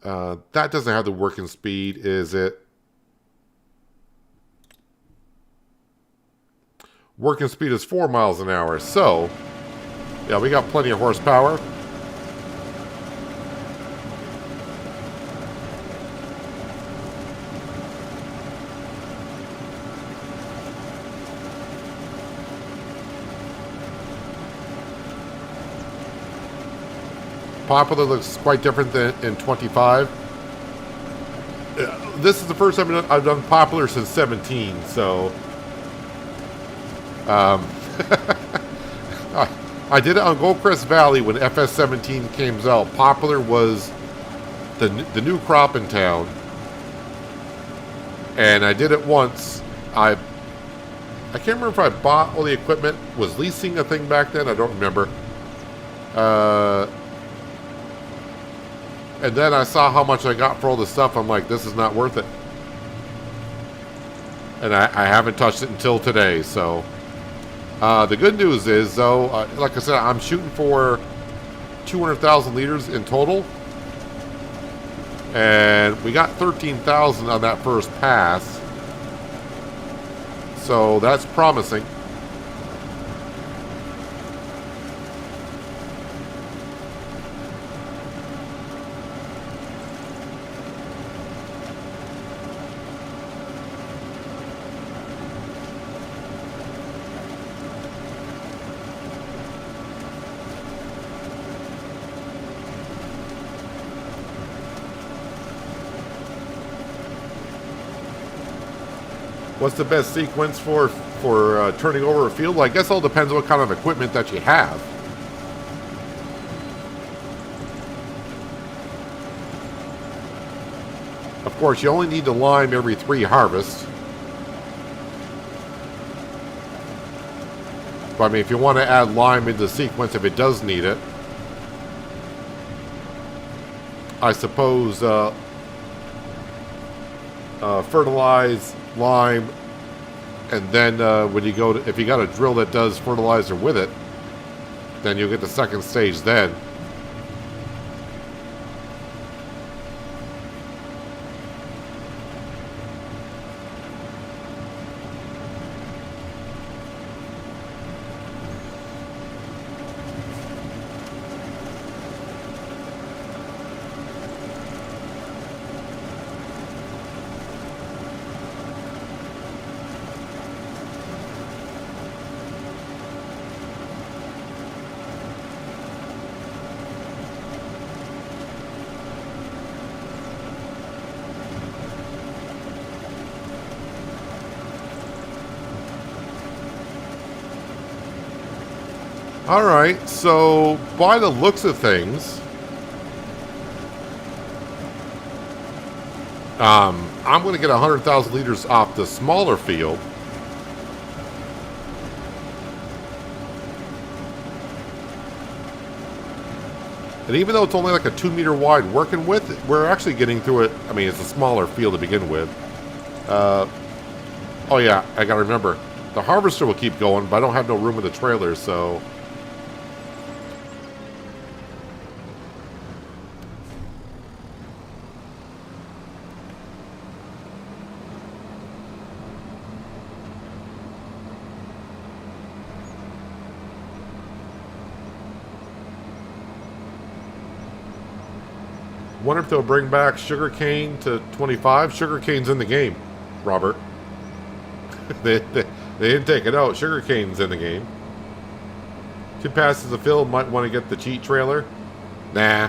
Speaker 1: That doesn't have the working speed, is it? Working speed is 4 miles an hour, so yeah, we got plenty of horsepower. Poplar looks quite different than in 25. This is the first time I've done Poplar since 17, so I did it on Goldcrest Valley when FS17 came out. Poplar was the new crop in town, and I did it once. I can't remember if I bought all the equipment, was leasing a thing back then. I don't remember. And then I saw how much I got for all the stuff. I'm like, this is not worth it. And I haven't touched it until today. So the good news is, though, like I said, I'm shooting for 200,000 liters in total. And we got 13,000 on that first pass. So that's promising. What's the best sequence for turning over a field? Well, I guess it all depends on what kind of equipment that you have. Of course, you only need to lime every 3 harvests. But I mean, if you want to add lime into the sequence, if it does need it, I suppose fertilize, lime, and then when you go to, if you got a drill that does fertilizer with it, then you'll get the second stage then. Alright, so by the looks of things, I'm going to get 100,000 liters off the smaller field. And even though it's only like a 2-meter wide working width, we're actually getting through it. I mean, it's a smaller field to begin with. Oh yeah, I got to remember, the harvester will keep going, but I don't have no room in the trailer, so... Wonder if they'll bring back sugarcane to 25. Sugarcane's in the game, Robert. they didn't take it out. Sugarcane's in the game. 2 passes of fill. Might want to get the cheat trailer. Nah.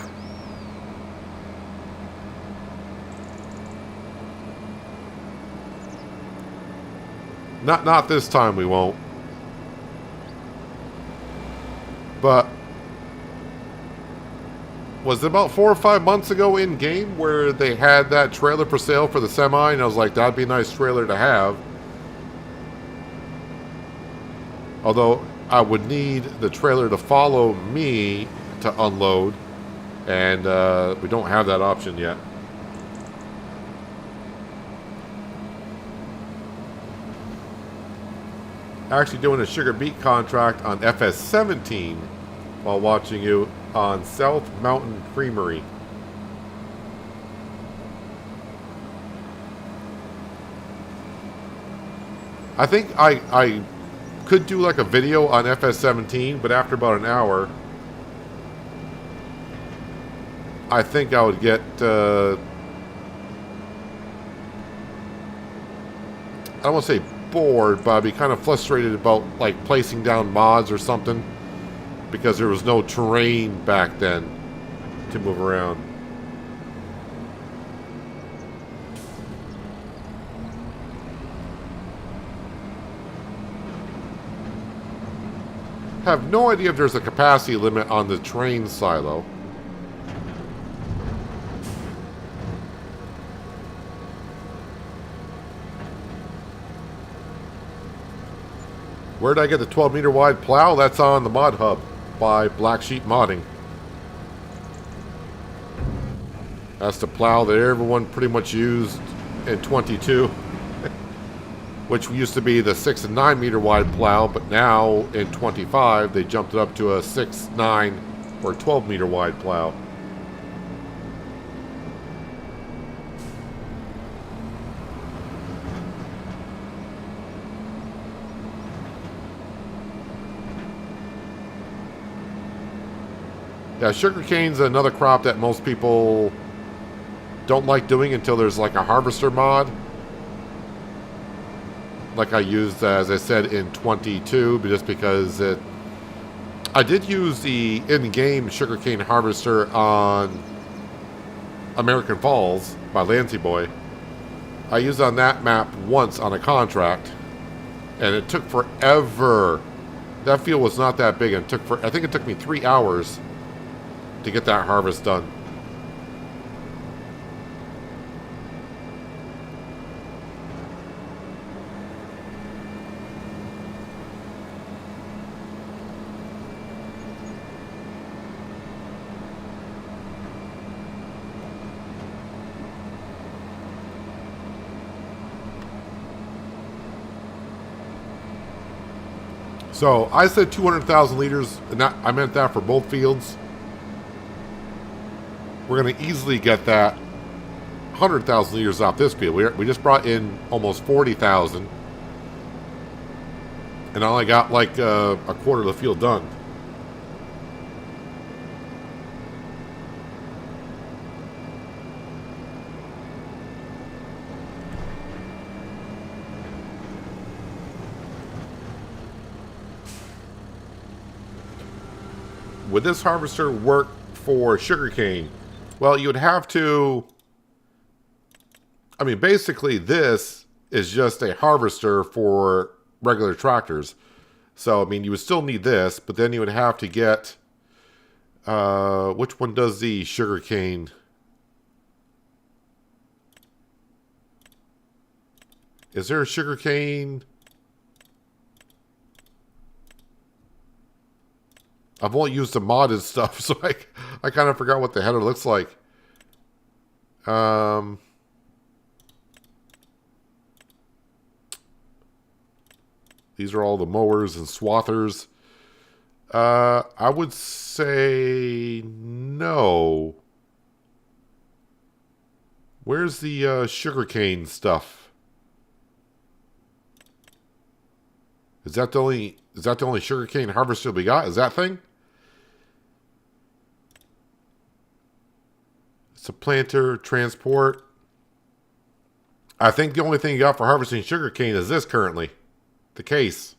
Speaker 1: Not this time we won't. But was it about 4 or 5 months ago in game where they had that trailer for sale for the semi, and I was like, that'd be a nice trailer to have. Although I would need the trailer to follow me to unload, and we don't have that option yet. Actually doing a sugar beet contract on FS17 while watching you on South Mountain Creamery. I think I could do like a video on FS17, but after about an hour, I think I would get I don't want to say bored, but I'd be kind of frustrated about like placing down mods or something, because there was no terrain back then to move around. Have no idea if there's a capacity limit on the train silo. Where did I get the 12-meter wide plow? That's on the Mod Hub by Black Sheep Modding. That's the plow that everyone pretty much used in 22. Which used to be the 6 and 9 meter wide plow, but now in 25 they jumped it up to a 6, 9, or 12 meter wide plow. Yeah, sugarcane's another crop that most people don't like doing until there's like a harvester mod. Like I used, as I said, in 22, but just because I did use the in-game sugarcane harvester on American Falls by Lancey Boy. I used on that map once on a contract, and it took forever. That field was not that big, and I think it took me 3 hours to get that harvest done. So I said 200,000 liters, and I meant that for both fields. We're going to easily get that 100,000 liters off this field. We just brought in almost 40,000, and I only got like a quarter of the field done. Would this harvester work for sugarcane? Well, you'd have to... I mean, basically this is just a harvester for regular tractors. So, I mean, you would still need this, but then you would have to get... which one does the sugarcane? Is there a sugarcane? I've only used the modded stuff, so I kind of forgot what the header looks like. These are all the mowers and swathers. I would say no. Where's the sugarcane stuff? Is that the only sugarcane harvester we got? Is that thing? It's a planter, transport. I think the only thing you got for harvesting sugarcane is this currently. The case.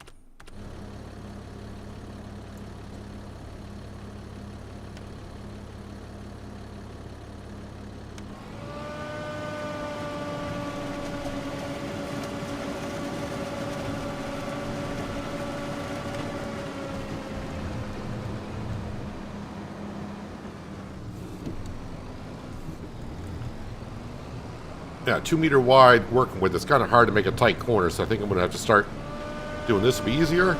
Speaker 1: Yeah, 2 meter wide working with. It's kind of hard to make a tight corner, so I think I'm going to have to start doing this to be easier.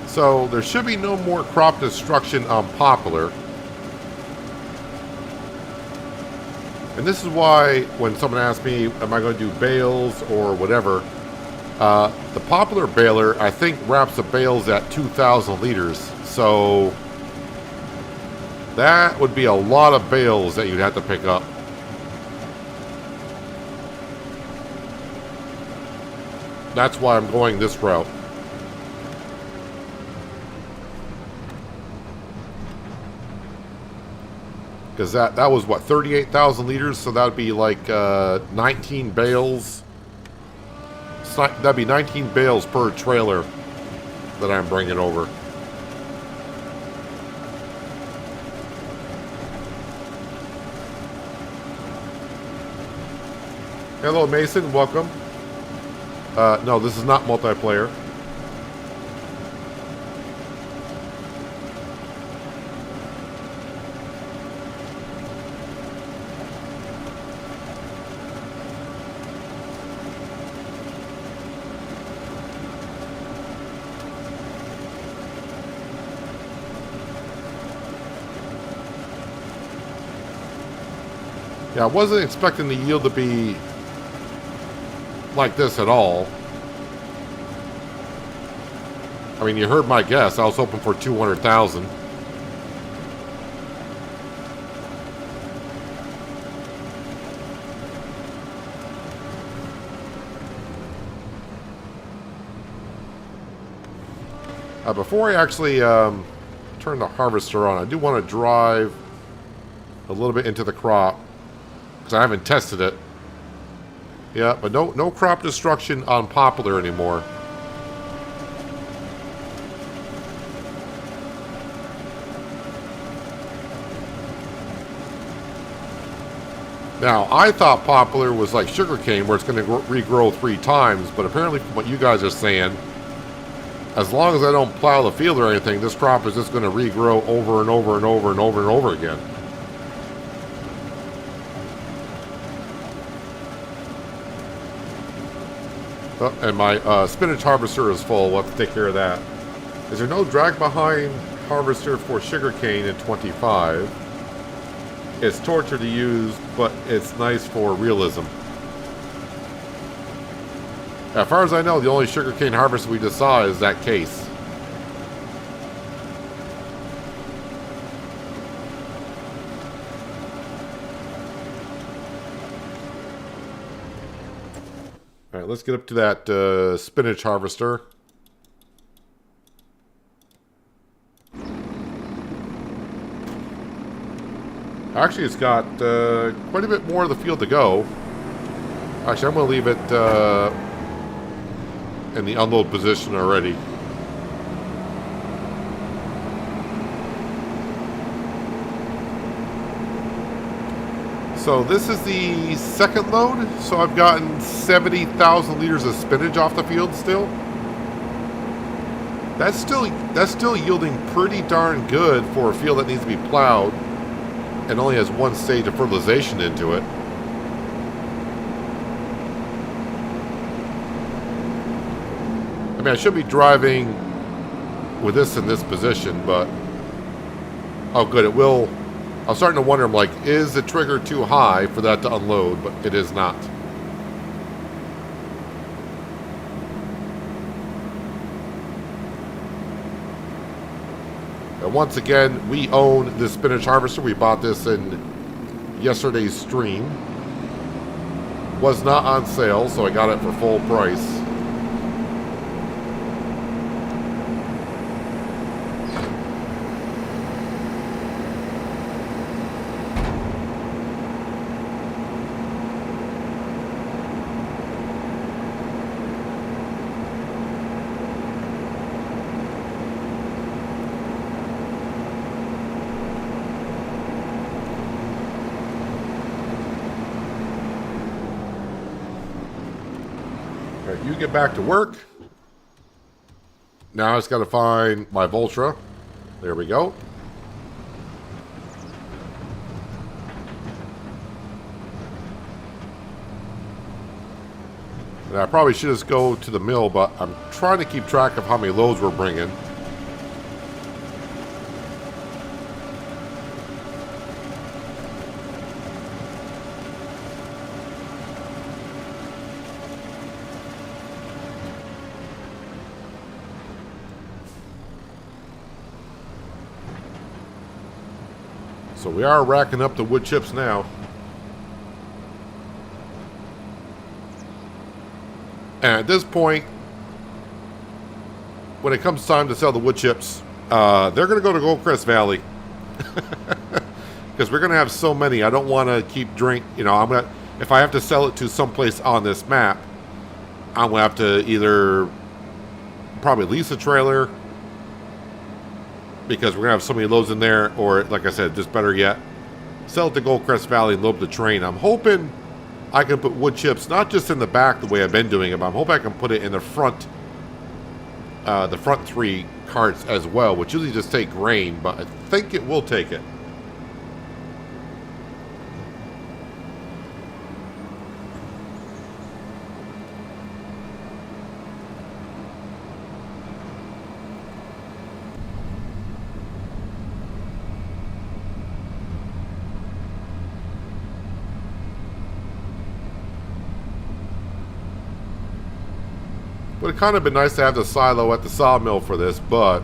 Speaker 1: So there should be no more crop destruction on Poplar. And this is why when someone asks me, am I going to do bales or whatever, the Poplar baler, I think, wraps the bales at 2,000 liters. So that would be a lot of bales that you'd have to pick up. That's why I'm going this route. Because that was, what, 38,000 liters? So that would be like 19 bales. That'd be 19 bales per trailer that I'm bringing over. Hello, Mason. Welcome. No, this is not multiplayer. Yeah, I wasn't expecting the yield to be like this at all. I mean, you heard my guess. I was hoping for 200,000. Before I actually turn the harvester on, I do want to drive a little bit into the crop, because I haven't tested it. Yeah, but no crop destruction on Poplar anymore. Now, I thought Poplar was like sugarcane, where it's going to regrow 3 times, but apparently from what you guys are saying, as long as I don't plow the field or anything, this crop is just going to regrow over and over and over and over and over again. Oh, and my spinach harvester is full. We'll have to take care of that. Is there no drag behind harvester for sugarcane in 25? It's torture to use, but it's nice for realism. As far as I know, the only sugarcane harvester we just saw is that case. All right, let's get up to that spinach harvester. Actually, it's got quite a bit more of the field to go. Actually, I'm going to leave it in the unload position already. So this is the second load. So I've gotten 70,000 liters of spinach off the field still. That's still yielding pretty darn good for a field that needs to be plowed and only has one stage of fertilization into it. I mean, I should be driving with this in this position, but oh good, it will. I'm starting to wonder, I'm like, is the trigger too high for that to unload? But it is not. And once again, we own the spinach harvester. We bought this in yesterday's stream. Was not on sale, so I got it for full price. You get back to work. Now I just got to find my Voltra. There we go. And I probably should just go to the mill, but I'm trying to keep track of how many loads we're bringing. So we are racking up the wood chips now. And at this point, when it comes time to sell the wood chips, they're going to go to Goldcrest Valley. Because we're going to have so many. I don't want to keep you know, I'm going to, if I have to sell it to someplace on this map, I'm going to have to either probably lease a trailer, because we're going to have so many loads in there, or, like I said, just better yet, sell it to Goldcrest Valley and load the train. I'm hoping I can put wood chips, not just in the back the way I've been doing it, but I'm hoping I can put it in the front 3 carts as well, which usually just take grain, but I think it will take it. Would have kind of been nice to have the silo at the sawmill for this, but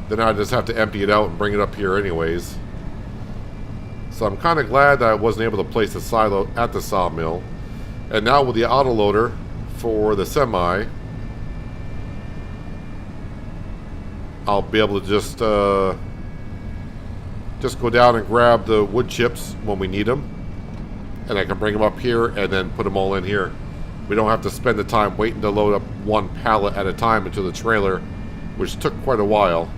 Speaker 1: then I just have to empty it out and bring it up here anyways. So I'm kind of glad that I wasn't able to place the silo at the sawmill. And now with the autoloader for the semi, I'll be able to just go down and grab the wood chips when we need them, and I can bring them up here and then put them all in here. We don't have to spend the time waiting to load up one pallet at a time into the trailer, which took quite a while.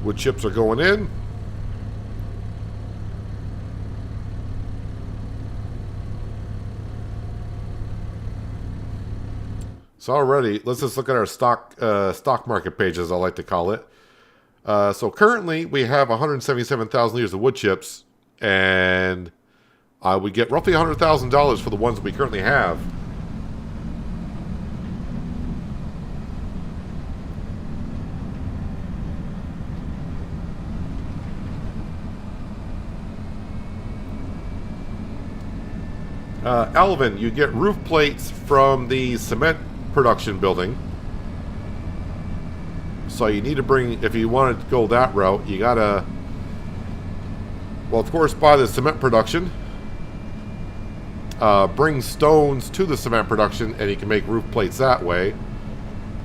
Speaker 1: Wood chips are going in. So already, let's just look at our stock market page, as I like to call it. So currently, we have 177,000 liters of wood chips, and we get roughly $100,000 for the ones we currently have. Alvin, you get roof plates from the cement production building. So you need to bring, if you want to go that route, you gotta Well, of course, buy the cement production. Bring stones to the cement production, and you can make roof plates that way.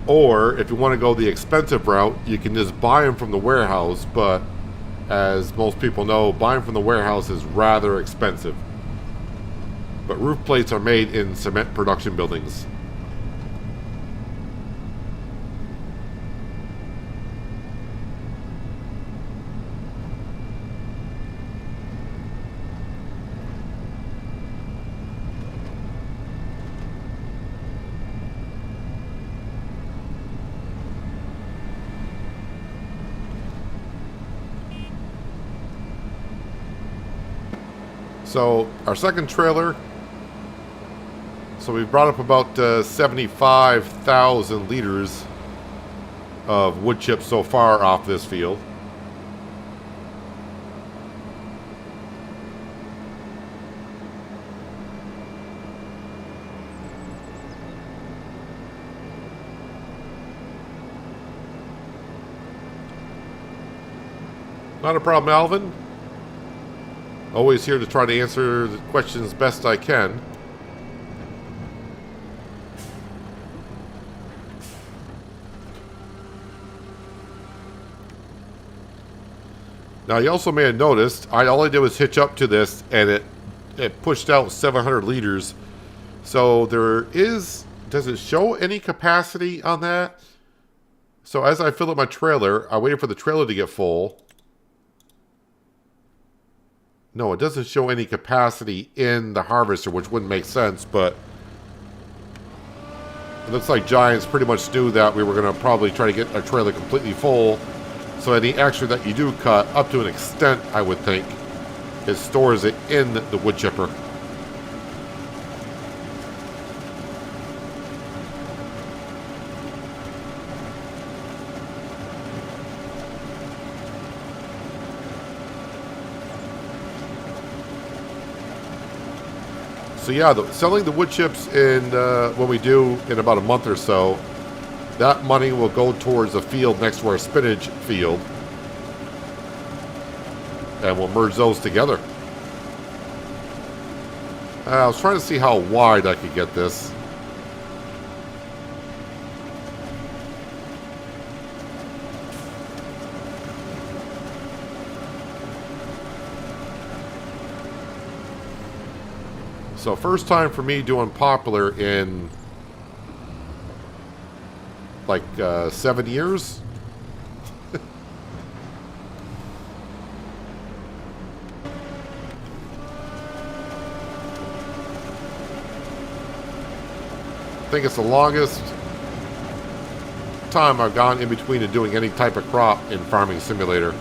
Speaker 1: Or, if you want to go the expensive route, you can just buy them from the warehouse, but as most people know, buying from the warehouse is rather expensive. But roof plates are made in cement production buildings. So, our second trailer, so we brought up about 75,000 liters of wood chips so far off this field. Not a problem, Alvin. Always here to try to answer the questions best I can. Now, you also may have noticed, all I did was hitch up to this, and it pushed out 700 liters. So there is, does it show any capacity on that? So as I fill up my trailer, I waited for the trailer to get full. No, it doesn't show any capacity in the harvester, which wouldn't make sense, but it looks like Giants pretty much knew that we were going to probably try to get our trailer completely full. So any extra that you do cut, up to an extent, I would think, it stores it in the wood chipper. So yeah, selling the wood chips in when we do in about a month or so, that money will go towards a field next to our spinach field, and we'll merge those together. I was trying to see how wide I could get this. So first time for me doing Poplar in like 7 years. I think it's the longest time I've gone in between and doing any type of crop in Farming Simulator.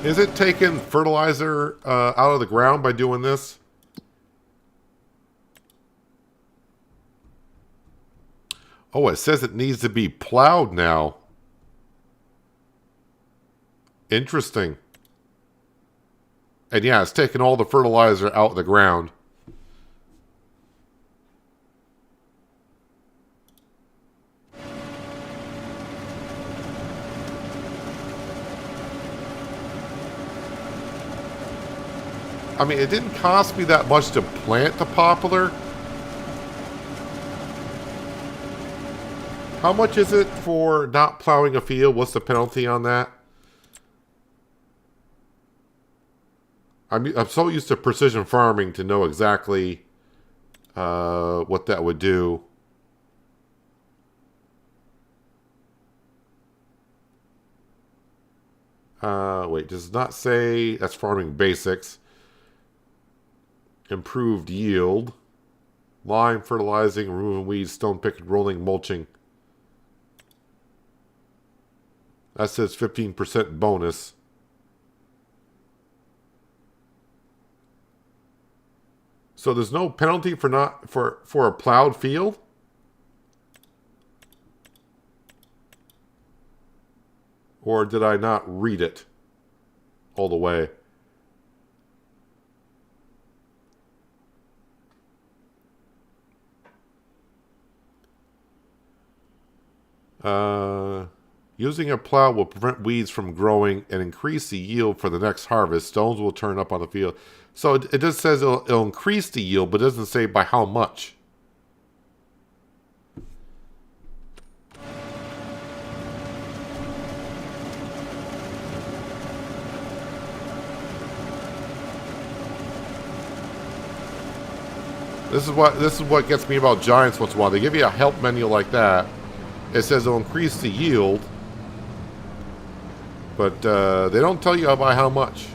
Speaker 1: Is it taking fertilizer out of the ground by doing this? Oh, it says it needs to be plowed now. Interesting. And yeah, it's taking all the fertilizer out of the ground. I mean, it didn't cost me that much to plant the poplar. How much is it for not plowing a field? What's the penalty on that? I'm so used to precision farming to know exactly what that would do. Wait, does not say that's farming basics. Improved yield. Lime, fertilizing, removing weeds, stone picking, rolling, mulching. That says 15% bonus. So there's no penalty for a plowed field? Or did I not read it all the way? Using a plow will prevent weeds from growing and increase the yield for the next harvest. Stones will turn up on the field. So it just says it'll increase the yield, but it doesn't say by how much. This is what gets me about Giants once in a while. They give you a help menu like that. It says it'll increase the yield, but they don't tell you by how much.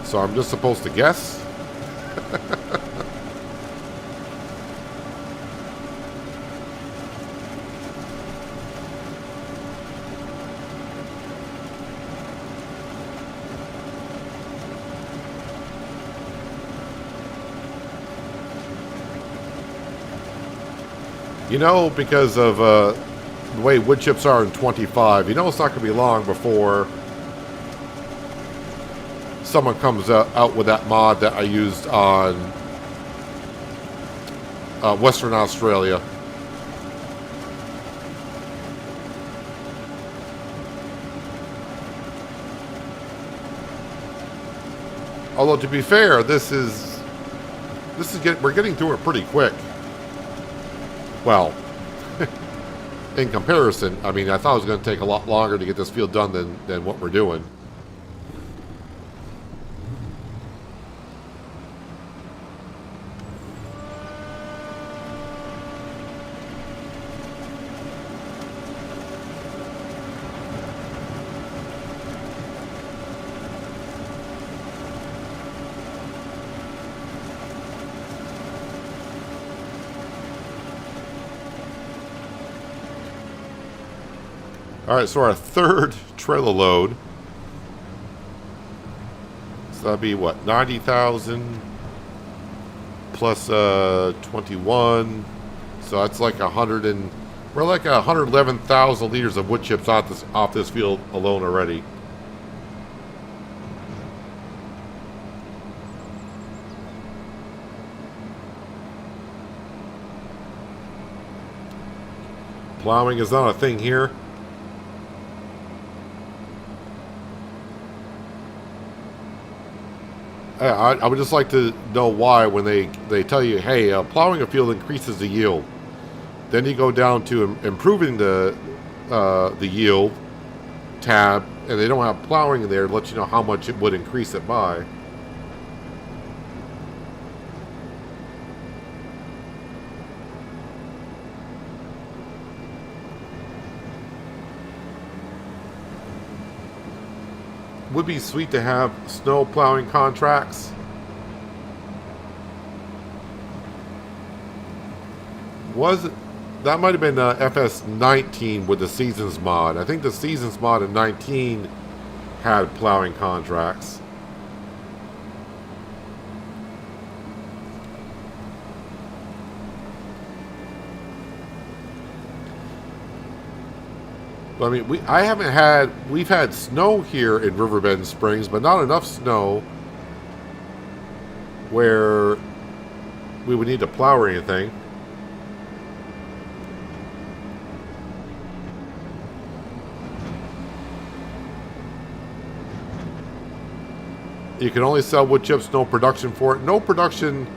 Speaker 1: So I'm just supposed to guess? You know, because of the way wood chips are in 25, you know it's not going to be long before someone comes out with that mod that I used on Western Australia. Although to be fair, we're getting through it pretty quick. Well, in comparison, I mean, I thought it was going to take a lot longer to get this field done than what we're doing. Alright, so our third trailer load. So that'd be what, 90,000 plus 21. So that's like we're like 111,000 liters of wood chips off this field alone already. Plowing is not a thing here. I would just like to know why when they tell you, hey, plowing a field increases the yield. Then you go down to improving the yield tab, and they don't have plowing in there to let you know how much it would increase it by. Would be sweet to have snow plowing contracts. That might have been FS19 with the Seasons mod. I think the Seasons mod in 19 had plowing contracts. I mean, we've had snow here in Riverbend Springs, but not enough snow where we would need to plow or anything. You can only sell wood chips, no production for it. No production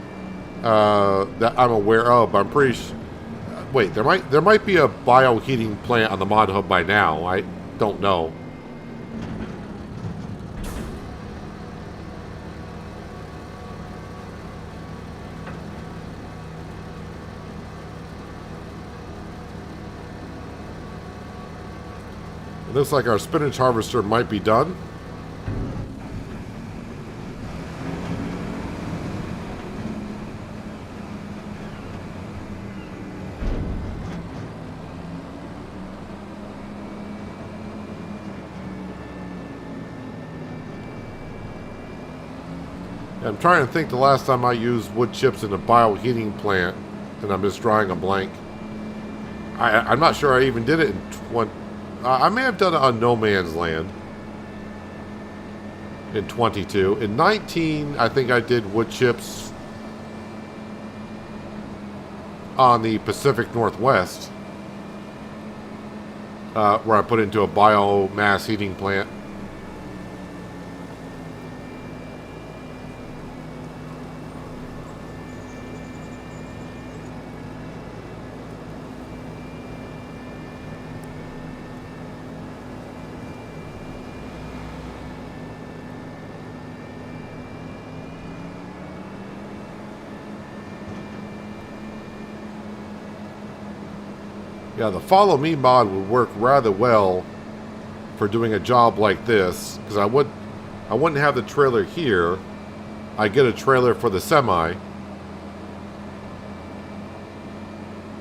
Speaker 1: that I'm aware of. I'm pretty sure. Wait, there might be a bioheating plant on the mod hub by now. I don't know. It looks like our spinach harvester might be done. I'm trying to think the last time I used wood chips in a bioheating plant, and I'm just drawing a blank. I'm not sure I even did it in 20... I may have done it on No Man's Land in 22. In 19, I think I did wood chips on the Pacific Northwest, where I put into a biomass heating plant. Yeah, the follow me mod would work rather well for doing a job like this, because I wouldn't have the trailer here. I get a trailer for the semi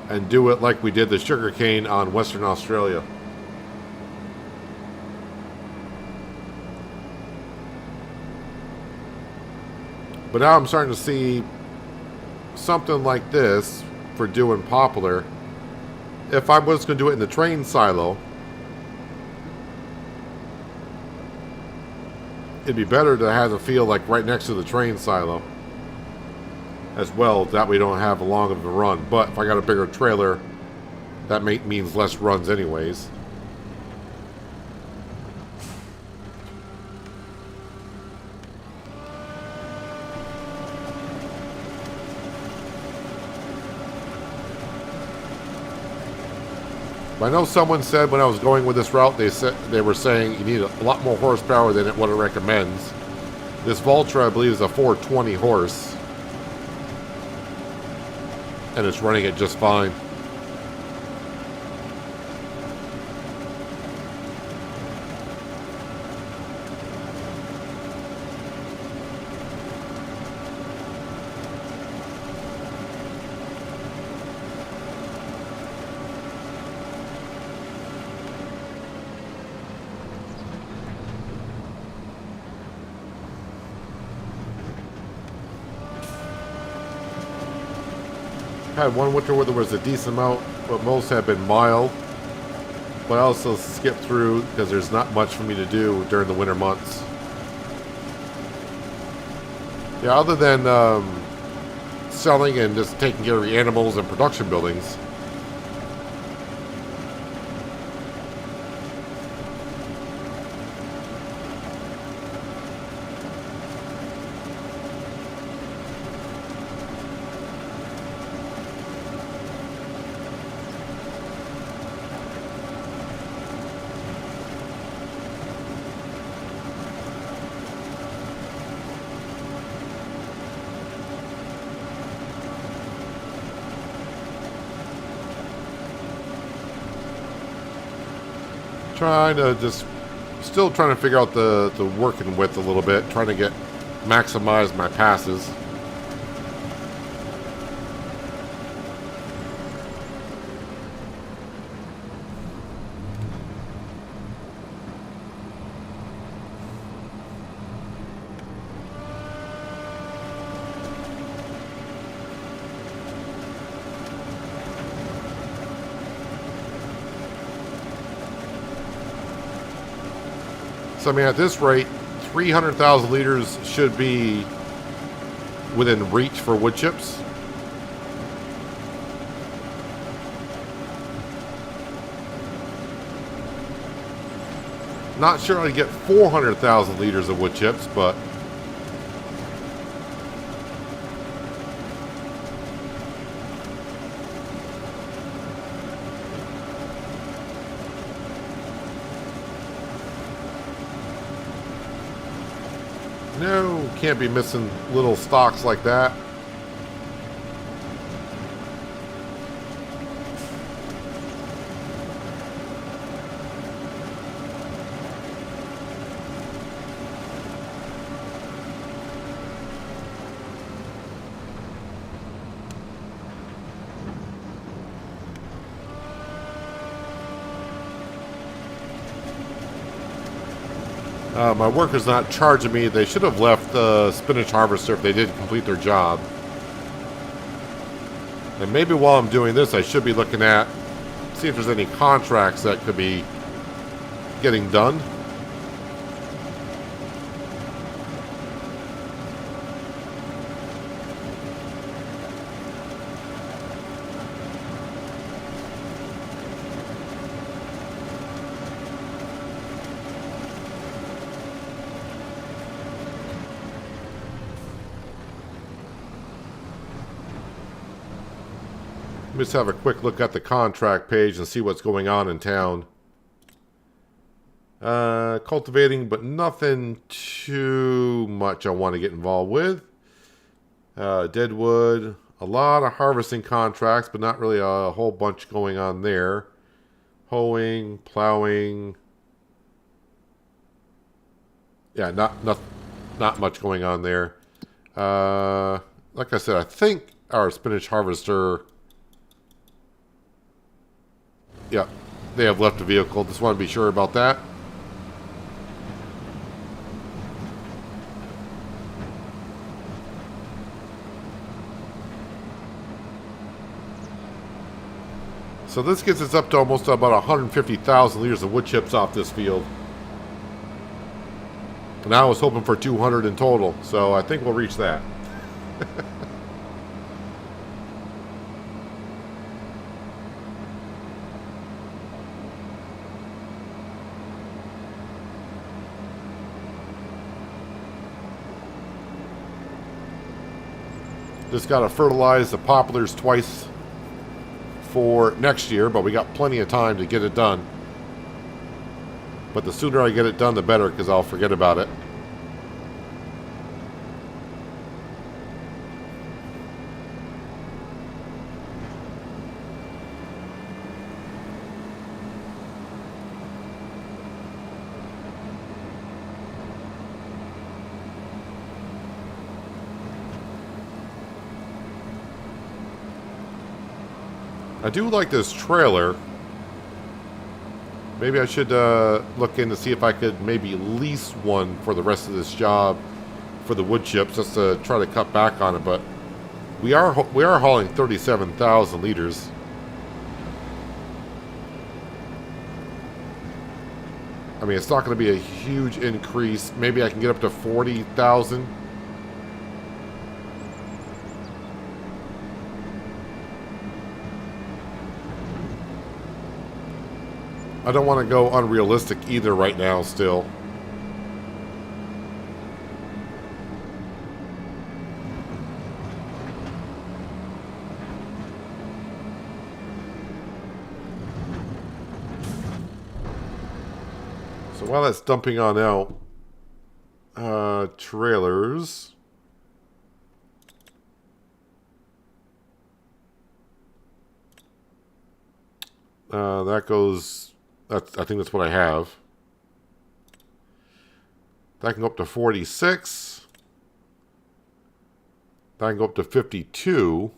Speaker 1: and do it like we did the sugarcane on Western Australia. But now I'm starting to see something like this for doing Poplar. If I was going to do it in the train silo, it'd be better to have the field like right next to the train silo as well. That we don't have a long of a run. But if I got a bigger trailer, that means less runs anyways. I know someone said when I was going with this route, they were saying you need a lot more horsepower than what it recommends. This Valtra, I believe, is a 420 horse, and it's running it just fine. Had one winter where there was a decent amount, but most have been mild. But I also skip through because there's not much for me to do during the winter months. Yeah, other than selling and just taking care of the animals and production buildings. Still trying to figure out the working width a little bit, trying to maximize my passes. So, I mean, at this rate, 300,000 liters should be within reach for wood chips. Not sure I'd get 400,000 liters of wood chips, but no, can't be missing little stalks like that. My worker's not charging me. They should have left the spinach harvester if they did complete their job. And maybe while I'm doing this, I should be looking at, see if there's any contracts that could be getting done. Let me just have a quick look at the contract page and see what's going on in town. Cultivating, but nothing too much I want to get involved with. Deadwood, a lot of harvesting contracts, but not really a whole bunch going on there. Hoeing, plowing. Yeah, not much going on there. Like I said, I think our spinach harvester. Yeah, they have left the vehicle. Just want to be sure about that. So this gets us up to almost about 150,000 liters of wood chips off this field. And I was hoping for 200 in total, so I think we'll reach that. Just got to fertilize the poplars twice for next year, but we got plenty of time to get it done. But the sooner I get it done, the better, because I'll forget about it. I do like this trailer. Maybe I should look in to see if I could maybe lease one for the rest of this job for the wood chips, just to try to cut back on it. But we are hauling 37,000 liters. I mean, it's not going to be a huge increase. Maybe I can get up to 40,000. I don't want to go unrealistic either right now still. So while that's dumping on out, trailers. That goes... I think that's what I have. That can go up to 46. That can go up to 52.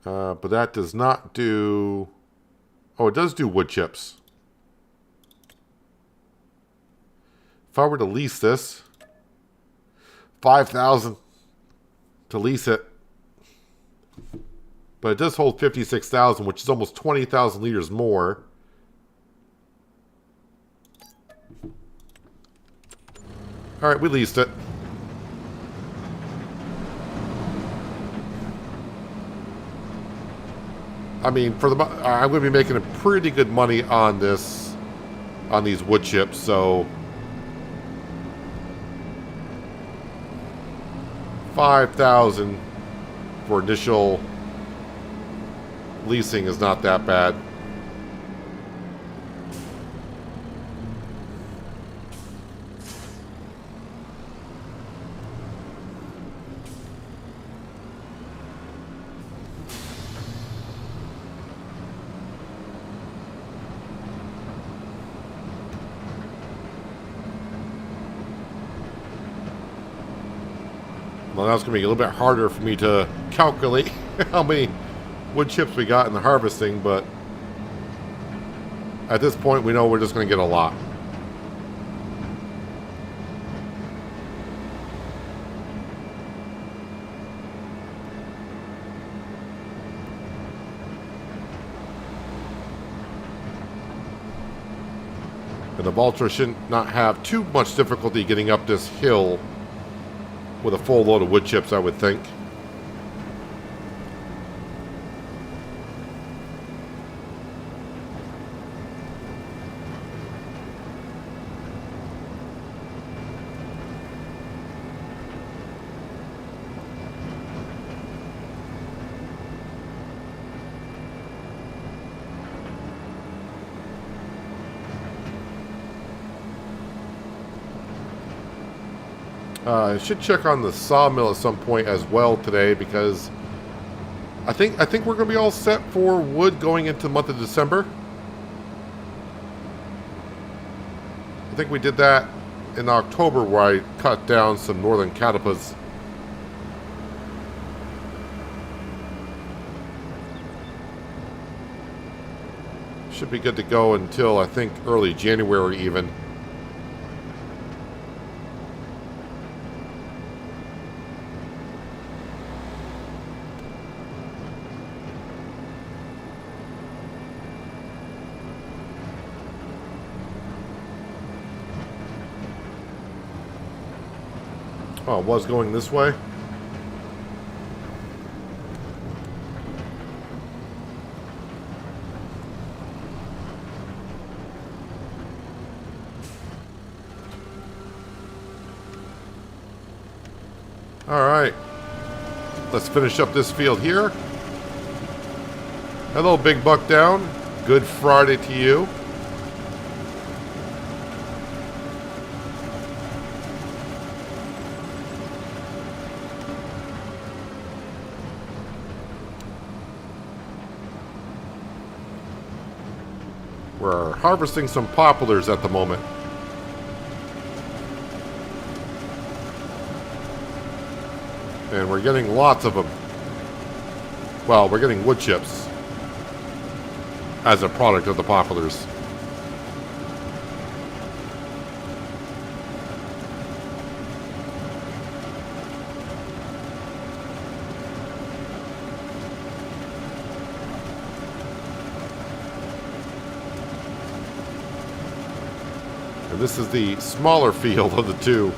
Speaker 1: But that does not do... Oh, it does do wood chips. If I were to lease this, 5,000 to lease it. But it does hold 56,000, which is almost 20,000 liters more. All right, we leased it. I mean, I'm going to be making a pretty good money on this, on these wood chips. So 5,000 for initial leasing is not that bad. Well, now it's going to be a little bit harder for me to calculate how many wood chips we got in the harvesting, but at this point we know we're just going to get a lot. And the Valtra should not have too much difficulty getting up this hill with a full load of wood chips, I would think. I should check on the sawmill at some point as well today, because I think we're going to be all set for wood going into the month of December. I think we did that in October, where I cut down some northern catalpas. Should be good to go until, I think, early January even. Oh, it was going this way? Alright. Let's finish up this field here. Hello, Big Buck Down. Good Friday to you. We're harvesting some poplars at the moment. And we're getting lots of them. Well, we're getting wood chips as a product of the poplars. And this is the smaller field of the two.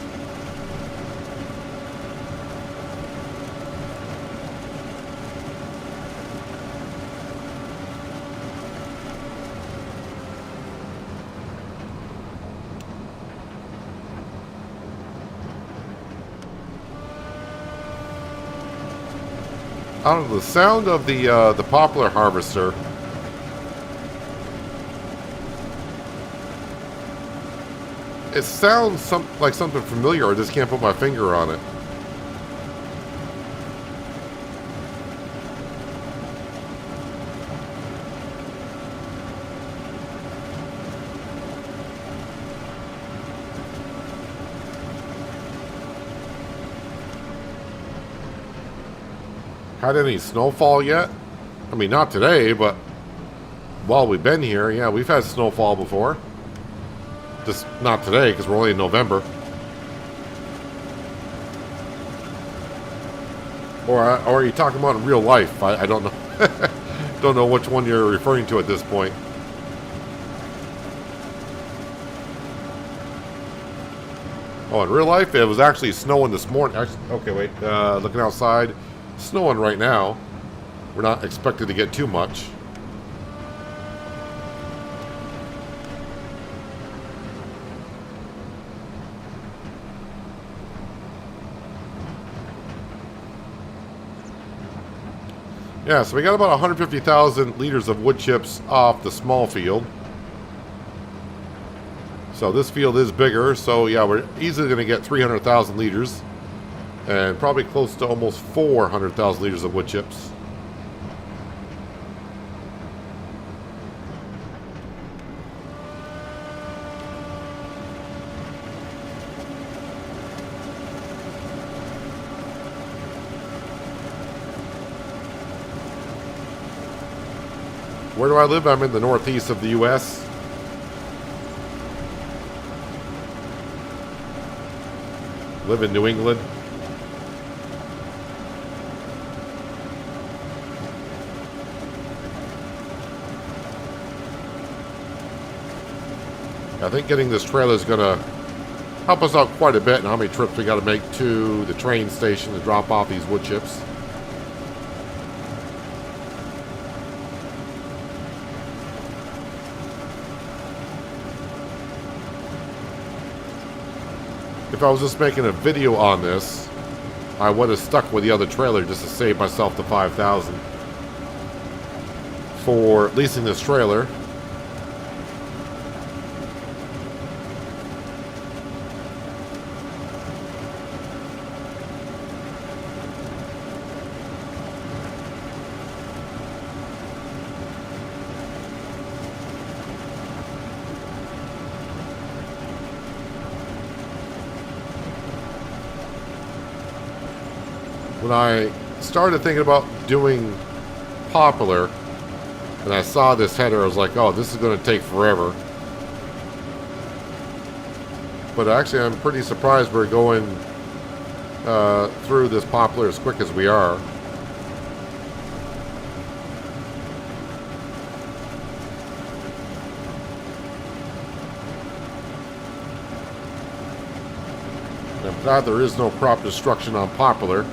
Speaker 1: I don't know, the sound of the poplar harvester. It sounds like something familiar. I just can't put my finger on it. Had any snowfall yet? I mean, not today, but while we've been here, yeah, we've had snowfall before. Just not today, because we're only in November. Or are you talking about in real life? I don't know. Don't know which one you're referring to at this point. Oh, in real life, it was actually snowing this morning. Okay, wait. Looking outside. Snowing right now. We're not expected to get too much. Yeah, so we got about 150,000 liters of wood chips off the small field. So this field is bigger, so yeah, we're easily going to get 300,000 liters. And probably close to almost 400,000 liters of wood chips. Where do I live? I'm in the northeast of the U.S. Live in New England. I think getting this trailer is going to help us out quite a bit in how many trips we got to make to the train station to drop off these wood chips. If I was just making a video on this, I would have stuck with the other trailer just to save myself the $5,000 for leasing this trailer. when I started thinking about doing Poplar, and I saw this header, I was like, oh, this is going to take forever. But actually, I'm pretty surprised we're going through this Poplar as quick as we are. I'm glad there is no crop destruction on Poplar.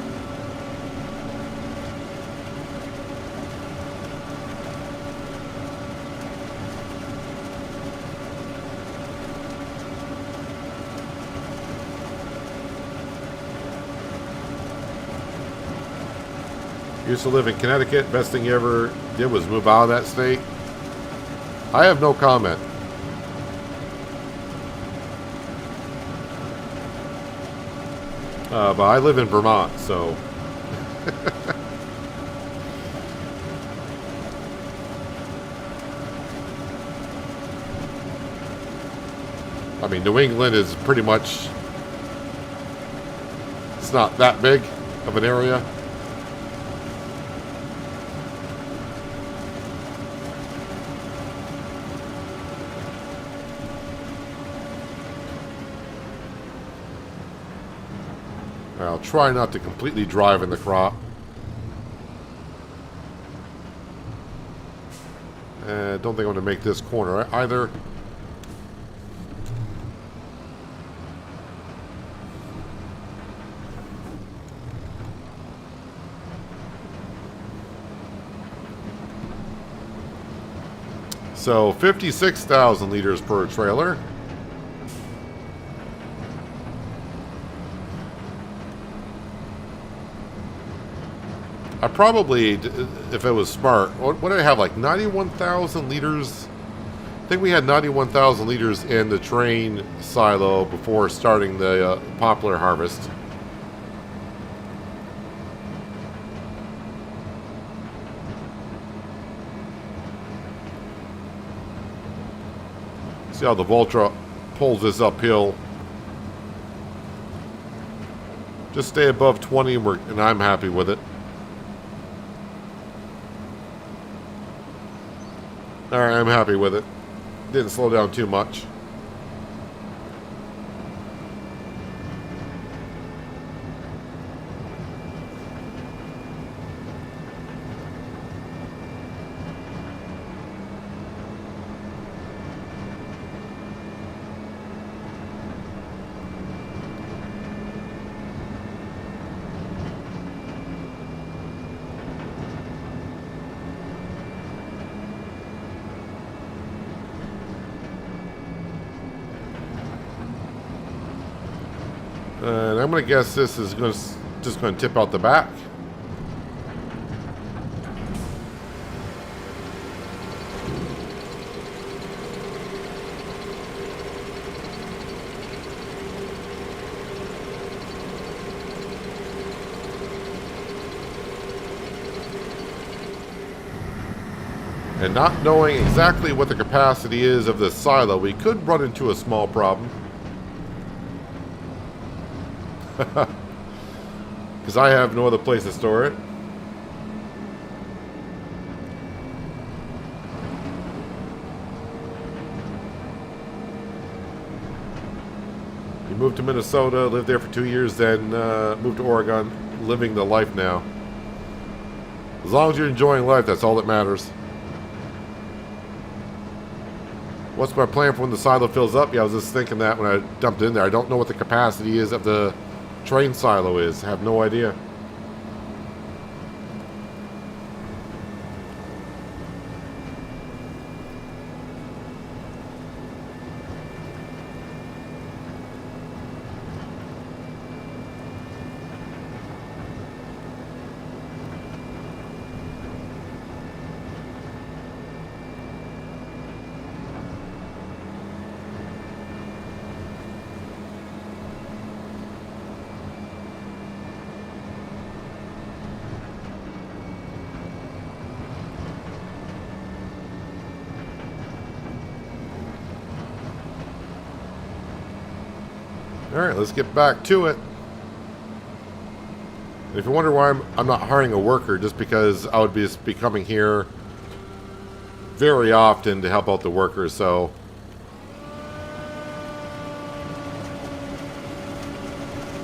Speaker 1: Used to live in Connecticut. Best thing you ever did was move out of that state. I have no comment. But I live in Vermont, so... I mean, New England is pretty much... It's not that big of an area. I'll try not to completely drive in the crop. Don't think I'm going to make this corner either. So 56,000 liters per trailer. I probably, if it was smart, what did I have, like 91,000 liters? I think we had 91,000 liters in the train silo before starting the Poplar harvest. See how the Voltra pulls this uphill. Just stay above 20 and I'm happy with it. Alright, I'm happy with it. Didn't slow down too much. And I'm going to guess this is just going to tip out the back. And not knowing exactly what the capacity is of this silo, we could run into a small problem. Because I have no other place to store it. You moved to Minnesota, lived there for 2 years, then moved to Oregon, living the life now. As long as you're enjoying life, that's all that matters. What's my plan for when the silo fills up? Yeah, I was just thinking that when I dumped it in there. I don't know what the capacity is of the train silo is. I have no idea. Alright, let's get back to it. And if you wonder why I'm not hiring a worker, just because I would be coming here very often to help out the workers, so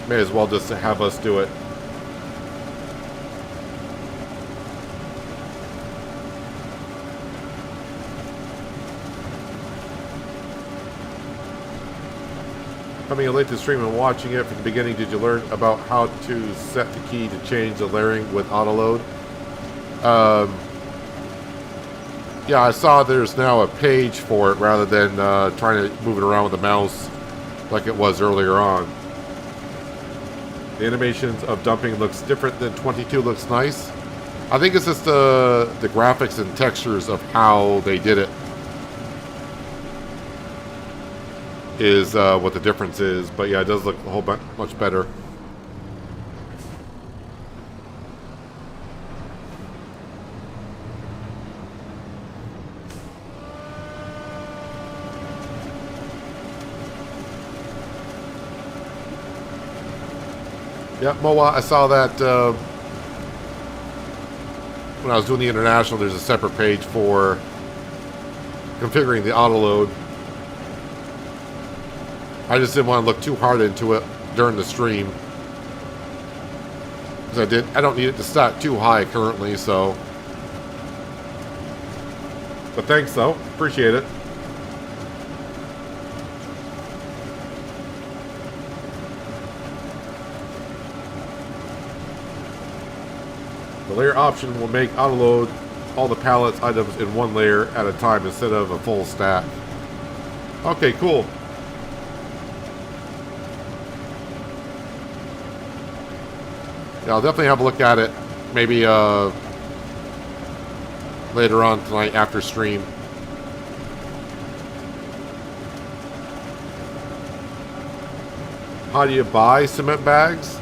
Speaker 1: may as well just have us do it. Coming in late to stream and watching it from the beginning, did you learn about how to set the key to change the layering with Autoload? Yeah, I saw there's now a page for it rather than trying to move it around with the mouse like it was earlier on. The animations of dumping looks different than 22 looks nice. I think it's just the graphics and textures of how they did it is what the difference is. But yeah, it does look a whole bunch much better. Yep, Moa, I saw that when I was doing the international. There's a separate page for configuring the autoload. I just didn't want to look too hard into it during the stream, because I don't need it to start too high currently. So, but thanks though, appreciate it. The layer option will make autoload all the pallets items in one layer at a time instead of a full stack. Okay, cool. Yeah, I'll definitely have a look at it. Maybe later on tonight after stream. How do you buy cement bags?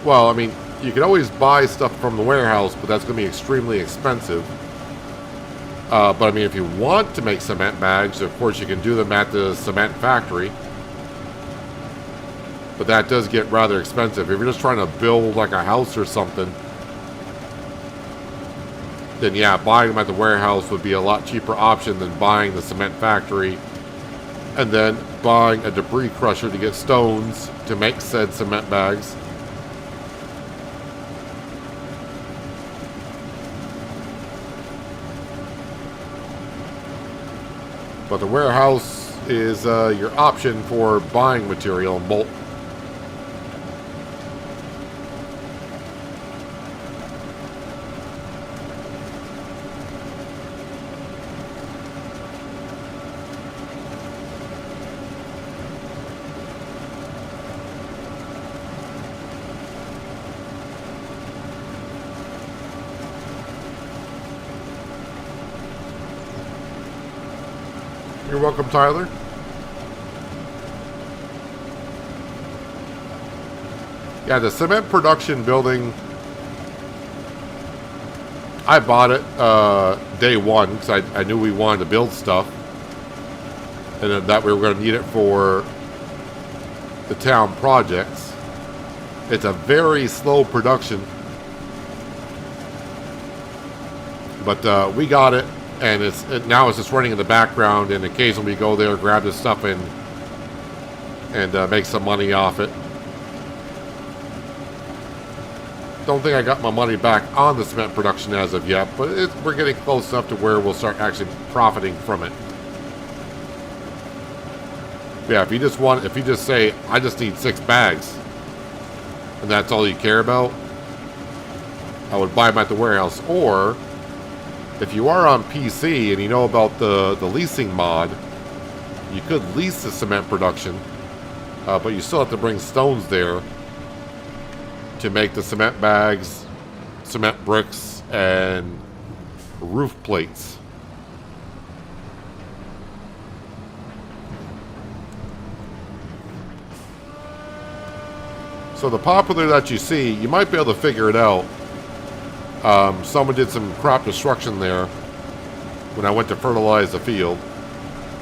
Speaker 1: Well, I mean, you can always buy stuff from the warehouse, but that's going to be extremely expensive. But I mean, if you want to make cement bags, of course you can do them at the cement factory. But that does get rather expensive. If you're just trying to build like a house or something, then yeah, buying them at the warehouse would be a lot cheaper option than buying the cement factory and then buying a debris crusher to get stones to make said cement bags. But the warehouse is your option for buying material in bulk. You're welcome, Tyler. Yeah, the cement production building, I bought it day one because I knew we wanted to build stuff, and that we were going to need it for the town projects. It's a very slow production, but we got it. And now it's just running in the background, and occasionally we go there, grab this stuff, and make some money off it. Don't think I got my money back on the cement production as of yet, but we're getting close enough to where we'll start actually profiting from it. Yeah, if you just say, I just need 6 bags, and that's all you care about, I would buy them at the warehouse. Or if you are on PC and you know about the leasing mod, you could lease the cement production, but you still have to bring stones there to make the cement bags, cement bricks, and roof plates. So the Poplar that you see, you might be able to figure it out. Someone did some crop destruction there when I went to fertilize the field.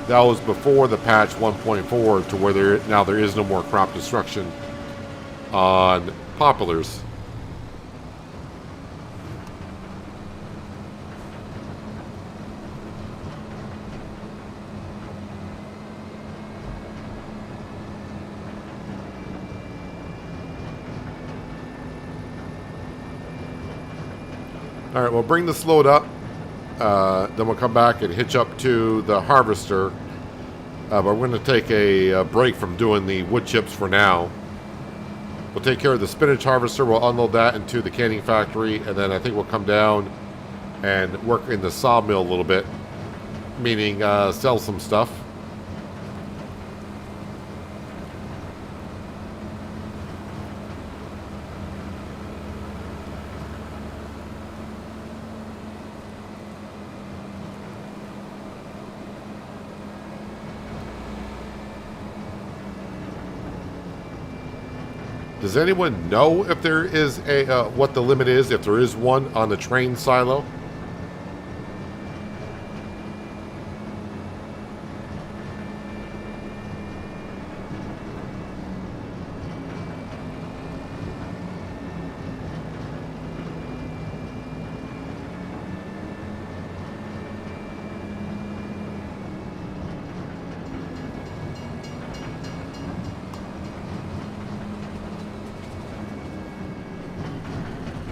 Speaker 1: That was before the patch 1.4 to where now there is no more crop destruction on poplars. Alright, we'll bring this load up. Then we'll come back and hitch up to the harvester. But we're going to take a break from doing the wood chips for now. We'll take care of the spinach harvester. We'll unload that into the canning factory. And then I think we'll come down and work in the sawmill a little bit. Meaning sell some stuff. Does anyone know if there is a what the limit is, if there is one on the train silo?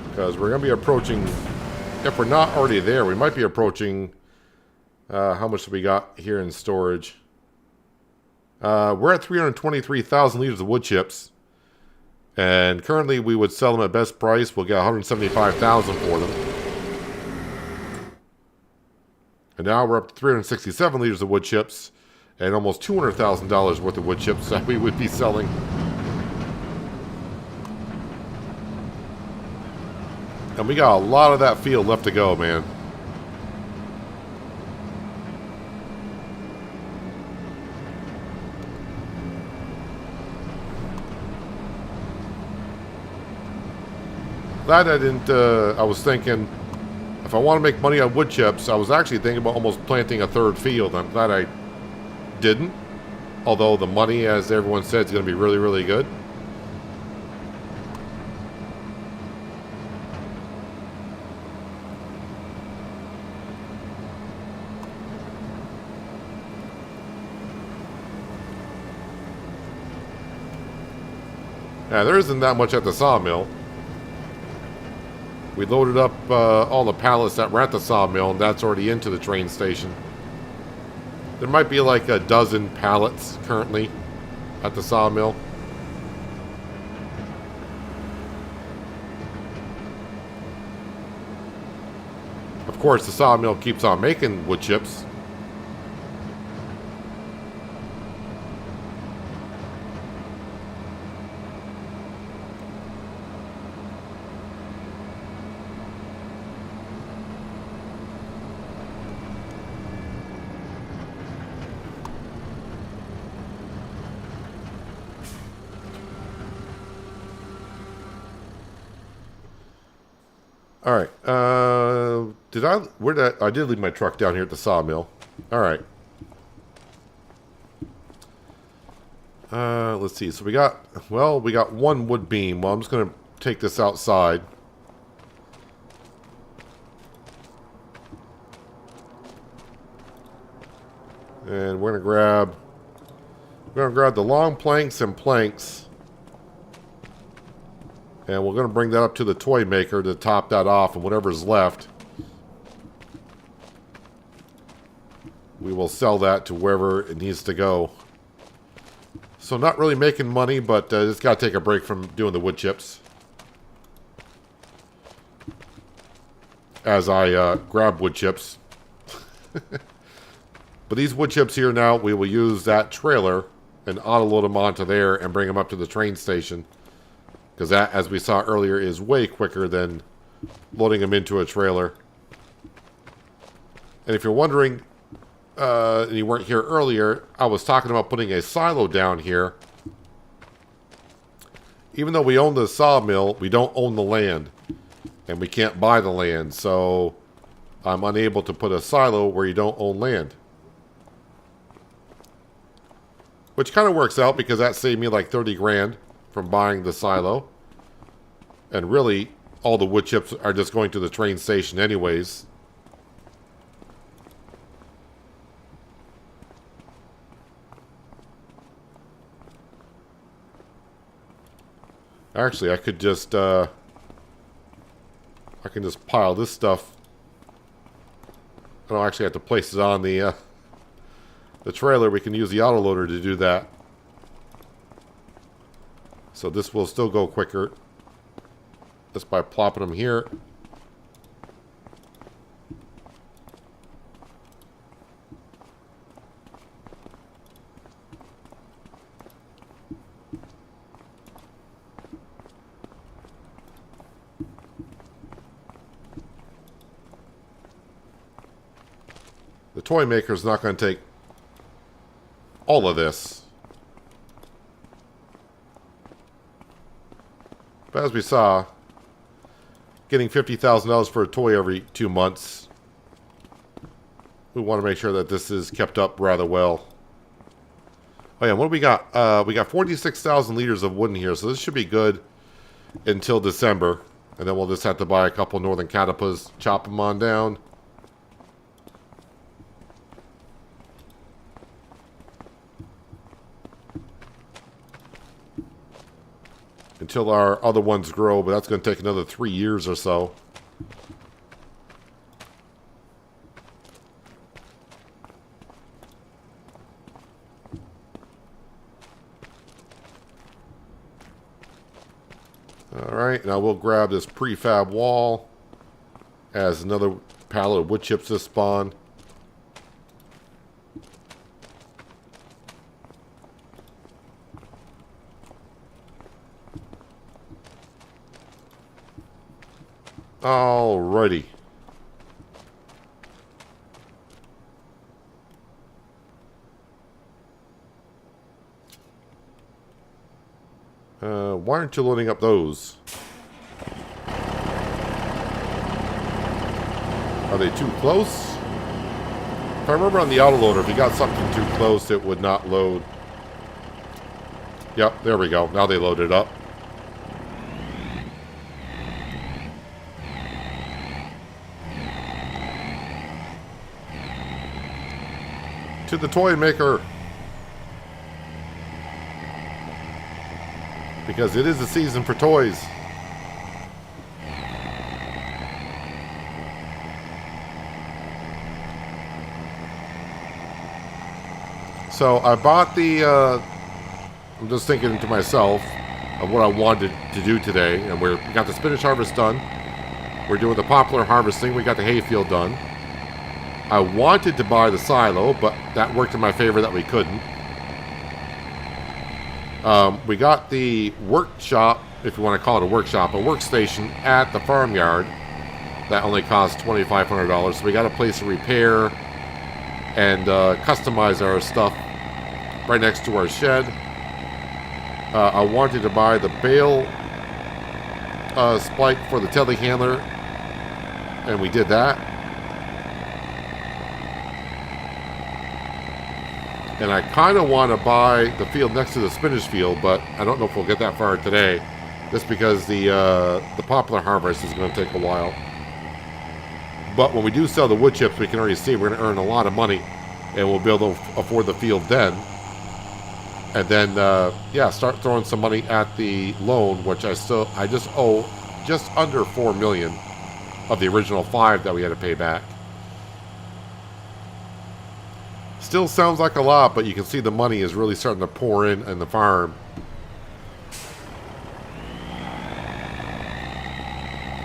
Speaker 1: Because we're going to be approaching, if we're not already there, we might be approaching, how much do we got here in storage? We're at 323,000 liters of wood chips. And currently we would sell them at best price. We'll get 175,000 for them. And now we're up to 367 liters of wood chips. And almost $200,000 worth of wood chips that we would be selling. And we got a lot of that field left to go, man. Glad I didn't, I was thinking, if I want to make money on wood chips, I was actually thinking about almost planting a third field. I'm glad I didn't. Although the money, as everyone said, is going to be really, really good. Yeah, there isn't that much at the sawmill. We loaded up all the pallets that were at the sawmill, and that's already into the train station. There might be like a dozen pallets currently at the sawmill. Of course, the sawmill keeps on making wood chips. All right. I did leave my truck down here at the sawmill. All right. Let's see. So we got one wood beam. Well, I'm just going to take this outside. And we're going to grab the long planks and planks. And we're going to bring that up to the toy maker to top that off, and whatever's left, we will sell that to wherever it needs to go. So not really making money, but just got to take a break from doing the wood chips. As I grab wood chips. But these wood chips here now, we will use that trailer and auto-load them onto there and bring them up to the train station. Because that, as we saw earlier, is way quicker than loading them into a trailer. And if you're wondering, and you weren't here earlier, I was talking about putting a silo down here. Even though we own the sawmill, we don't own the land. And we can't buy the land, so I'm unable to put a silo where you don't own land. Which kind of works out because that saved me like 30 grand. From buying the silo. And really, all the wood chips are just going to the train station anyways. Actually, I could just, I can just pile this stuff. I don't actually have to place it on the trailer. We can use the autoloader to do that. So this will still go quicker. Just by plopping them here. The toy maker is not going to take all of this. But as we saw, getting $50,000 for a toy every 2 months, we want to make sure that this is kept up rather well. Oh yeah, what do we got? We got 46,000 liters of wood in here, so this should be good until December. And then we'll just have to buy a couple northern catapults, chop them on down. Until our other ones grow, but that's going to take another 3 years or so. Alright, now we'll grab this prefab wall as another pallet of wood chips to spawn. Alrighty. Why aren't you loading up those? Are they too close? If I remember on the autoloader, if you got something too close, it would not load. Yep, there we go. Now they loaded up. To the toy maker. Because it is the season for toys. So I bought the, I'm just thinking to myself of what I wanted to do today. And we got the spinach harvest done. We're doing the poplar harvesting. We got the hayfield done. I wanted to buy the silo, but that worked in my favor that we couldn't. We got the workshop, if you want to call it a workshop, a workstation at the farmyard. That only cost $2,500. So we got a place to repair and customize our stuff right next to our shed. I wanted to buy the bale spike for the telehandler, and we did that. And I kind of want to buy the field next to the spinach field, but I don't know if we'll get that far today, just because the poplar harvest is going to take a while. But when we do sell the wood chips, we can already see we're going to earn a lot of money, and we'll be able to afford the field then. And then, yeah, start throwing some money at the loan, which I just owe just under $4 million of the original $5 million that we had to pay back. Still sounds like a lot, but you can see the money is really starting to pour in the farm.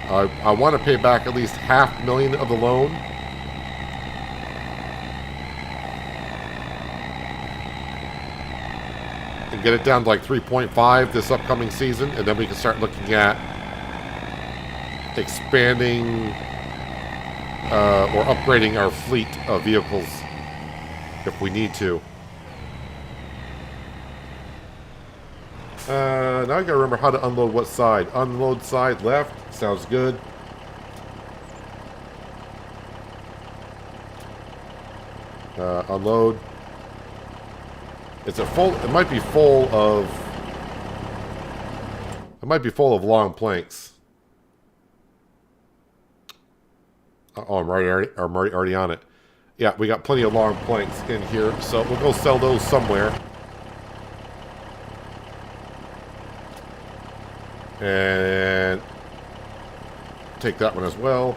Speaker 1: I want to pay back at least $500,000 of the loan. And get it down to like 3.5 this upcoming season, and then we can start looking at expanding or upgrading our fleet of vehicles if we need to. Now I gotta remember how to unload what side. Unload side left. Sounds good. Unload. It's a full. It might be full of. It might be full of long planks. Oh, I'm already on it. Yeah, we got plenty of long planks in here, so we'll go sell those somewhere. And take that one as well.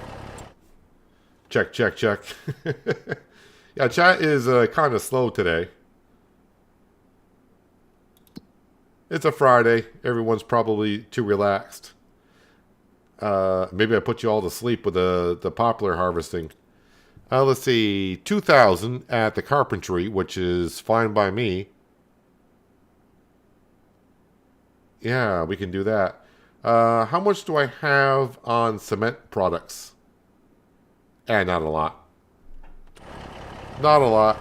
Speaker 1: Check, check, check. Yeah, chat is kind of slow today. It's a Friday. Everyone's probably too relaxed. Maybe I put you all to sleep with the poplar harvesting. Let's see. 2,000 at the carpentry, which is fine by me. Yeah, we can do that. How much do I have on cement products? Not a lot. Not a lot.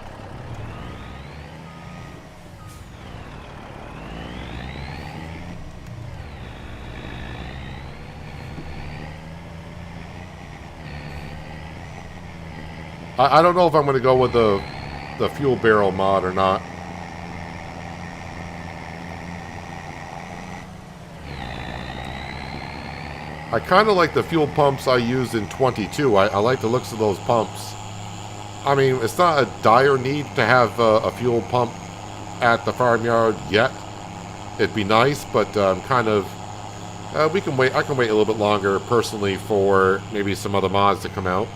Speaker 1: I don't know if I'm going to go with the fuel barrel mod or not. I kind of like the fuel pumps I used in 22. I like the looks of those pumps. I mean, it's not a dire need to have a fuel pump at the farmyard yet. It'd be nice, but kind of... we can wait. I can wait a little bit longer, personally, for maybe some other mods to come out.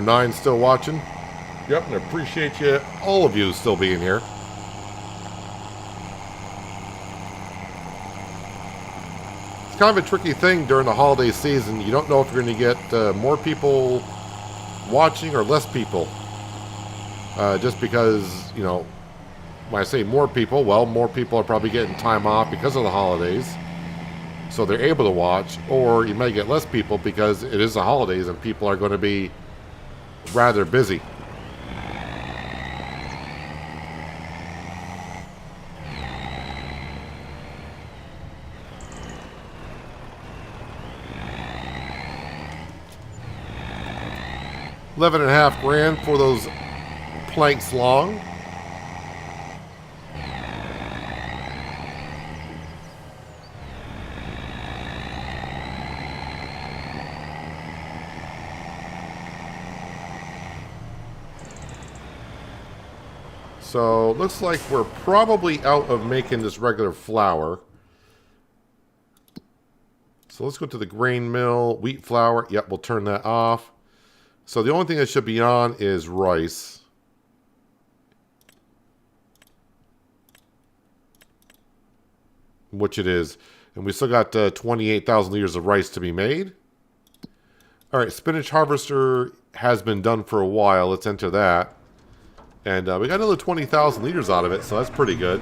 Speaker 1: Nine still watching. Yep, and I appreciate you, all of you, still being here. It's kind of a tricky thing during the holiday season. You don't know if you're going to get more people watching or less people. Just because, you know, when I say more people, well, more people are probably getting time off because of the holidays. So they're able to watch. Or you may get less people because it is the holidays and people are going to be rather busy. $11.5 for those planks long. So, looks like we're probably out of making this regular flour. So let's go to the grain mill, wheat flour. Yep, we'll turn that off. So the only thing that should be on is rice. Which it is. And we still got 28,000 liters of rice to be made. Alright, spinach harvester has been done for a while. Let's enter that. And we got another 20,000 liters out of it, so that's pretty good.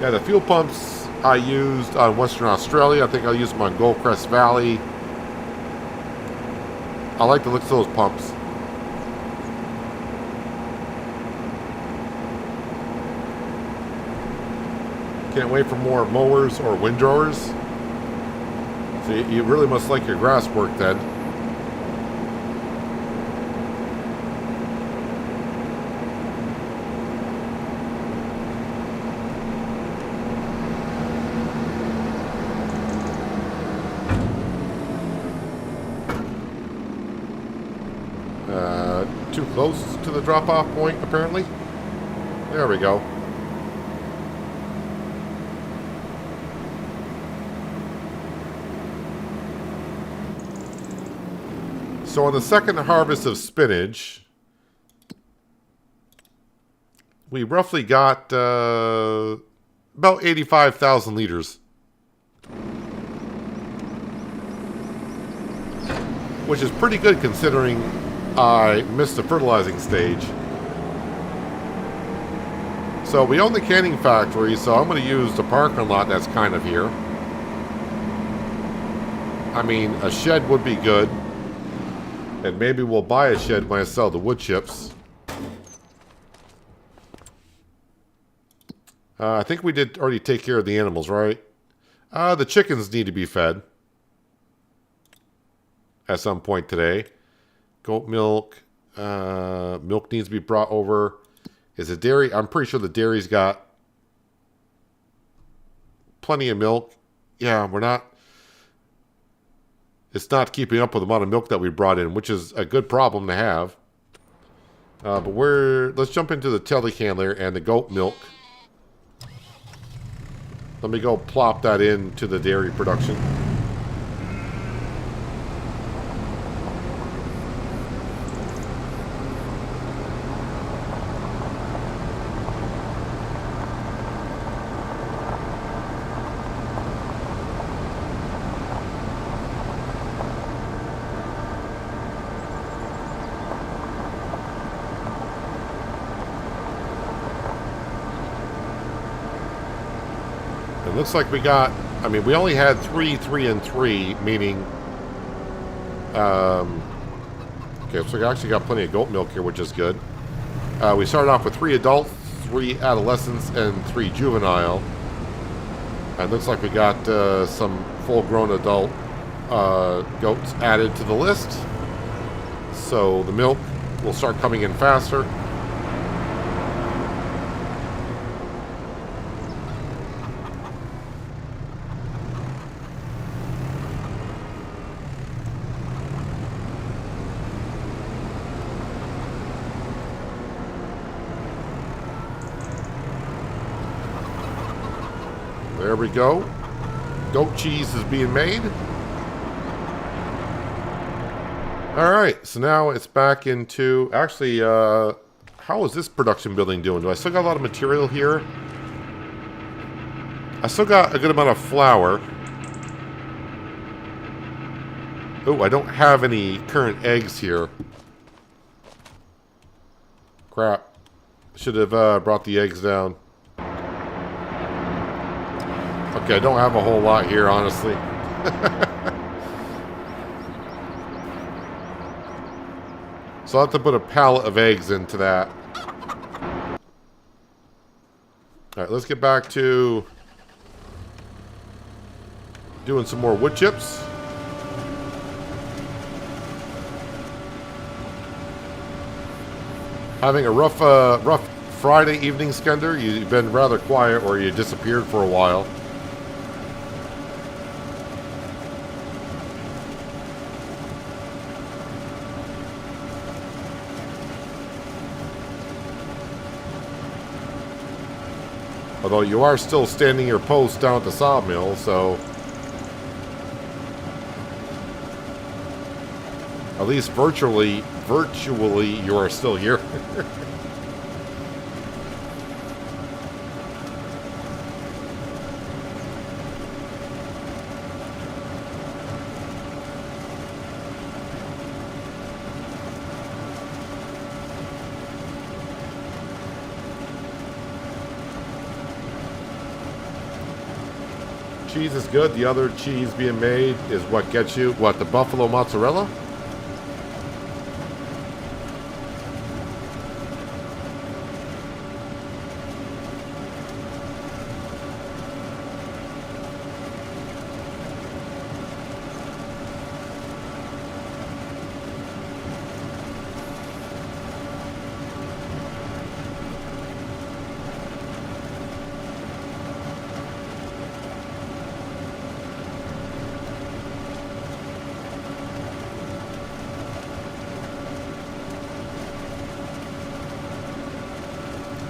Speaker 1: Yeah, the fuel pumps I used on Western Australia. I think I'll use them on Goldcrest Valley. I like the looks of those pumps. Can't wait for more mowers or windrowers. So you really must like your grass work then. Too close to the drop-off point, apparently. There we go. So on the second harvest of spinach, we roughly got about 85,000 liters. Which is pretty good considering I missed the fertilizing stage. So we own the canning factory, so I'm going to use the parking lot that's kind of here. I mean, a shed would be good. And maybe we'll buy a shed when I sell the wood chips. I think we did already take care of the animals, right? The chickens need to be fed at some point today. Goat milk. Milk needs to be brought over. Is it dairy? I'm pretty sure the dairy's got plenty of milk. Yeah, we're not... It's not keeping up with the amount of milk that we brought in, which is a good problem to have. But let's jump into the telehandler and the goat milk. Let me go plop that into the dairy production. It looks like we got, I mean, we only had 3, 3, and 3, meaning, okay, so we actually got plenty of goat milk here, which is good. We started off with 3 adults, 3 adolescents, and 3 juvenile. And it looks like we got some full-grown adult goats added to the list. So the milk will start coming in faster. There we go. Goat cheese is being made. Alright, so now it's back into... Actually, how is this production building doing? Do I still got a lot of material here? I still got a good amount of flour. Oh, I don't have any current eggs here. Crap. Should have brought the eggs down. Okay, I don't have a whole lot here, honestly. So I'll have to put a pallet of eggs into that. Alright, let's get back to doing some more wood chips. Having a rough Friday evening, Skender. You've been rather quiet, or you disappeared for a while. Although you are still standing your post down at the Sawmill, so... At least virtually you are still here. Cheese is good. The other cheese being made is what gets you, what, the buffalo mozzarella?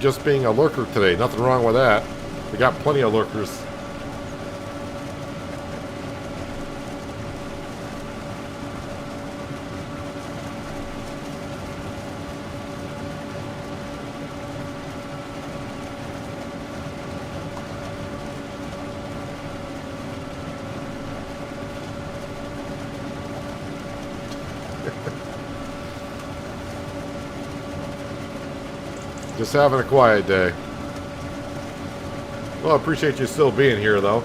Speaker 1: Just being a lurker today. Nothing wrong with that. We got plenty of lurkers. Just having a quiet day. Well, I appreciate you still being here, though.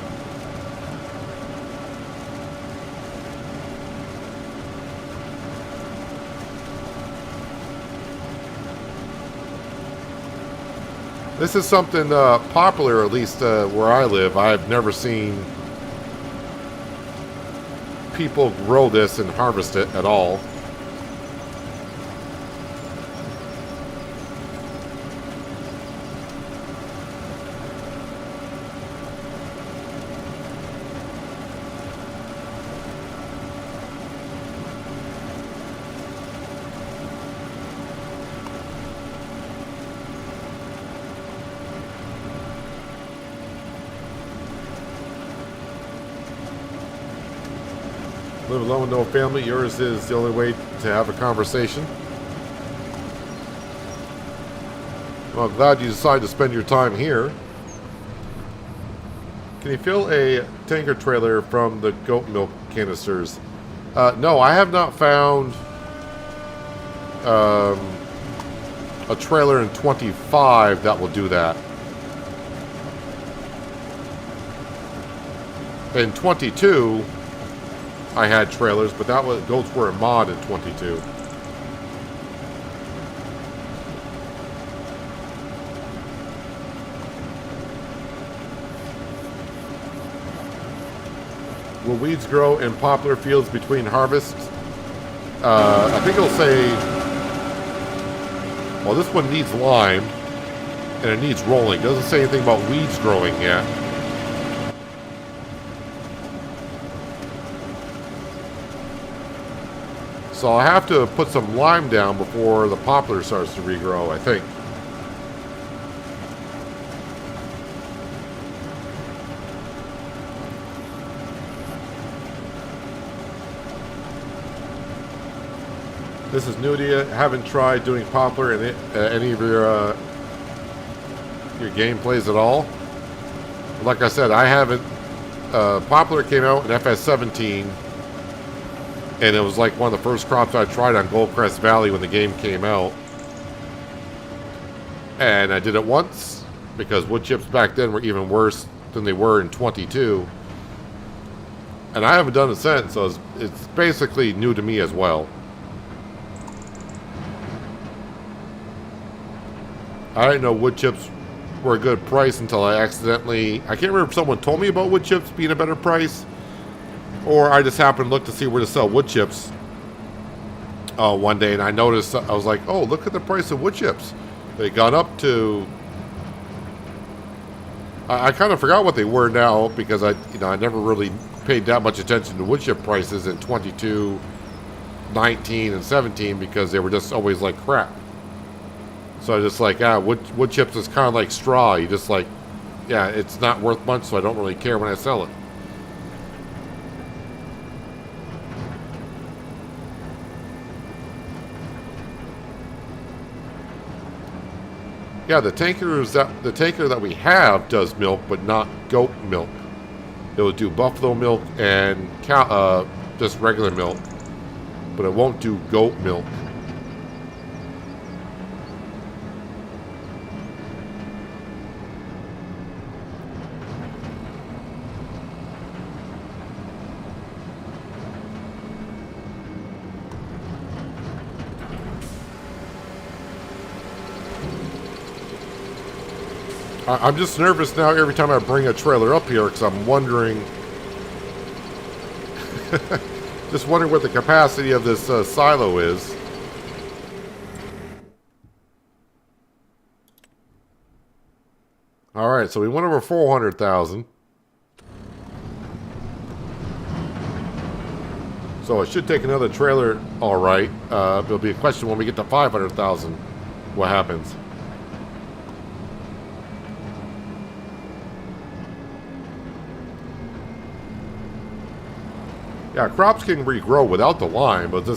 Speaker 1: This is something popular, at least where I live. I've never seen people grow this and harvest it at all. Live alone, no family. Yours is the only way to have a conversation. Well, I'm glad you decided to spend your time here. Can you fill a tanker trailer from the goat milk canisters? No, I have not found a trailer in 25 that will do that. In 22, I had trailers, but that was goats were a mod in 22. Will weeds grow in poplar fields between harvests? I think it'll say, well, this one needs lime, and it needs rolling. It doesn't say anything about weeds growing yet. So I'll have to put some lime down before the poplar starts to regrow, I think. This is new to you. Haven't tried doing poplar in any of your gameplays at all. Like I said, I haven't. Poplar came out in FS17, and it was like one of the first crops I tried on Goldcrest Valley when the game came out. And I did it once because wood chips back then were even worse than they were in 22. And I haven't done it since, so it's basically new to me as well. I didn't know wood chips were a good price until I accidentally... I can't remember if someone told me about wood chips being a better price, or I just happened to look to see where to sell wood chips one day, and I noticed, I was like, oh, look at the price of wood chips. They got up to... I kind of forgot what they were now, because I never really paid that much attention to wood chip prices in 22, 19, and 17, because they were just always like crap. So I just like, wood chips is kind of like straw. You just like, yeah, it's not worth much, so I don't really care when I sell it. Yeah, the tanker that we have does milk, but not goat milk. It will do buffalo milk and cow, just regular milk, but it won't do goat milk. I'm just nervous now every time I bring a trailer up here because I'm wondering, just wondering what the capacity of this silo is. All right, so we went over 400,000. So it should take another trailer, all right. It'll be a question when we get to 500,000, what happens. Yeah, crops can regrow without the lime, but it'll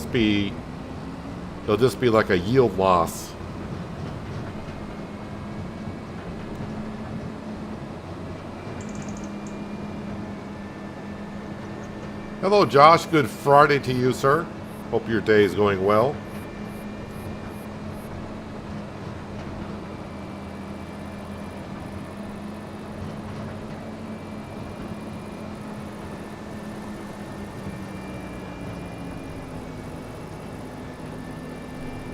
Speaker 1: just be like a yield loss. Hello, Josh. Good Friday to you, sir. Hope your day is going well.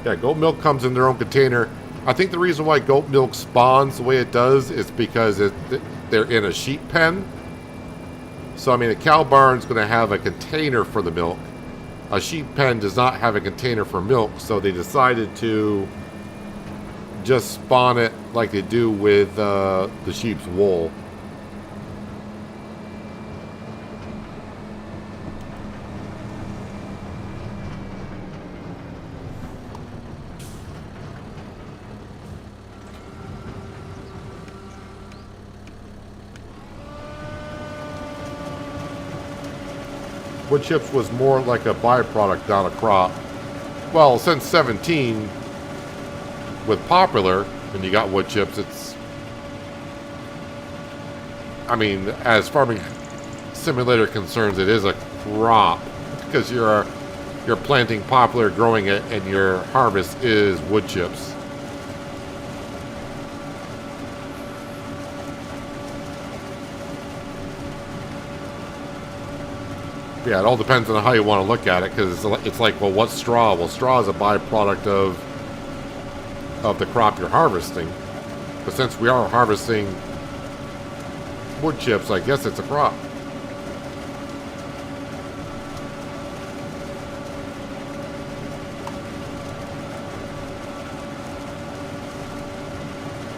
Speaker 1: Yeah, goat milk comes in their own container. I think the reason why goat milk spawns the way it does is because they're in a sheep pen. So, I mean, a cow barn's going to have a container for the milk. A sheep pen does not have a container for milk, so they decided to just spawn it like they do with the sheep's wool. Wood chips was more like a byproduct, not a crop. Well, since 17, with Poplar, and you got wood chips, it's... I mean, as farming simulator concerns, it is a crop. Because you're planting Poplar, growing it, and your harvest is wood chips. Yeah, it all depends on how you want to look at it, because it's like, well, what's straw? Well, straw is a byproduct of the crop you're harvesting. But since we are harvesting wood chips, I guess it's a crop.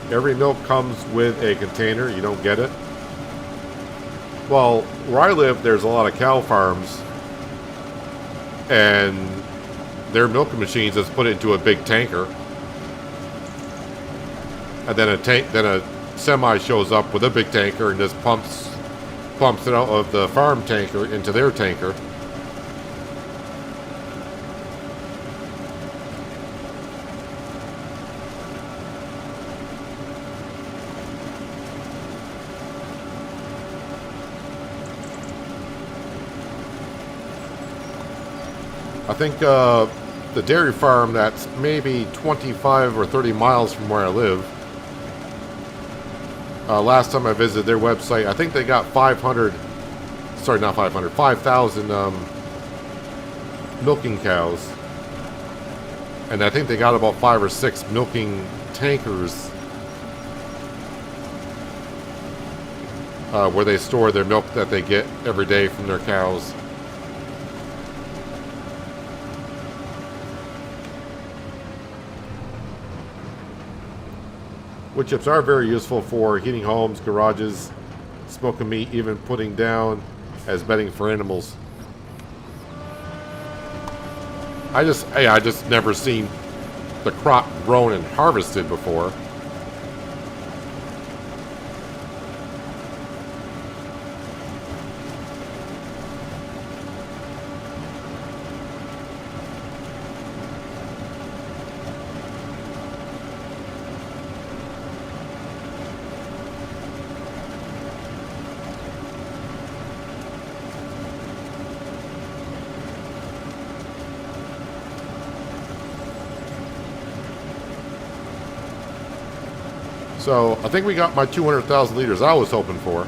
Speaker 1: Every milk comes with a container. You don't get it. Well, where I live, there's a lot of cow farms, and their milking machines just put it into a big tanker, and then a semi shows up with a big tanker and just pumps it out of the farm tanker into their tanker. I think the dairy farm that's maybe 25 or 30 miles from where I live, last time I visited their website, I think they got 5,000 milking cows. And I think they got about 5 or 6 milking tankers where they store their milk that they get every day from their cows. Wood chips are very useful for heating homes, garages, smoking meat, even putting down as bedding for animals. I just never seen the crop grown and harvested before. So, I think we got my 200,000 liters I was hoping for.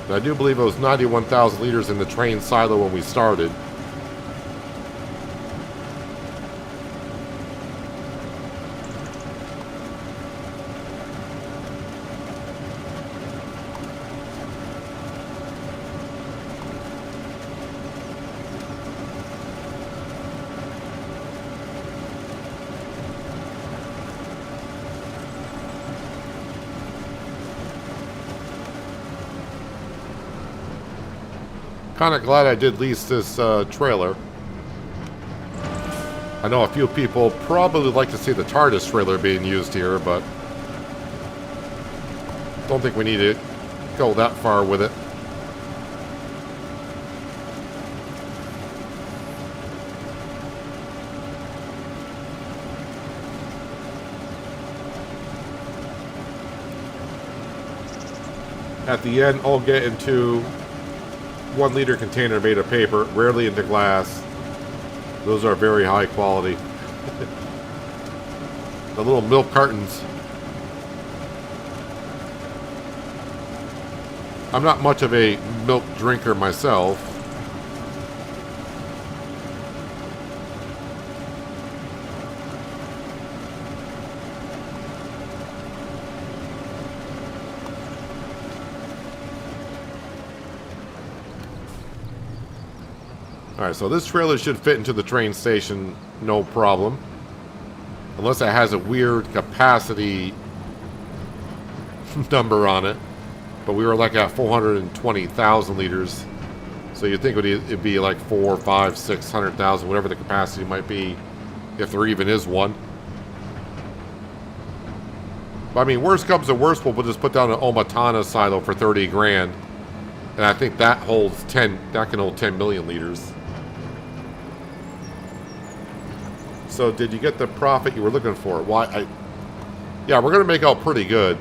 Speaker 1: And I do believe it was 91,000 liters in the train silo when we started. Kind of glad I did lease this trailer. I know a few people probably like to see the TARDIS trailer being used here, but don't think we need to go that far with it. At the end, I'll get into 1 liter container made of paper, rarely into glass. Those are very high quality. The little milk cartons. I'm not much of a milk drinker myself. Alright, so this trailer should fit into the train station no problem. Unless it has a weird capacity number on it. But we were like at 420,000 liters. So you'd think it'd be like 4, 5, 600,000, whatever the capacity might be, if there even is one. But I mean, worst comes to worst, we'll just put down an Omatana silo for 30 grand. And I think that holds 10, that can hold 10 million liters. So did you get the profit you were looking for? Why? Yeah, we're going to make out pretty good.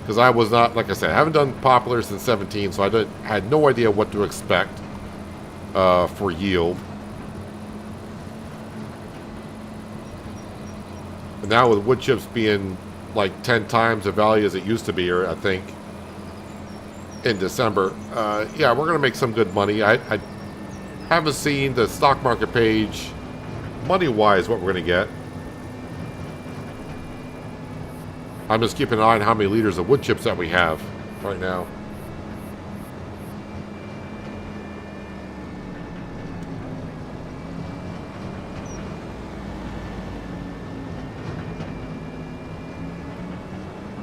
Speaker 1: Because I was not, like I said, I haven't done Poplar since 17, so I had no idea what to expect for yield. And now with wood chips being like 10 times the value as it used to be, or I think, in December, yeah, we're going to make some good money. I haven't seen the stock market page, money-wise, what we're going to get. I'm just keeping an eye on how many liters of wood chips that we have right now.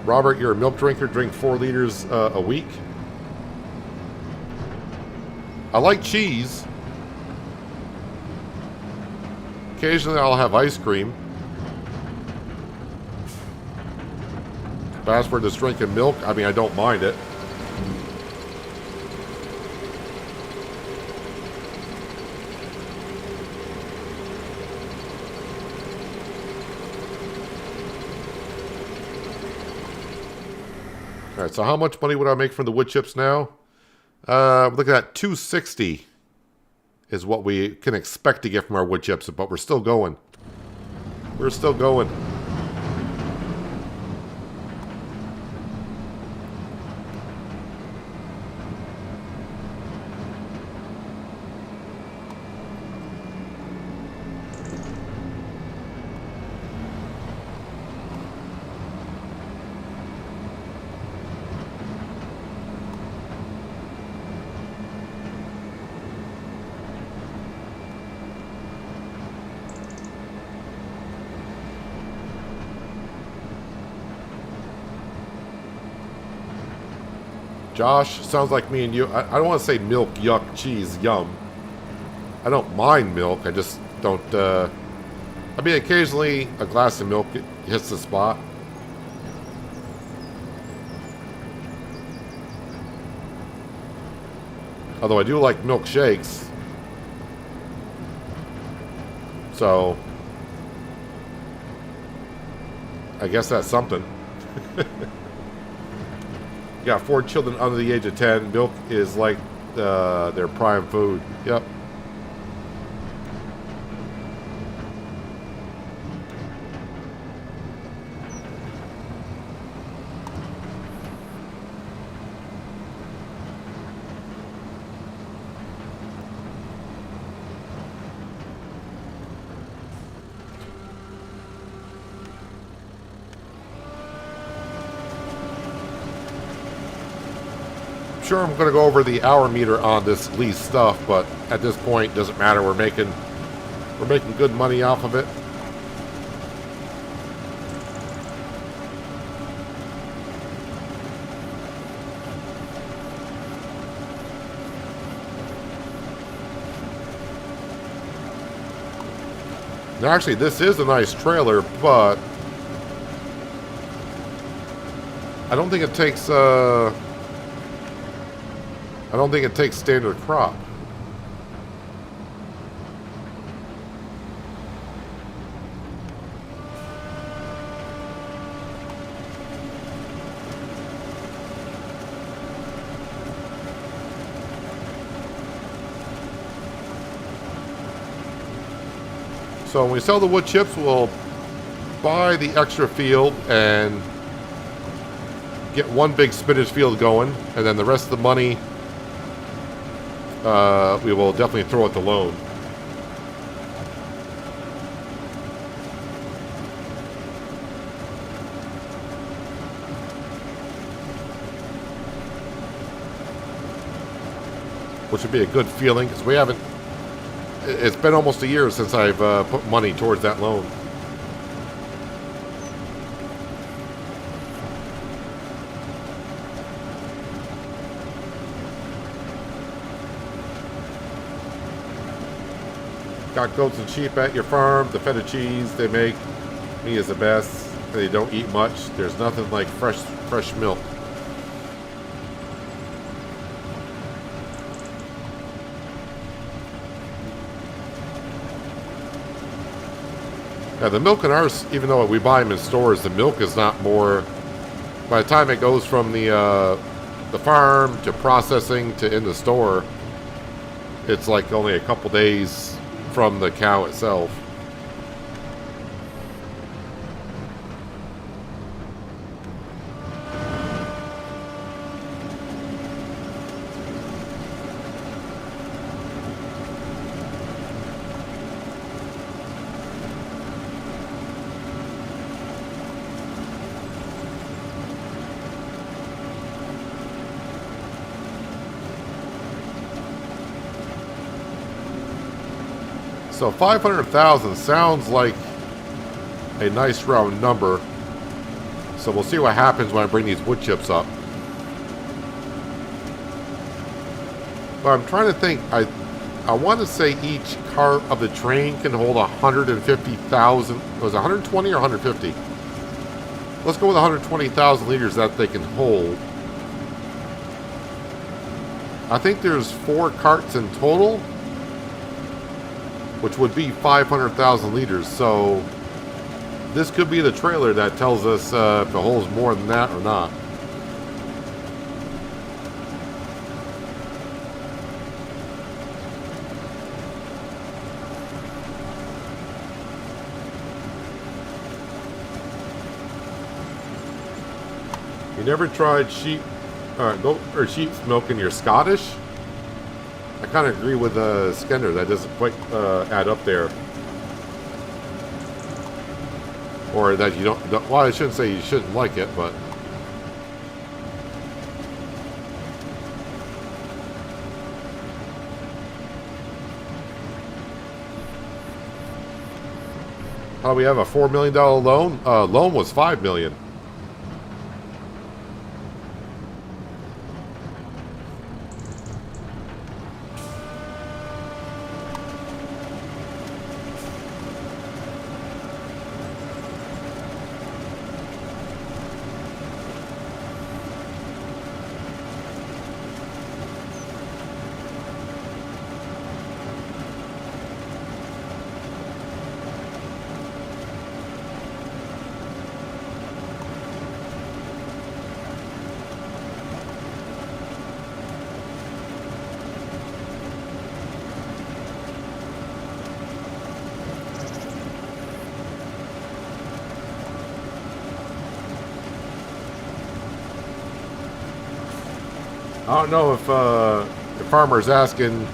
Speaker 1: Robert, you're a milk drinker. Drink 4 liters a week. I like cheese. Occasionally I'll have ice cream. But as for just drinking milk, I mean, I don't mind it. Alright, so how much money would I make from the wood chips now? Look at that, 260 is what we can expect to get from our wood chips, but we're still going. We're still going. Josh, sounds like me and you. I don't want to say milk, yuck, cheese, yum. I don't mind milk. I just don't, I mean, occasionally a glass of milk hits the spot. Although I do like milkshakes. So, I guess that's something. Got 4 children under the age of 10. Milk is like their prime food. Yep. Sure, I'm going to go over the hour meter on this lease stuff, but at this point, it doesn't matter. We're making good money off of it. Now, actually, this is a nice trailer, but I don't think it takes standard crop. So when we sell the wood chips, we'll buy the extra field and get one big spinach field going, and then the rest of the money we will definitely throw at the loan. which would be a good feeling because we haven't. It's been almost a year since I've put money towards that loan. Got goats and sheep at your farm. The feta cheese they make me is the best. They don't eat much. There's nothing like fresh milk. Yeah, the milk in ours, even though we buy them in stores, the milk is not more. By the time it goes from the farm to processing to in the store, it's like only a couple days from the cow itself. So 500,000 sounds like a nice round number. So we'll see what happens when I bring these wood chips up. But I'm trying to think. I want to say each cart of the train can hold 150,000. Was it 120 or 150? Let's go with 120,000 liters that they can hold. I think there's 4 carts in total, which would be 500,000 liters. So this could be the trailer that tells us if it holds more than that or not. You never tried goat or sheep's milk in your Scottish? I kind of agree with Skender. That doesn't quite add up there. Or that you don't. Well, I shouldn't say you shouldn't like it, but. Oh, we have a $4 million loan? Loan was $5 million. I don't know if the farmer is asking,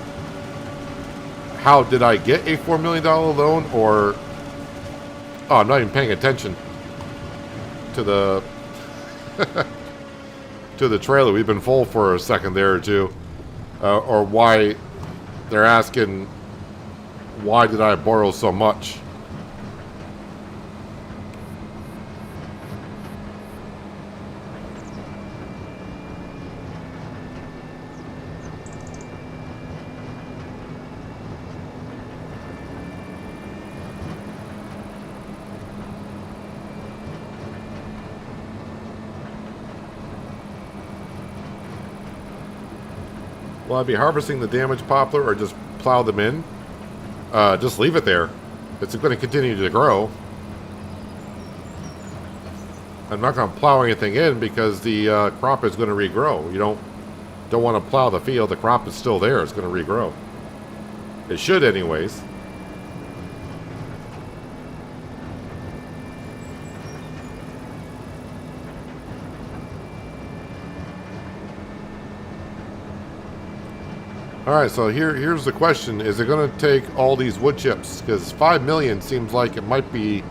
Speaker 1: how did I get a $4 million loan, or... Oh, I'm not even paying attention to the to the trailer. We've been full for a second there or two. Or why they're asking, why did I borrow so much? Will I be harvesting the damaged poplar or just plow them in? Just leave it there. It's going to continue to grow. I'm not going to plow anything in because the crop is going to regrow. You don't want to plow the field. The crop is still there. It's going to regrow. It should anyways. Alright, so here's the question. Is it going to take all these wood chips? Because 5 million seems like it might be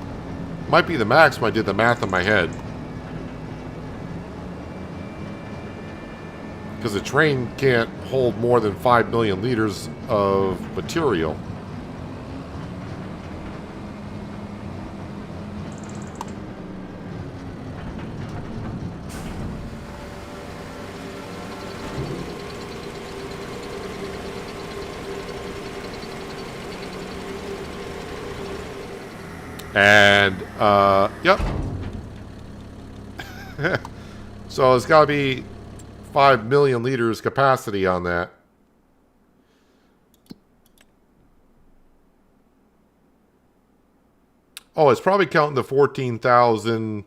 Speaker 1: the max when I did the math in my head. because the train can't hold more than 5 million liters of material. And, yep. So it's got to be 5 million liters capacity on that. Oh, it's probably counting the 14,000.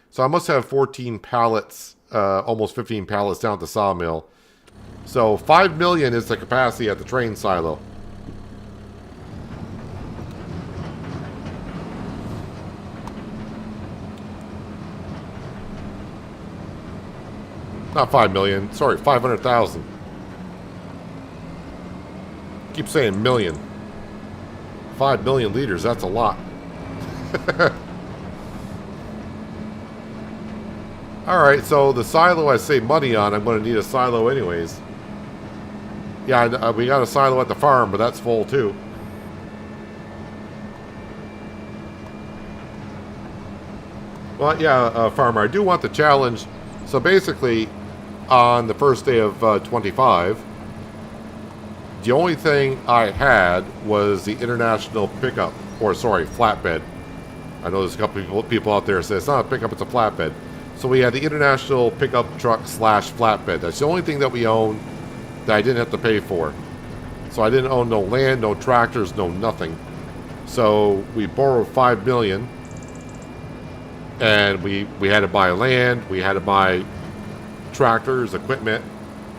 Speaker 1: So I must have 14 pallets, almost 15 pallets down at the sawmill. So 5 million is the capacity at the train silo. Not 5 million. Sorry, 500,000. Keep saying million. 5 million liters, that's a lot. Alright, so the silo I save money on, I'm going to need a silo anyways. Yeah, we got a silo at the farm, but that's full too. Well, yeah, farmer, I do want the challenge. So basically, on the first day of 25, the only thing I had was the international pickup, or sorry, flatbed. I know there's a couple people out there that say it's not a pickup, it's a flatbed. So we had the international pickup truck slash flatbed. That's the only thing that we own that I didn't have to pay for. So I didn't own no land, no tractors, no nothing. So we borrowed 5 million, and we had to buy land, we had to buy tractors, equipment,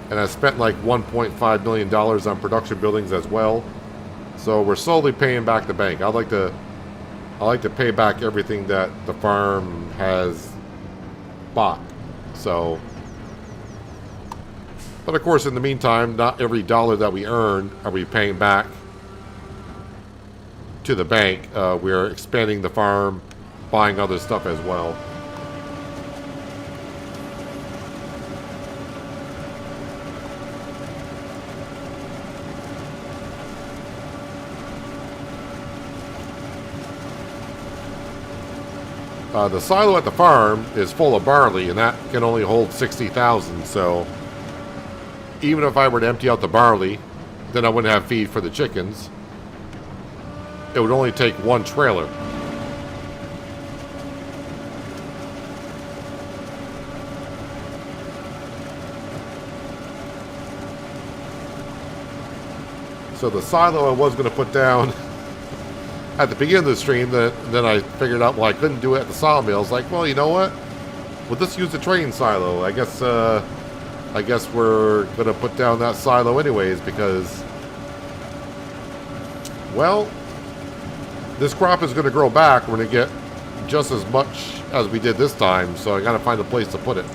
Speaker 1: and I spent like $1.5 million on production buildings as well. So we're slowly paying back the bank. I like to pay back everything that the farm has bought. So, but of course, in the meantime, not every dollar that we earn are we paying back to the bank. We're expanding the farm, buying other stuff as well. The silo at the farm is full of barley, and that can only hold 60,000. So even if I were to empty out the barley, then I wouldn't have feed for the chickens. It would only take one trailer. So the silo I was going to put down at the beginning of the stream, then I figured out, well, I couldn't do it at the sawmill. I was like, well, you know what? We'll just use the train silo. I guess we're going to put down that silo anyways because, well, this crop is going to grow back. We're going to get just as much as we did this time, so I got to find a place to put it.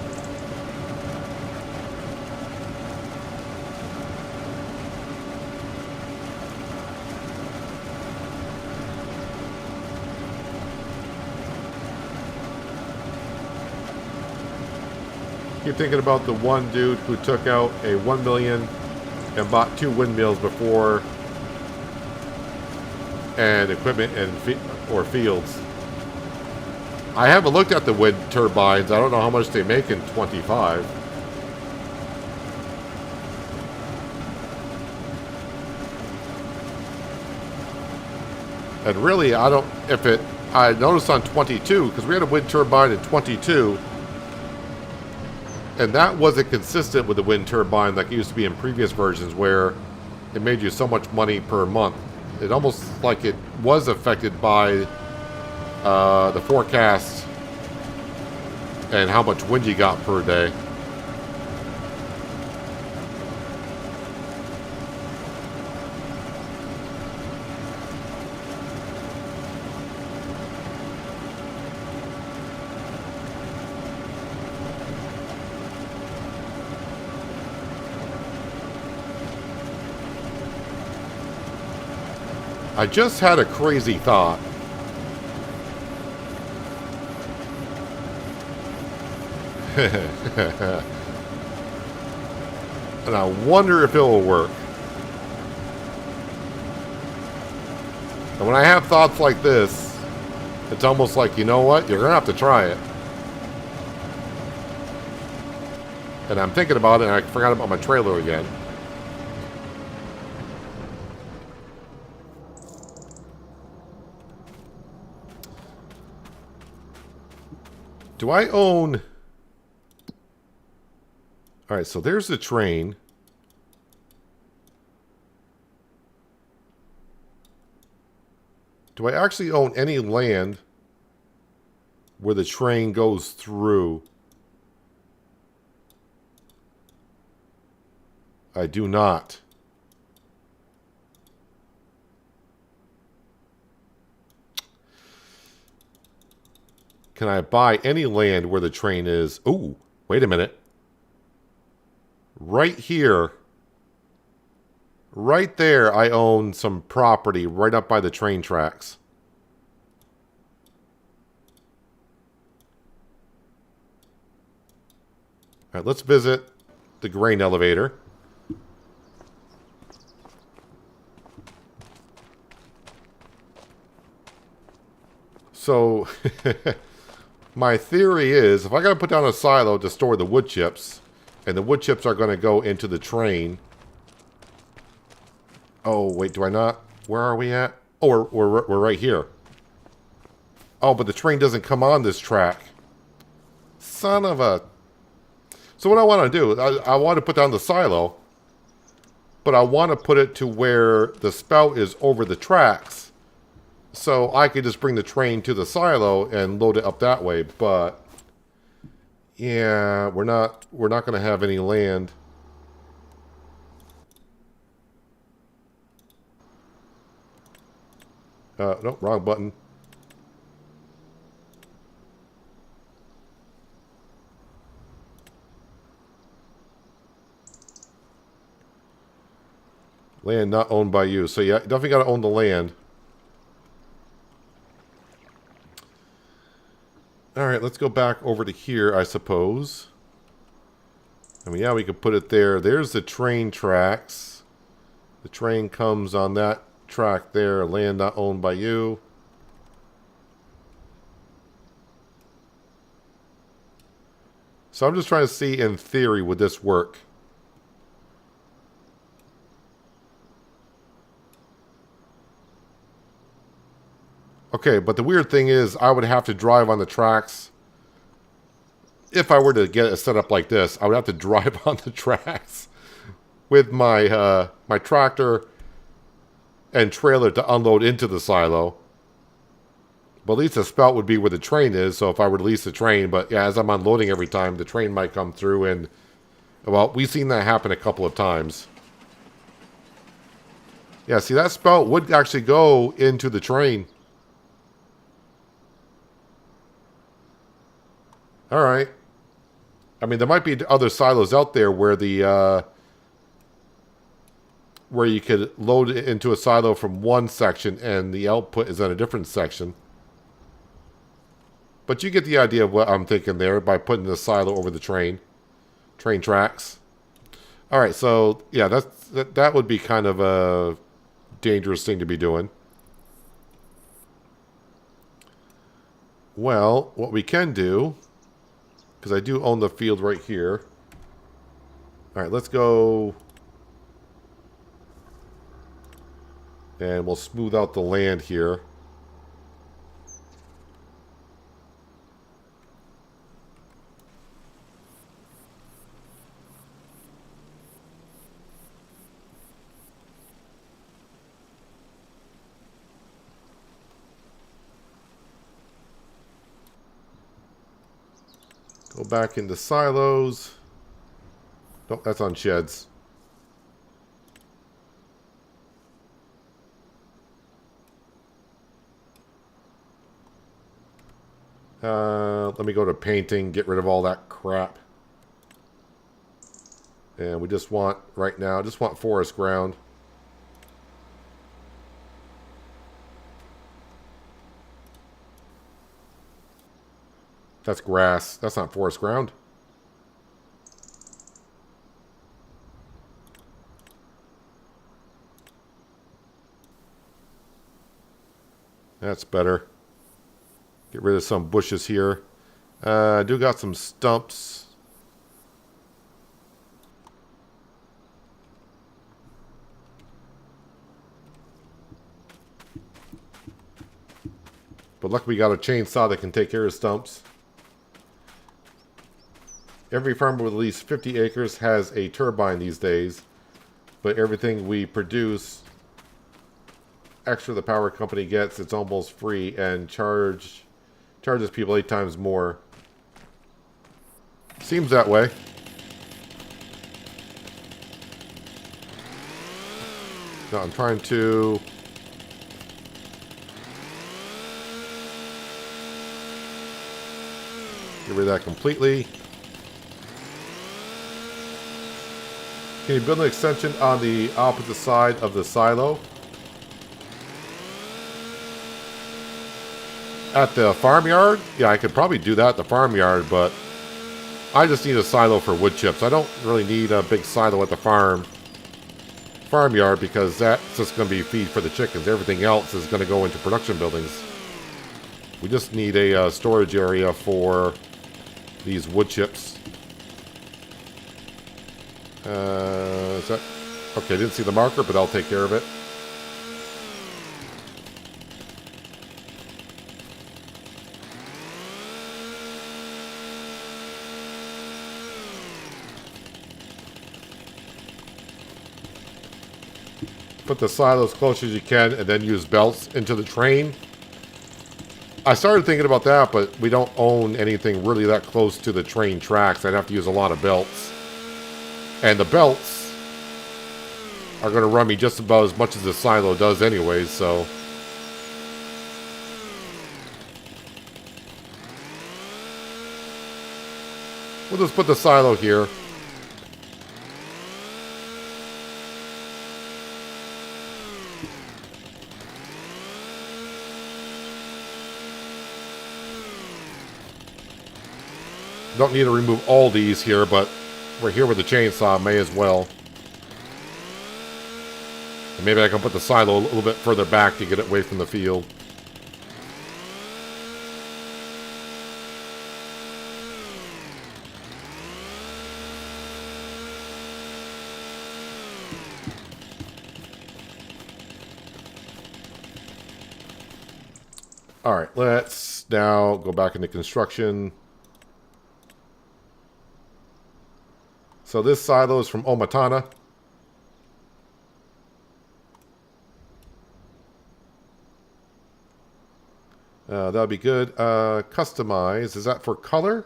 Speaker 1: Keep thinking about the one dude who took out a 1 million and bought 2 windmills before, and equipment and or fields. I haven't looked at the wind turbines. I don't know how much they make in 25. And really, I noticed on 22, because we had a wind turbine in 22, and that wasn't consistent with the wind turbine like it used to be in previous versions where it made you so much money per month. It almost like it was affected by the forecast and how much wind you got per day. I just had a crazy thought. And I wonder if it will work. And when I have thoughts like this, it's almost like, you know what? You're going to have to try it. And I'm thinking about it, and I forgot about my trailer again. Do I own... Alright, so there's the train. Do I actually own any land where the train goes through? I do not. Can I buy any land where the train is? Ooh, wait a minute. Right here. Right there, I own some property right up by the train tracks. All right, let's visit the grain elevator. So, my theory is, if I got to put down a silo to store the wood chips, and the wood chips are going to go into the train. Oh, wait, do I not? Where are we at? Oh, we're right here. Oh, but the train doesn't come on this track. Son of a... So what I want to do, I want to put down the silo, but I want to put it to where the spout is over the tracks, so I could just bring the train to the silo and load it up that way. But yeah, we're not going to have any land. Nope, wrong button. Land not owned by you. So yeah, definitely got to own the land. Alright, let's go back over to here, I suppose. I mean, yeah, we could put it there. There's the train tracks. The train comes on that track there. Land not owned by you. So I'm just trying to see, in theory, would this work? Okay, but the weird thing is I would have to drive on the tracks. If I were to get it set up like this, I would have to drive on the tracks with my my tractor and trailer to unload into the silo. But at least the spout would be where the train is, so if I were to lease the train, but yeah, as I'm unloading every time, the train might come through and, well, we've seen that happen a couple of times. Yeah, see, that spout would actually go into the train. Alright. I mean, there might be other silos out there where the, where you could load it into a silo from one section and the output is in a different section. But you get the idea of what I'm thinking there by putting the silo over the train tracks. Alright, so, yeah, that would be kind of a dangerous thing to be doing. Well, what we can do... because I do own the field right here. Alright, let's go. And we'll smooth out the land here. Go back into silos. Nope, that's on sheds. Let me go to painting, get rid of all that crap. And we just want, right now, just want forest ground. That's grass. That's not forest ground. That's better. Get rid of some bushes here. I do got some stumps. But luckily we got a chainsaw that can take care of stumps. Every farmer with at least 50 acres has a turbine these days. But everything we produce, extra the power company gets, it's almost free and charges people 8 times more. Seems that way. No, I'm trying to... get rid of that completely. Can you build an extension on the opposite side of the silo? At the farmyard? Yeah, I could probably do that at the farmyard, but I just need a silo for wood chips. I don't really need a big silo at the farmyard because that's just going to be feed for the chickens. Everything else is going to go into production buildings. We just need a storage area for these wood chips. Is that... okay, didn't see the marker, but I'll take care of it. Put the silo as close as you can and then use belts into the train. I started thinking about that, but we don't own anything really that close to the train tracks. I'd have to use a lot of belts. And the belts are going to run me just about as much as the silo does anyways, so... we'll just put the silo here. Don't need to remove all these here, but we're here with the chainsaw, may as well. And maybe I can put the silo a little bit further back to get it away from the field. Alright, let's now go back into construction. So this silo is from Omatana. That'll be good. Customize. Is that for color?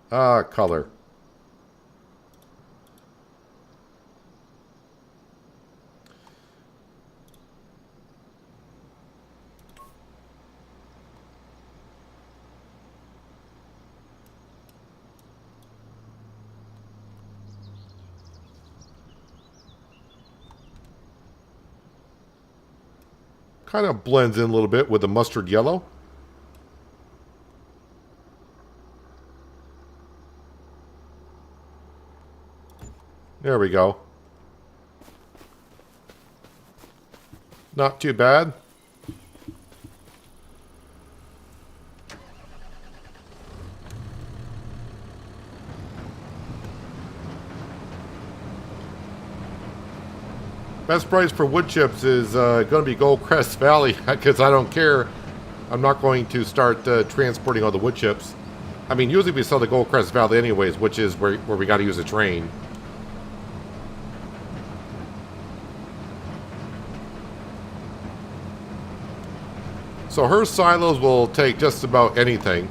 Speaker 1: Color. Kind of blends in a little bit with the mustard yellow. There we go. Not too bad. Best price for wood chips is going to be Gold Crest Valley because I don't care. I'm not going to start transporting all the wood chips. I mean, usually we sell the Gold Crest Valley anyways, which is where we got to use a train. So her silos will take just about anything.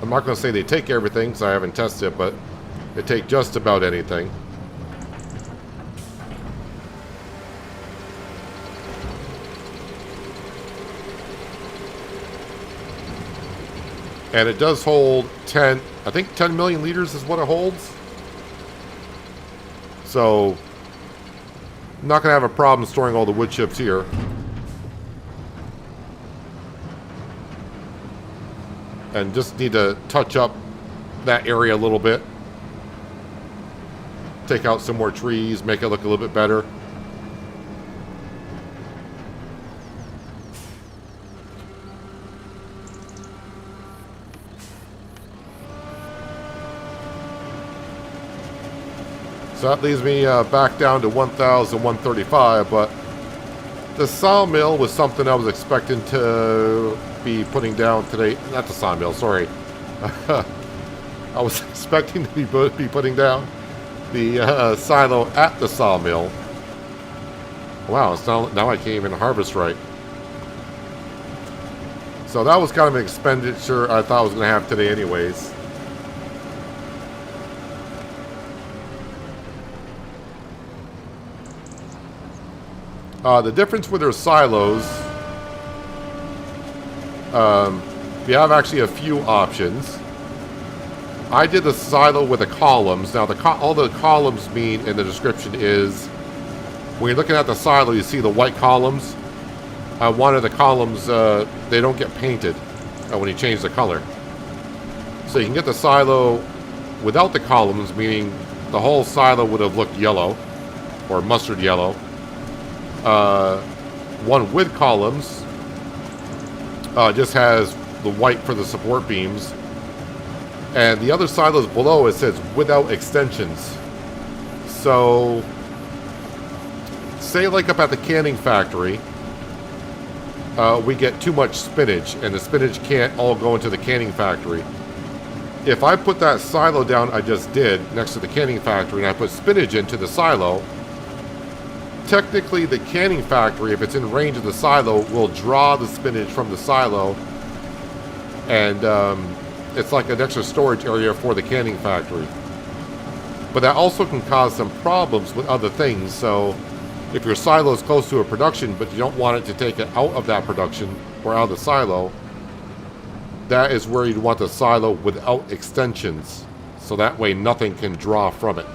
Speaker 1: I'm not going to say they take everything because I haven't tested it, but they take just about anything. And it does hold 10, I think 10 million liters is what it holds. So, I'm not going to have a problem storing all the wood chips here. And just need to touch up that area a little bit. Take out some more trees, make it look a little bit better. So that leaves me back down to 1,135, but the sawmill was something I was expecting to be putting down today. Not the sawmill, sorry. I was expecting to be putting down the silo at the sawmill. Wow, it's now I can't even harvest right. So that was kind of an expenditure I thought I was going to have today anyways. The difference with their silos, you have actually a few options. I did the silo with the columns. Now, all the columns mean in the description is, when you're looking at the silo, you see the white columns. One of the columns, they don't get painted when you change the color. So you can get the silo without the columns, meaning the whole silo would have looked yellow or mustard yellow. One with columns just has the white for the support beams. And the other silos below, it says without extensions. So, say like up at the canning factory, we get too much spinach, and the spinach can't all go into the canning factory. If I put that silo down I just did next to the canning factory, and I put spinach into the silo, technically the canning factory, if it's in range of the silo, will draw the spinach from the silo, and it's like an extra storage area for the canning factory. But that also can cause some problems with other things. So if your silo is close to a production but you don't want it to take it out of that production or out of the silo, that is where you'd want the silo without extensions, so that way nothing can draw from it.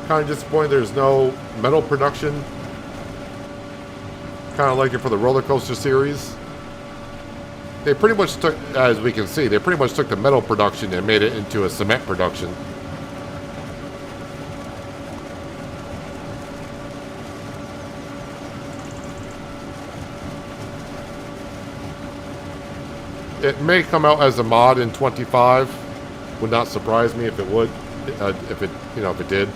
Speaker 1: Kind of disappointed there's no metal production. Kind of like it for the roller coaster series. They pretty much took, as we can see, they pretty much took the metal production and made it into a cement production. It may come out as a mod in 25. Would not surprise me if it would, if it did.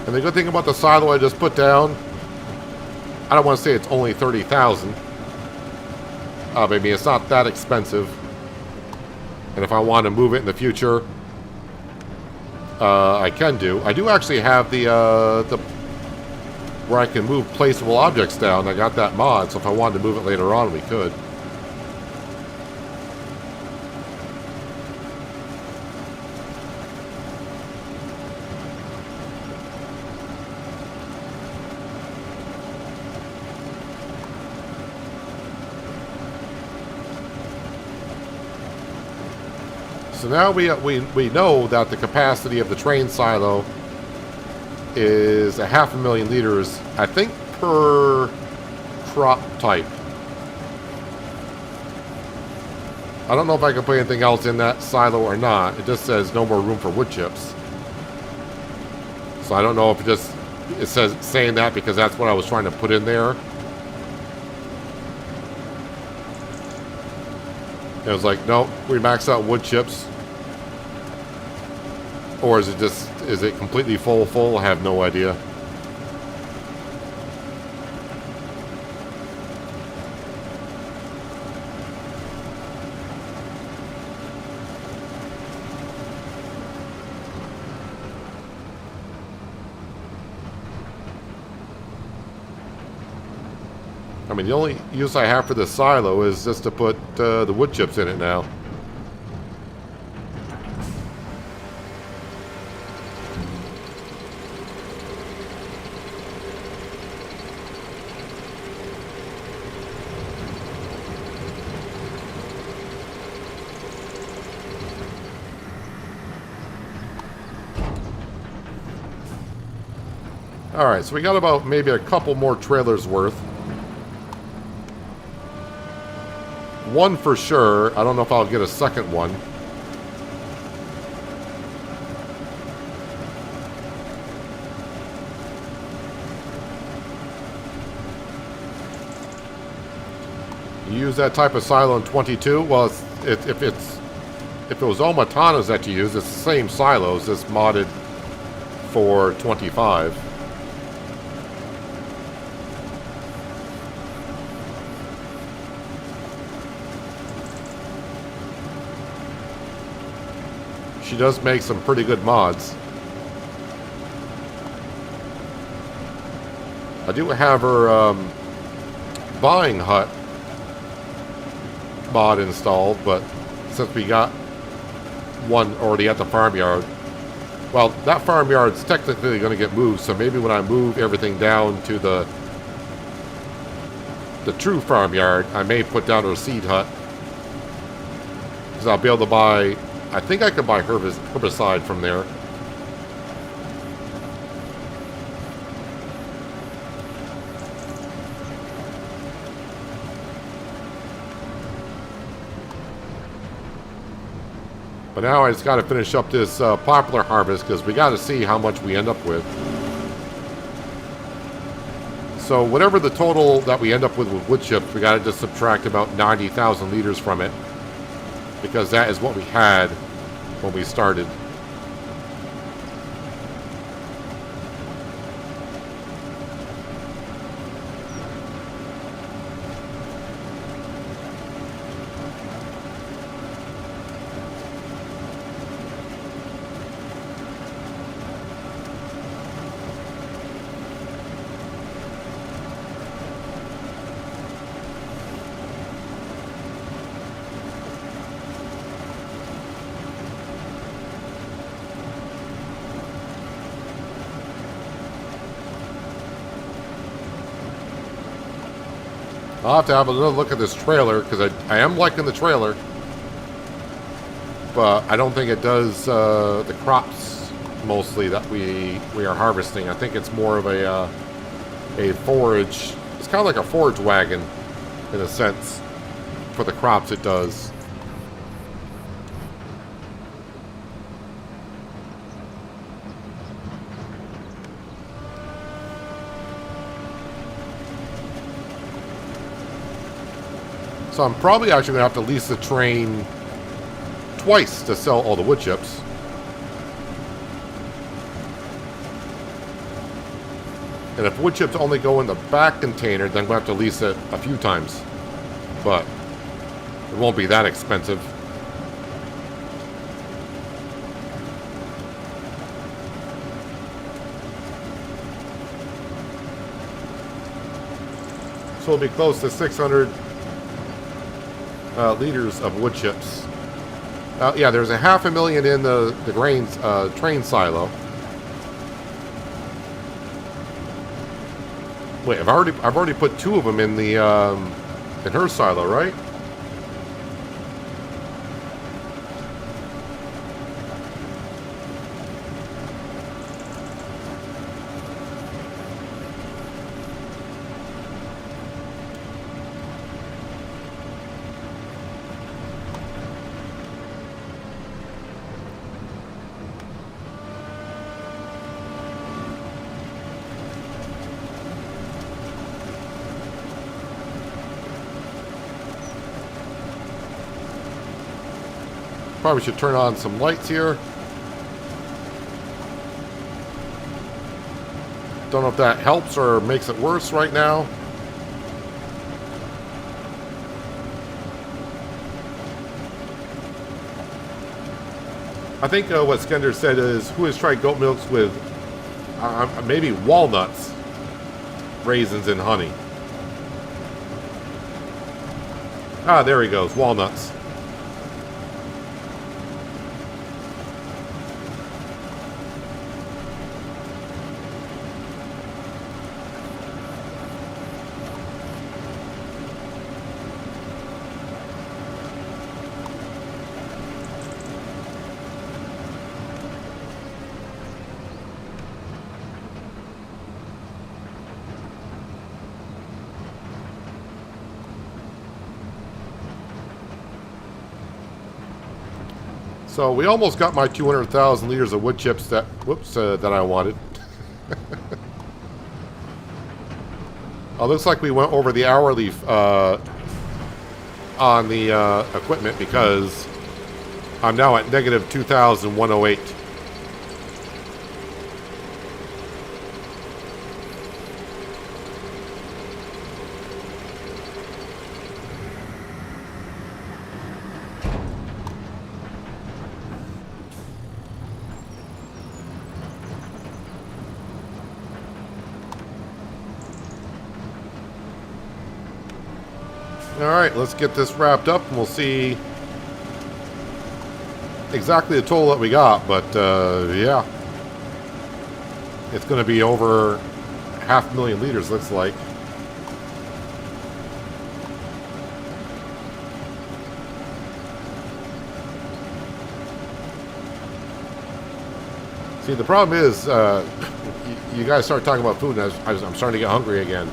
Speaker 1: And the good thing about the silo I just put down, I don't want to say it's only 30,000. Maybe it's not that expensive. And if I want to move it in the future, I can do. I do actually have the where I can move placeable objects down. I got that mod, so if I wanted to move it later on, we could. So now we know that the capacity of the train silo is 500,000 liters, I think, per crop type. I don't know if I can put anything else in that silo or not. It just says no more room for wood chips. So I don't know if it says saying that because that's what I was trying to put in there. It was like, nope, we maxed out wood chips. Or is it completely full? I have no idea. I mean, the only use I have for this silo is just to put the wood chips in it now. Alright, so we got about maybe a couple more trailers worth. One for sure. I don't know if I'll get a second one. You use that type of silo in 22? Well, if it was all Matanas that you use, it's the same silos, it's modded for 25. She does make some pretty good mods. I do have her buying hut mod installed, but since we got one already at the farmyard, well, that farmyard's technically going to get moved, so maybe when I move everything down to the true farmyard, I may put down her seed hut, because I'll be able to buy, I think I could buy herbicide from there. But now I just got to finish up this poplar harvest, because we got to see how much we end up with. So whatever the total that we end up with wood chips, we got to just subtract about 90,000 liters from it, because that is what we had when we started. I'll have to have another look at this trailer, because I am liking the trailer. But I don't think it does the crops mostly that we are harvesting. I think it's more of a forage. It's kind of like a forage wagon in a sense. For the crops it does. So I'm probably actually going to have to lease the train twice to sell all the wood chips. And if wood chips only go in the back container, then we'll have to lease it a few times. But it won't be that expensive. So it'll be close to 600 liters of wood chips. Yeah, there's a 500,000 in the grains train silo. Wait, I've already put 2 of them in the in her silo, right? Probably should turn on some lights here. Don't know if that helps or makes it worse right now. I think what Skender said is, who has tried goat milks with maybe walnuts, raisins, and honey? Ah, there he goes, walnuts. So we almost got my 200,000 liters of wood chips that, that I wanted. Looks like we went over the hourly on the equipment because I'm now at negative 2,108. Alright, let's get this wrapped up and we'll see exactly the total that we got, but yeah. It's going to be over 500,000 liters, looks like. See, the problem is, you guys start talking about food and I'm starting to get hungry again.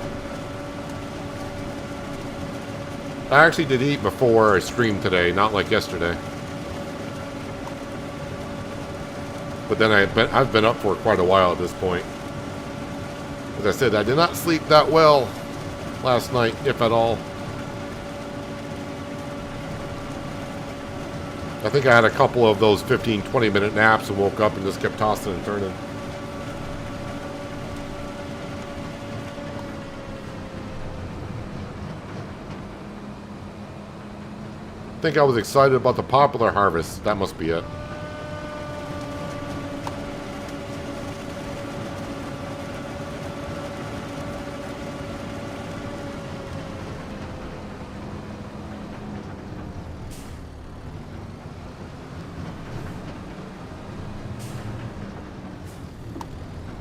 Speaker 1: I actually did eat before I streamed today, not like yesterday. But then I've been up for quite a while at this point. As I said, I did not sleep that well last night, if at all. I think I had a couple of those 15, 20-minute naps and woke up and just kept tossing and turning. I think I was excited about the Poplar harvest. That must be it.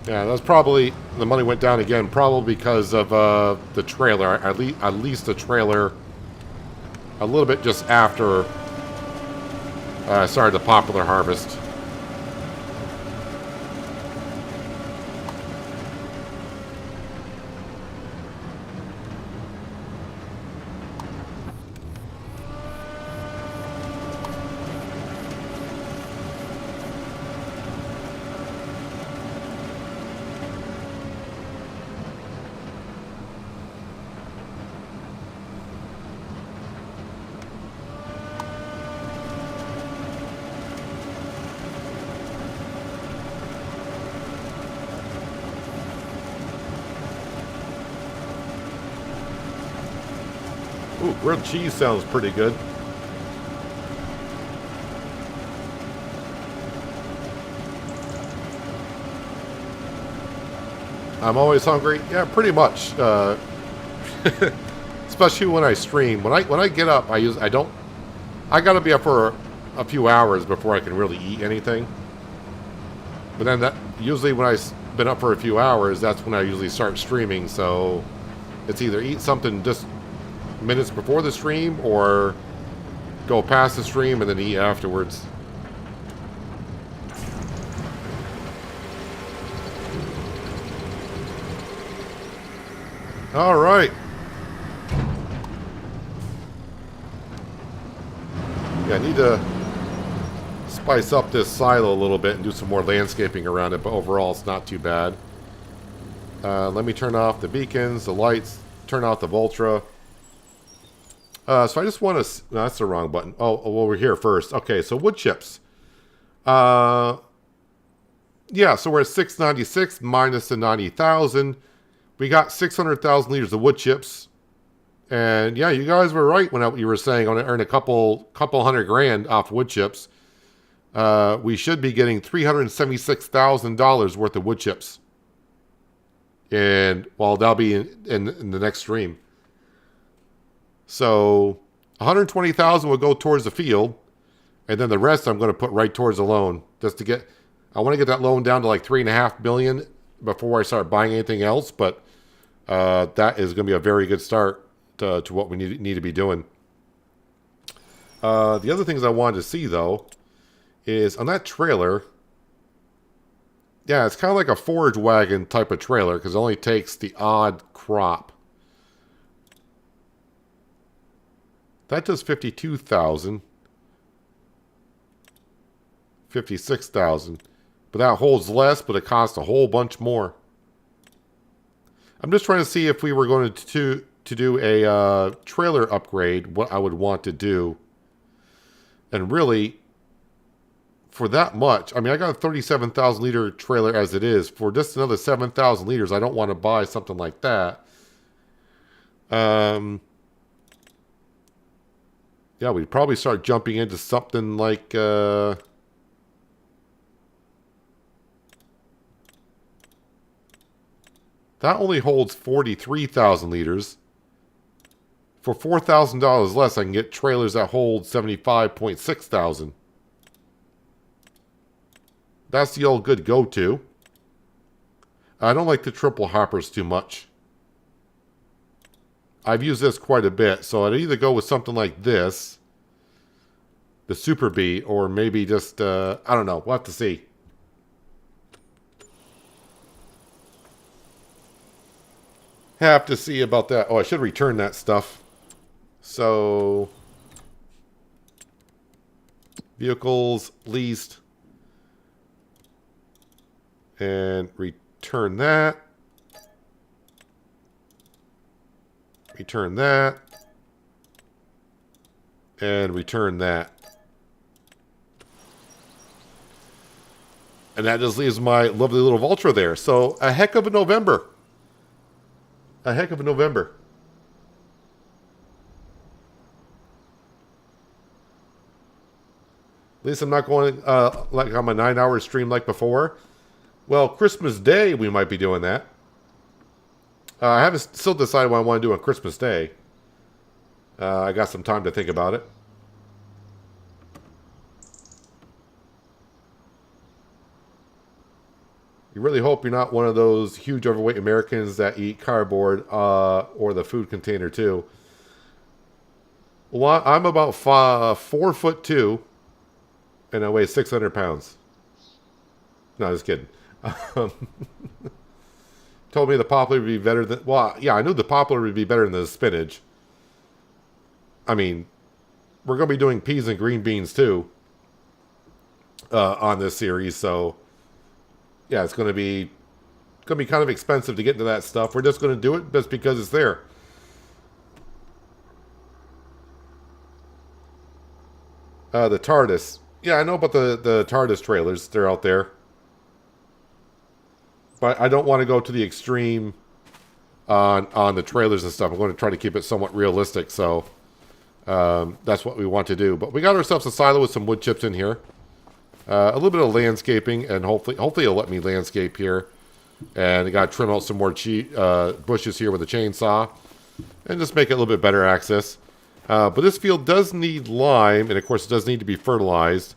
Speaker 1: Yeah, that's probably, the money went down again, probably because of the trailer. At least the trailer a little bit just after I started the Poplar harvest. Ooh, grilled cheese sounds pretty good. I'm always hungry. Yeah, pretty much. Especially when I stream. When I get up, I gotta be up for a few hours before I can really eat anything. But then usually when I've been up for a few hours, that's when I usually start streaming. So it's either eat something just minutes before the stream or go past the stream and then eat afterwards. All right. Yeah, I need to spice up this silo a little bit and do some more landscaping around it, but overall it's not too bad. Let me turn off the beacons, the lights, turn off the Voltra. So I just want to... No, that's the wrong button. Oh, well, we're here first. Okay, so wood chips. Yeah, so we're at 696 minus the 90,000. We got 600,000 liters of wood chips. And yeah, you guys were right when you were saying I want to earn a couple hundred grand off wood chips. We should be getting $376,000 worth of wood chips. And, well, that'll be in the next stream. So 120,000 will go towards the field, and then the rest I'm going to put right towards the loan. Just to get, I want to get that loan down to like $3.5 million before I start buying anything else. But that is going to be a very good start to what we need to be doing. The other things I wanted to see though is on that trailer. Yeah, it's kind of like a forage wagon type of trailer because it only takes the odd crop. That does 52,000. 56,000. But that holds less, but it costs a whole bunch more. I'm just trying to see if we were going to do a trailer upgrade, what I would want to do. And really, for that much, I mean, I got a 37,000 liter trailer as it is. For just another 7,000 liters, I don't want to buy something like that. Yeah, we'd probably start jumping into something like... that only holds 43,000 liters. For $4,000 less, I can get trailers that hold 75.6 thousand. That's the old good go-to. I don't like the triple hoppers too much. I've used this quite a bit, so I'd either go with something like this, the Super B, or maybe just, I don't know, we'll have to see. Have to see about that. Oh, I should return that stuff. So, vehicles leased. And return that. Return that. And return that. And that just leaves my lovely little Vulture there. So, a heck of a November. A heck of a November. At least I'm not going like on my 9-hour stream like before. Well, Christmas Day, we might be doing that. I haven't still decided what I want to do on Christmas Day. I got some time to think about it. You really hope you're not one of those huge overweight Americans that eat cardboard or the food container too. Well, I'm about 4'2", and I weigh 600 pounds. No, just kidding. Told me the Poplar would be better than... Well, yeah, I knew the Poplar would be better than the spinach. I mean, we're going to be doing peas and green beans too on this series, so... Yeah, it's going to be kind of expensive to get into that stuff. We're just going to do it just because it's there. The TARDIS. Yeah, I know about the TARDIS trailers. They're out there. But I don't want to go to the extreme on the trailers and stuff. I'm going to try to keep it somewhat realistic. So that's what we want to do. But we got ourselves a silo with some wood chips in here. A little bit of landscaping, and hopefully it'll let me landscape here. And I got to trim out some more bushes here with a chainsaw, and just make it a little bit better access. But this field does need lime, and of course it does need to be fertilized.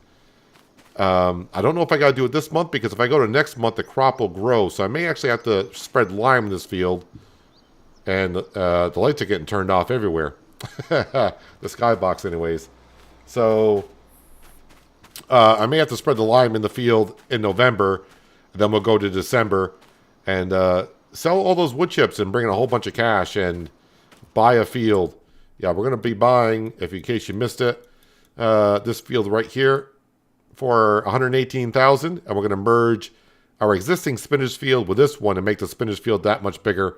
Speaker 1: I don't know if I got to do it this month, because if I go to next month, the crop will grow. So I may actually have to spread lime in this field, and the lights are getting turned off everywhere. The skybox, anyways. So. I may have to spread the lime in the field in November. Then we'll go to December and sell all those wood chips and bring in a whole bunch of cash and buy a field. Yeah, we're going to be buying, in case you missed it, this field right here for $118,000. And we're going to merge our existing spinach field with this one and make the spinach field that much bigger.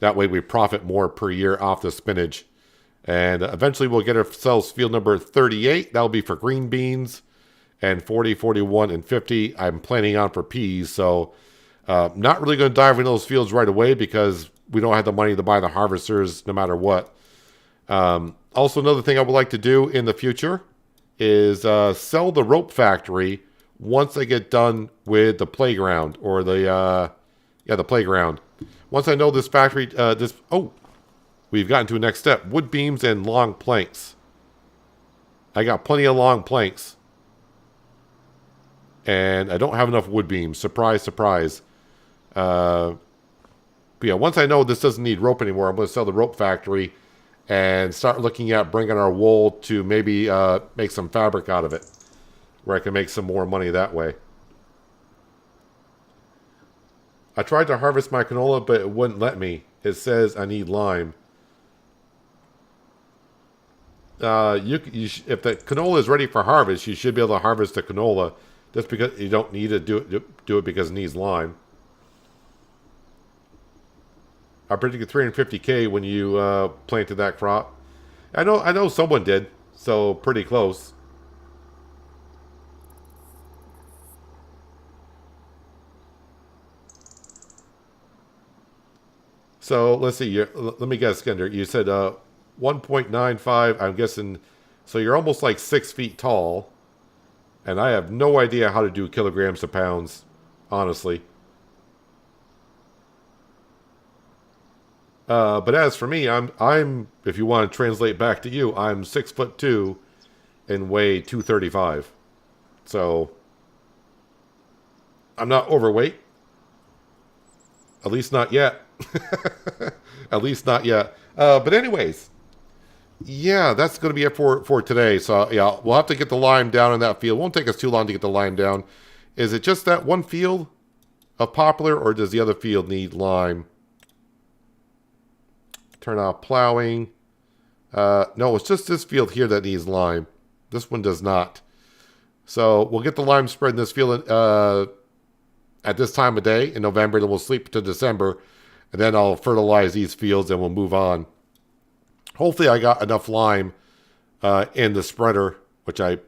Speaker 1: That way we profit more per year off the spinach. And eventually we'll get ourselves field number 38. That'll be for green beans. And 40, 41, and 50, I'm planning on for peas. So not really going to dive into those fields right away because we don't have the money to buy the harvesters no matter what. Also, another thing I would like to do in the future is sell the rope factory once I get done with the playground or the playground. Once I know this factory, we've gotten to a next step. Wood beams and long planks. I got plenty of long planks. And I don't have enough wood beams. Surprise, surprise. But yeah, once I know this doesn't need rope anymore, I'm going to sell the rope factory and start looking at bringing our wool to maybe make some fabric out of it, where I can make some more money that way. I tried to harvest my canola, but it wouldn't let me. It says I need lime. If the canola is ready for harvest, you should be able to harvest the canola. Just because you don't need to do it because it needs lime. I predicted 350K when you planted that crop. I know someone did, so pretty close. So let's see. Let me guess, Skender. You said 1.95. I'm guessing. So you're almost like 6 feet tall, and I have no idea how to do kilograms to pounds, honestly. But as for me, I'm if you want to translate back to you, I'm 6'2" and weigh 235. So I'm not overweight. At least not yet. At least not yet. But anyways, yeah, that's going to be it for today. So yeah, we'll have to get the lime down in that field. It won't take us too long to get the lime down. Is it just that one field of poplar, or does the other field need lime? Turn off plowing. No, it's just this field here that needs lime. This one does not. So we'll get the lime spread in this field at this time of day in November. Then we'll sleep to December. And then I'll fertilize these fields and we'll move on. Hopefully I got enough lime in the spreader, which I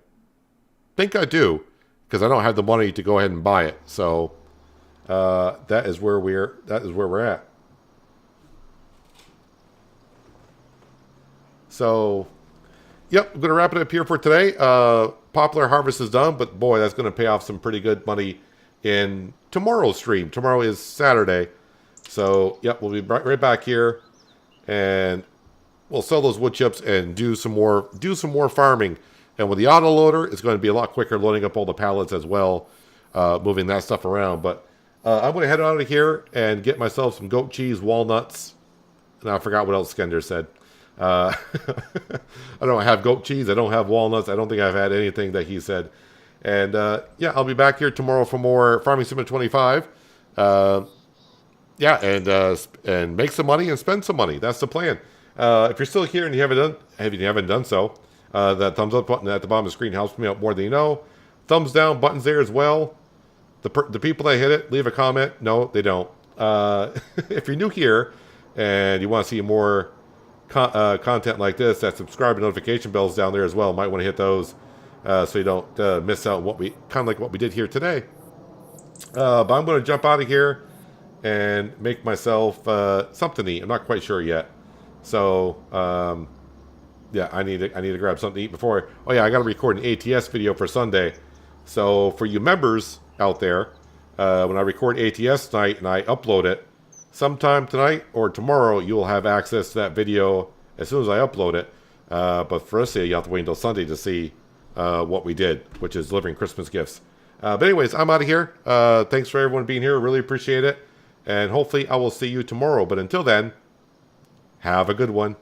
Speaker 1: think I do, because I don't have the money to go ahead and buy it. So that is where we're at. So, yep, I'm going to wrap it up here for today. Poplar harvest is done, but boy, that's going to pay off some pretty good money in tomorrow's stream. Tomorrow is Saturday. So, yep, we'll be right back here, and we'll sell those wood chips and do some more farming. And with the autoloader, it's going to be a lot quicker loading up all the pallets as well, moving that stuff around. But I'm going to head out of here and get myself some goat cheese, walnuts, and I forgot what else Skender said. I don't have goat cheese. I don't have walnuts. I don't think I've had anything that he said. And yeah, I'll be back here tomorrow for more Farming Sim 25. Yeah, and make some money and spend some money. That's the plan. If you're still here and you haven't done so, that thumbs up button at the bottom of the screen helps me out more than you know. Thumbs down buttons there as well. The people that hit it, leave a comment. No, they don't. If you're new here and you want to see more content like this, that subscribe and notification bells down there as well. Might want to hit those so you don't miss out what we did here today. But I'm going to jump out of here and make myself something to eat. I'm not quite sure yet. So yeah, I need to grab something to eat before. Oh yeah, I got to record an ATS video for Sunday. So for you members out there, when I record ATS tonight and I upload it, sometime tonight or tomorrow, you'll have access to that video as soon as I upload it. But for us here, you have to wait until Sunday to see what we did, which is delivering Christmas gifts. But anyways, I'm out of here. Thanks for everyone being here. Really appreciate it. And hopefully I will see you tomorrow. But until then, have a good one.